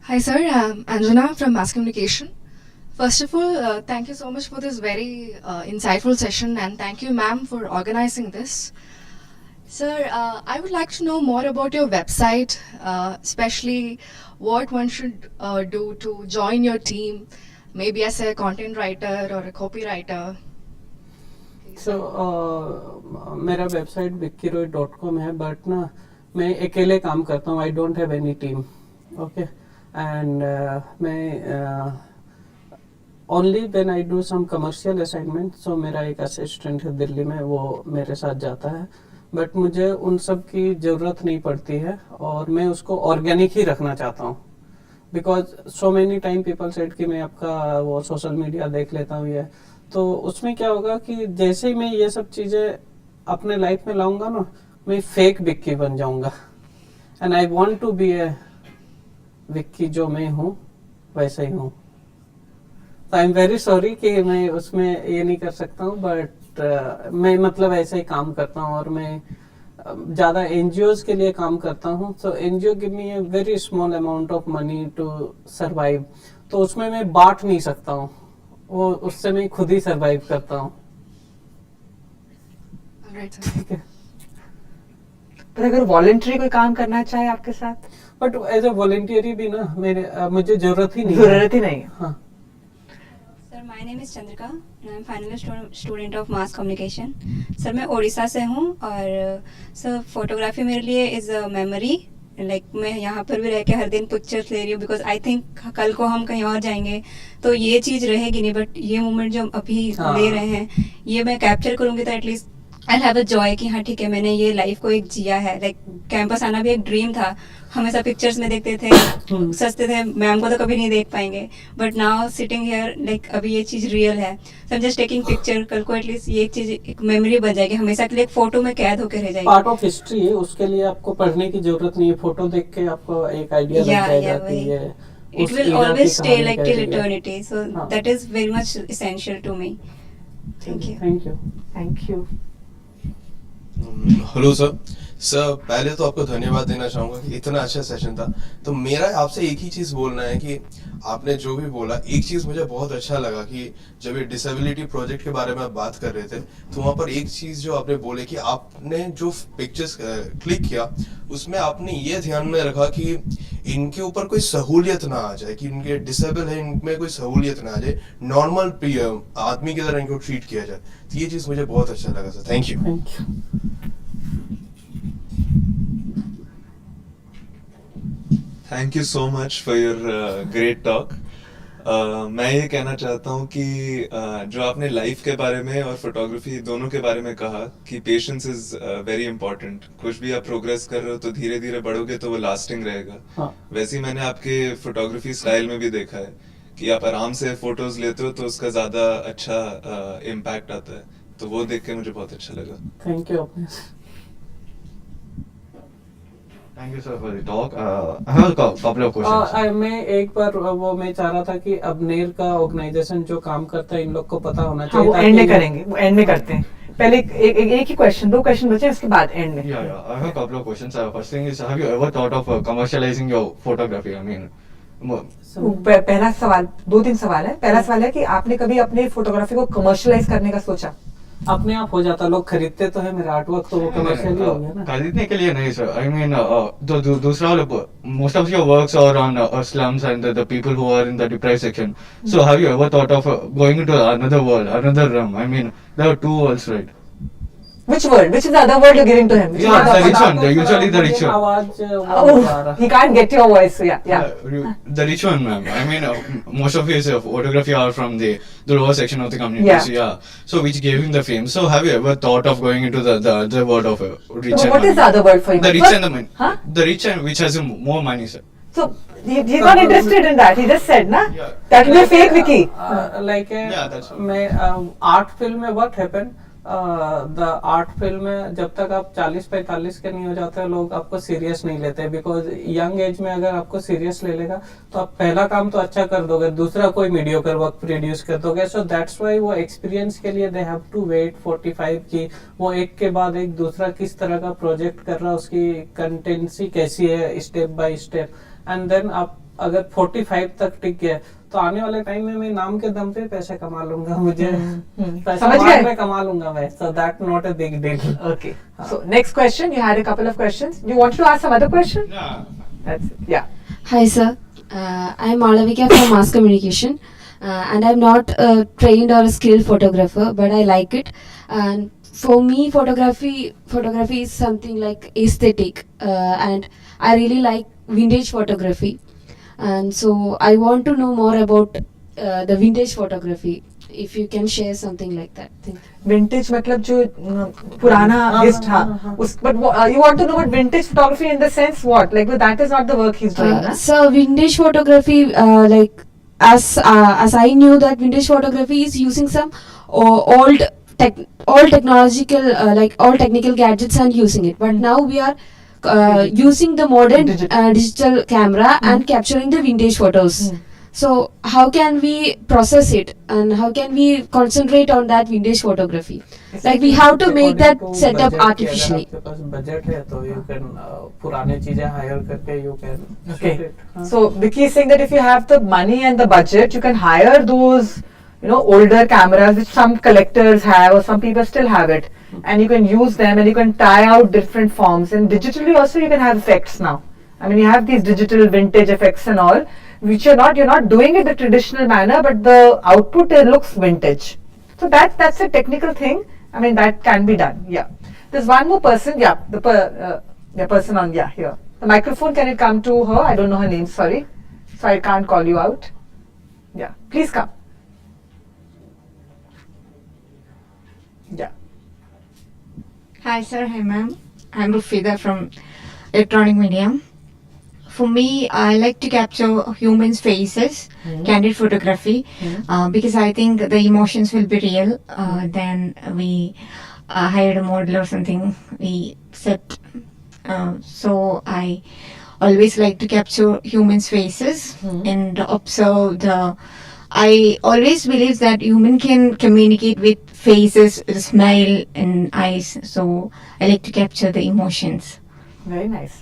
Hi sir, I'm Anjana from Mass Communication. First of all, thank you so much for this very insightful session, and thank you ma'am for organizing this. Sir, I would like to know more about your website, especially what one should do to join your team, maybe as a content writer or a copywriter. So मेरा website wickyroy.com है, but ना मैं अकेले काम करता हूँ. I don't have any team. Okay. And मैं only when I do some commercial assignment, so मेरा एक असिस्टेंट है दिल्ली में, वो मेरे साथ जाता है, बट मुझे उन सब की ज़रूरत नहीं पड़ती है, और मैं उसको ऑर्गेनिक ही रखना चाहता हूँ. Because so many time people said कि मैं आपका वो सोशल मीडिया देख लेता हूँ, ये तो उसमें क्या होगा कि जैसे ही मैं ये सब चीज़ें अपने लाइफ में लाऊंगा ना, मैं फेक विक्की बन जाऊंगा. And I want to be a Vicky, जो मैं हूँ वैसे ही हूँ. आई एम वेरी सॉरी कि मैं उसमें ये नहीं कर सकता हूँ, बट मैं मतलब ऐसे ही काम करता हूँ, और मैं ज़्यादा एनजीओज के लिए काम करता हूँ. So NGO give me a very small amount of money to survive, तो उसमें मैं बांट नहीं सकता हूँ, वो उससे मैं खुद ही सरवाइव करता हूँ. ठीक है. पर अगर वॉलंटरी कोई काम करना चाहे आपके साथ, बट एज ए वॉलंटियरी भी ना मुझे जरूरत ही नहीं है. हाँ. Sir, my name is Chandrika, I am final student of mass communication. Sir, मैं उड़ीसा से हूँ, और सर फोटोग्राफी मेरे लिए इज़ अ मेमोरी. लाइक मैं यहाँ पर भी रह के हर दिन पिक्चर्स ले रही हूँ, बिकॉज आई थिंक कल को हम कहीं और जाएंगे तो ये चीज़ रहेगी नहीं, बट ये मोमेंट जो हम अभी ले रहे हैं, ये मैं कैप्चर करूँगी तो at least I have a joy कि हाँ ठीक है, मैंने ये लाइफ को एक जिया है. लाइक कैंपस आना भी एक ड्रीम था. हमेशा पिक्चर्स में देखते थे, सस्ते थे, मैम को तो कभी नहीं देख पाएंगे, but now sitting here, like अभी ये चीज़ रियल है. So I am just taking picture. कल को एटलीस्ट ये एक चीज़ एक मेमोरी बन जाएगी, हमेशा के लिए एक फोटो में कैद होकर रह जाएगी. पार्ट ऑफ हिस्ट्री है, उसके लिए आपको पढ़ने की जरूरत नहीं है. फोटो देख के आपको एक आइडिया लग जाएगा कि ये it will always stay like till eternity. So that is very much essential to me. Thank you. Thank you. Thank you. Hello sir. Sir, पहले तो आपको धन्यवाद देना चाहूँगा कि इतना अच्छा सेशन था. तो मेरा आपसे एक ही चीज़ बोलना है कि आपने जो भी बोला, एक चीज़ मुझे बहुत अच्छा लगा कि जब ये डिसेबिलिटी प्रोजेक्ट के बारे में आप बात कर रहे थे, तो वहाँ पर एक चीज़ जो आपने बोले कि आपने जो पिक्चर्स क्लिक किया, उसमें आपने ये ध्यान में रखा कि इनके ऊपर कोई सहूलियत ना आ जाए, कि इनके डिसेबल है, इनमें कोई सहूलियत ना आ जाए, नॉर्मल आदमी की तरह इनको ट्रीट किया जाए. तो ये चीज़ मुझे बहुत अच्छा लगा sir. Thank you. Thank you so much for your great talk. मैं ये कहना चाहता हूँ कि जो आपने लाइफ के बारे में और फोटोग्राफी दोनों के बारे में कहा कि पेशेंस इज वेरी इंपॉर्टेंट. कुछ भी आप प्रोग्रेस कर रहे हो तो धीरे धीरे बढ़ोगे तो वो लास्टिंग रहेगा. हाँ. वैसे ही मैंने आपके फोटोग्राफी स्टाइल में भी देखा है कि आप आराम से फोटोज लेते हो तो उसका ज्यादा अच्छा इम्पैक्ट आता है. तो वो देख के मुझे बहुत अच्छा लगा. Thank you. Thank you sir for the talk. I have a couple of questions. मैं एक बार वो मैं चाह रहा था कि अब नेर का ऑर्गेनाइजेशन जो काम करता है, इन लोग को पता होना चाहिए. वो एंड में करेंगे, वो एंड में करते हैं. पहले एक ही क्वेश्शन, दो क्वेश्चन बचे, इसके बाद एंड में. Yeah. I have a couple of questions. First thing is, have you ever thought of commercializing your photography? I mean, पहला सवाल, 2-3 सवाल है. पहला सवाल है कि आपने कभी अपने फोटोग्राफी को कमर्शियलाइज करने का सोचा? अपने आप हो जाता, लोग खरीदते तो है मेरा आर्टवर्क, तो वो कमर्शियल ही हो गया ना। खरीदने के लिए नहीं सर, आई मीन दूसरा वाले most of your works are on slums and the people who are in the deprived section. So have you ever thought of going into another world, another realm? I mean, there are two worlds, right? Which world? Which is the other world you're giving to him? Yeah, the rich one. Usually the rich one. आवाज Oh, he can't get your voice. So yeah. The rich one, ma'am. I mean, most of his photography are from the lower section of the community. Yeah. So, yeah. So which gave him the fame. So have you ever thought of going into the other world of rich So and what money? is the other world for you? The rich What? and the money. Huh? The rich and which has more money, sir. So he's not interested in that. He just said, na? That will be a fake Vicky. Like मैं art film में what happened, the art film में जब तक आप 40-45 के नहीं हो जाते लोग आपको सीरियस नहीं लेते, बिकॉज यंग एज में अगर आपको सीरियस ले लेगा तो आप पहला काम तो अच्छा कर दोगे, दूसरा कोई मीडियोकर वर्क प्रोड्यूस कर दोगे. सो दैट्स व्हाई वो एक्सपीरियंस के लिए दे हैव टू वेट 45 की, वो एक के बाद एक दूसरा किस तरह का प्रोजेक्ट कर रहा है, उसकी कंटेंसी कैसी है step by step, and then आप अगर 45 तक टिक गए तो आने वाले टाइम में मैं नाम के दम पे पैसे कमा लूंगा, मुझे पैसा बाद में कमा लूंगा मैं. So that not a big deal. Okay. So next question, you had a couple of questions. You wanted to ask some other question? Yeah. That's it. Yeah. Hi sir, I'm Malavika from Mass Communication, and I'm not a trained or a skilled photographer, but I like it. And for me, photography is something like aesthetic, and I really like vintage photography. And so I want to know more about the vintage photography. If you can share something like that. Thank you. Vintage मतलब जो पुराना hist, हाँ. But you want to know about vintage photography in the sense what? Like that is not the work he's doing. Na? So vintage photography, like as I knew that vintage photography is using some old technological like all technical gadgets and using it. But now we are using the modern digital camera and capturing the vintage photos. So how can we process it and how can we concentrate on that vintage photography? Like we have to make that setup artificially. आपके पास budget है तो you can पुराने चीजें hire करके you can Okay. shoot it. So Vicky is saying that if you have the money and the budget, you can hire those, older cameras which some collectors have or some people still have it, and you can use them and you can tie out different forms. And digitally also you can have effects now. I mean, you have these digital vintage effects and all, which you're not doing it the traditional manner, but the output looks vintage. So that's a technical thing. I mean, that can be done. Yeah. There's one more person. Yeah, the person on here. The microphone, can it come to her? I don't know her name. Sorry, so I can't call you out. Yeah, please come. Yeah. Hi sir, hi ma'am. I'm Rufida from Electronic Media. For me, I like to capture humans' faces, candid photography, because I think the emotions will be real. Then we hired a model or something, we set. So I always like to capture humans' faces and observe the. I always believe that human can communicate with faces, smile and eyes. So I like to capture the emotions. Very nice.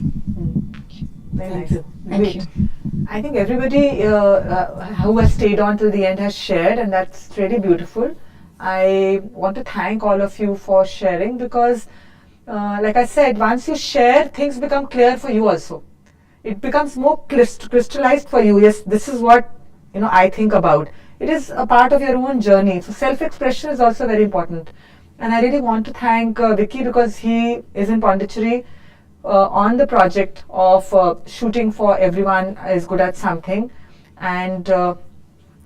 Very Thank nice. you. Thank Great. I think everybody who has stayed on till the end has shared, and that's really beautiful. I want to thank all of you for sharing because, like I said, once you share, things become clear for you also. It becomes more crystallized for you. Yes, this is what I think about. It is a part of your own journey. So self-expression is also very important. And I really want to thank Vicky because he is in Pondicherry on the project of shooting for everyone is good at something, and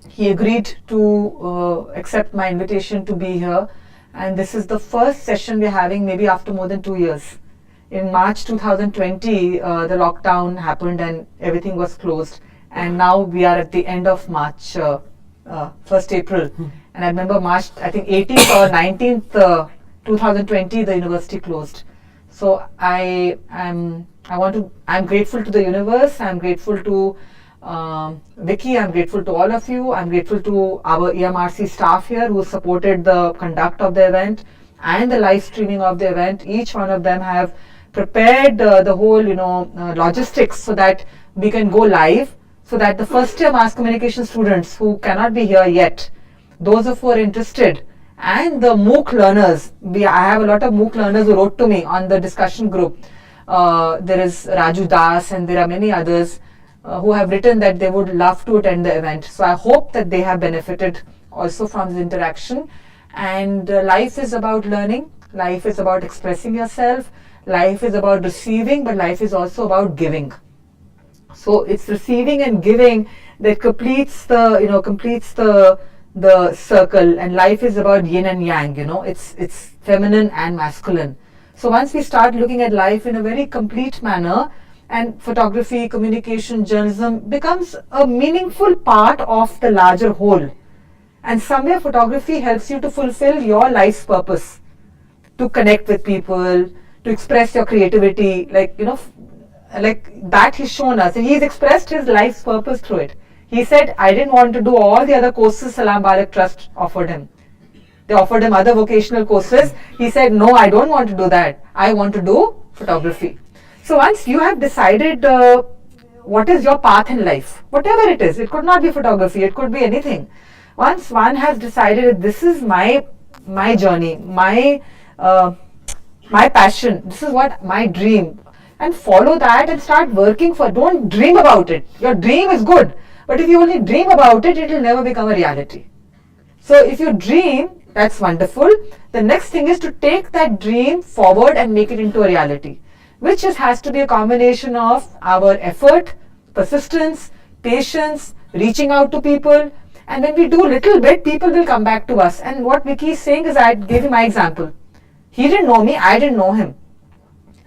he agreed to accept my invitation to be here. And this is the first session we're having maybe after more than 2 years. In March 2020, the lockdown happened and everything was closed. And now we are at the end of March, 1st April. And I remember March, I think 18th or 19th, 2020, the university closed. So I'm grateful to the universe. I'm grateful to Vicky. I'm grateful to all of you. I'm grateful to our EMRC staff here who supported the conduct of the event and the live streaming of the event. Each one of them have prepared the whole, logistics so that we can go live. So that the first year mass communication students who cannot be here yet, those of who are interested and the MOOC learners. I have a lot of MOOC learners who wrote to me on the discussion group. There is Raju Das and there are many others who have written that they would love to attend the event. So I hope that they have benefited also from this interaction. And life is about learning, life is about expressing yourself, life is about receiving, but life is also about giving. So it's receiving and giving that completes the circle, and life is about yin and yang, it's feminine and masculine. So once we start looking at life in a very complete manner, and photography, communication, journalism becomes a meaningful part of the larger whole. And somewhere photography helps you to fulfill your life's purpose, to connect with people, to express your creativity, like that he's shown us. And he's expressed his life's purpose through it. He said, I didn't want to do all the other courses Salam Balik Trust offered him. They offered him other vocational courses. He said, no, I don't want to do that. I want to do photography. So once you have decided what is your path in life, whatever it is, it could not be photography, it could be anything. Once one has decided this is my journey, my passion, this is what my dream, and follow that and start working for. Don't dream about it. Your dream is good, but if you only dream about it, it will never become a reality. So if you dream, that's wonderful. The next thing is to take that dream forward and make it into a reality, which has to be a combination of our effort, persistence, patience, reaching out to people. And when we do little bit, people will come back to us. And what Vicky is saying is, I gave you my example. He didn't know me, I didn't know him.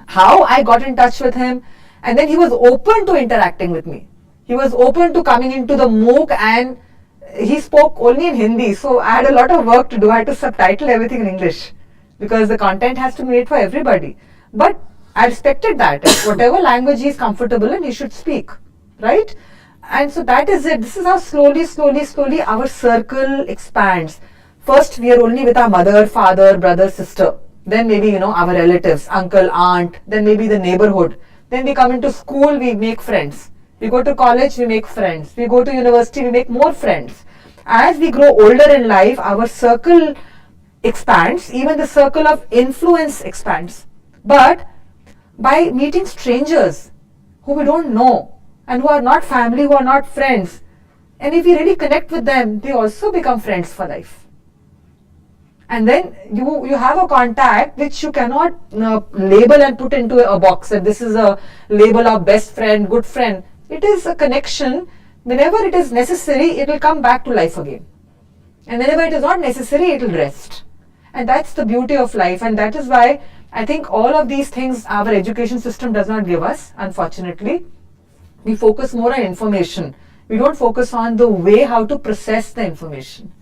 How I got in touch with him, and then he was open to interacting with me. He was open to coming into the MOOC, and he spoke only in Hindi. So I had a lot of work to do. I had to subtitle everything in English because the content has to be made for everybody. But I respected that. Whatever language he is comfortable in, he should speak, right? And so that is it. This is how slowly our circle expands. First, we are only with our mother, father, brother, sister. Then maybe, our relatives, uncle, aunt. Then maybe the neighborhood. Then we come into school, we make friends. We go to college, we make friends. We go to university, we make more friends. As we grow older in life, our circle expands. Even the circle of influence expands. But by meeting strangers who we don't know, and who are not family, who are not friends, and if we really connect with them, they also become friends for life. And then you have a contact which you cannot label and put into a box, that this is a label of best friend, good friend. It is a connection. Whenever it is necessary, it will come back to life again. And whenever it is not necessary, it will rest. And that's the beauty of life. And that is why I think all of these things our education system does not give us, unfortunately. We focus more on information. We don't focus on the way how to process the information,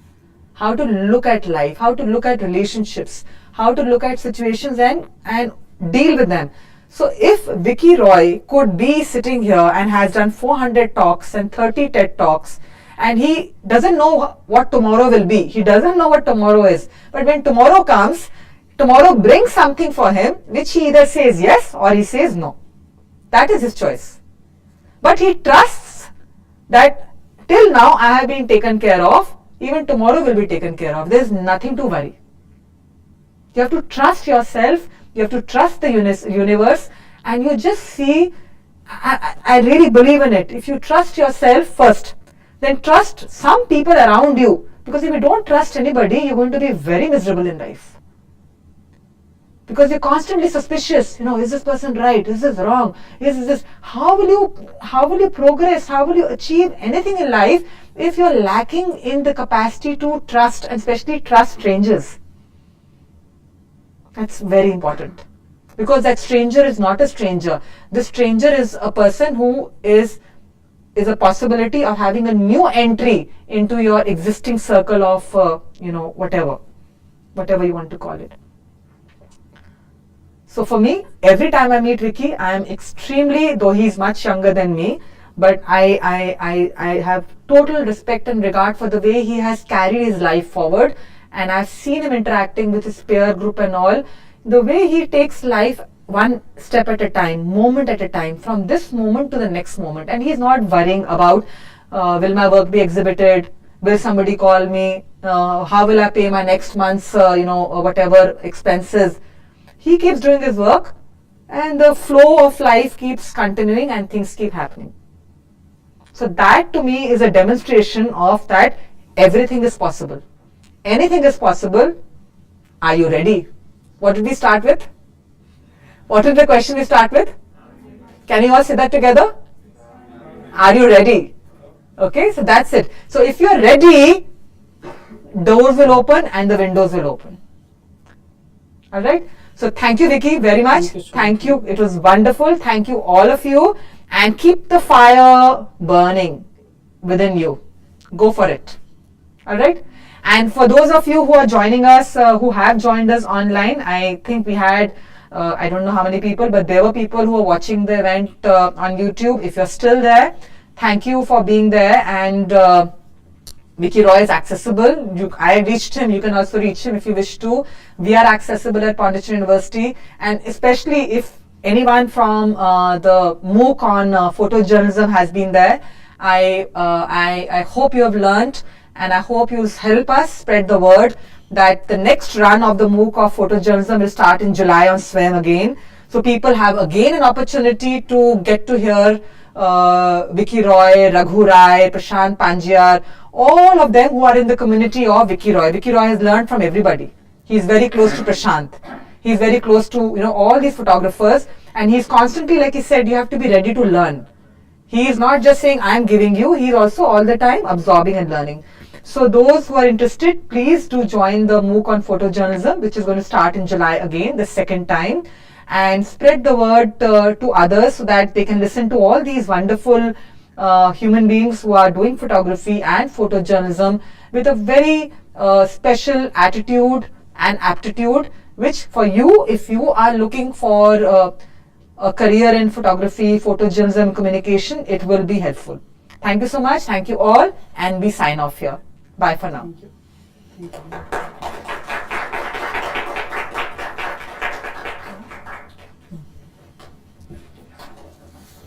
how to look at life, how to look at relationships, how to look at situations and deal with them. So if Vicky Roy could be sitting here and has done 400 talks and 30 TED Talks, and he doesn't know what tomorrow will be, he doesn't know what tomorrow is, but when tomorrow comes, tomorrow brings something for him which he either says yes or he says no. That is his choice. But he trusts that till now I have been taken care of, even tomorrow will be taken care of. There is nothing to worry. You have to trust yourself, you have to trust the universe, and you just see, I really believe in it. If you trust yourself first, then trust some people around you. Because if you don't trust anybody, you're going to be very miserable in life. Because you're constantly suspicious, is this person right? Is this wrong? Is this? How will you progress? How will you achieve anything in life if you're lacking in the capacity to trust, and especially trust strangers? That's very important. Because that stranger is not a stranger. The stranger is a person who is a possibility of having a new entry into your existing circle of, whatever you want to call it. So for me, every time I meet Vicky, I am extremely, though he's much younger than me, but I have total respect and regard for the way he has carried his life forward, and I've seen him interacting with his peer group and all. The way he takes life one step at a time, moment at a time, from this moment to the next moment, and he's not worrying about will my work be exhibited, will somebody call me, how will I pay my next month's, whatever expenses. He keeps doing his work and the flow of life keeps continuing and things keep happening. So that to me is a demonstration of that everything is possible. Anything is possible. Are you ready? What did we start with? What is the question we start with? Can you all say that together? Are you ready? Okay, so that's it. So if you're ready, doors will open and the windows will open. Alright? So thank you, Vicky, very much. Thank you. It was wonderful. Thank you, all of you. And keep the fire burning within you. Go for it. Alright? And for those of you who are joining us, who have joined us online, I think we had, I don't know how many people, but there were people who were watching the event on YouTube. If you're still there, thank you for being there. And Vicky Roy is accessible. I reached him. You can also reach him if you wish to. We are accessible at Pondicherry University. And especially if anyone from the MOOC on photojournalism has been there, I hope you have learnt. And I hope you help us spread the word that the next run of the MOOC of photojournalism will start in July on SWAYAM again. So people have again an opportunity to get to hear Vicky Roy, Raghu Rai, Prashant Panjiyar, all of them who are in the community of Vicky Roy. Vicky Roy has learned from everybody. He's very close to Prashant. He's very close to all these photographers, and he's constantly, like he said, you have to be ready to learn. He is not just saying I'm giving you, he's also all the time absorbing and learning. So those who are interested, please do join the MOOC on photojournalism, which is going to start in July again, the second time, and spread the word to others so that they can listen to all these wonderful human beings who are doing photography and photojournalism with a very special attitude and aptitude, which for you, if you are looking for a career in photography, photojournalism, communication, it will be helpful. Thank you so much. Thank you all. And we sign off here. Bye for now. Thank you.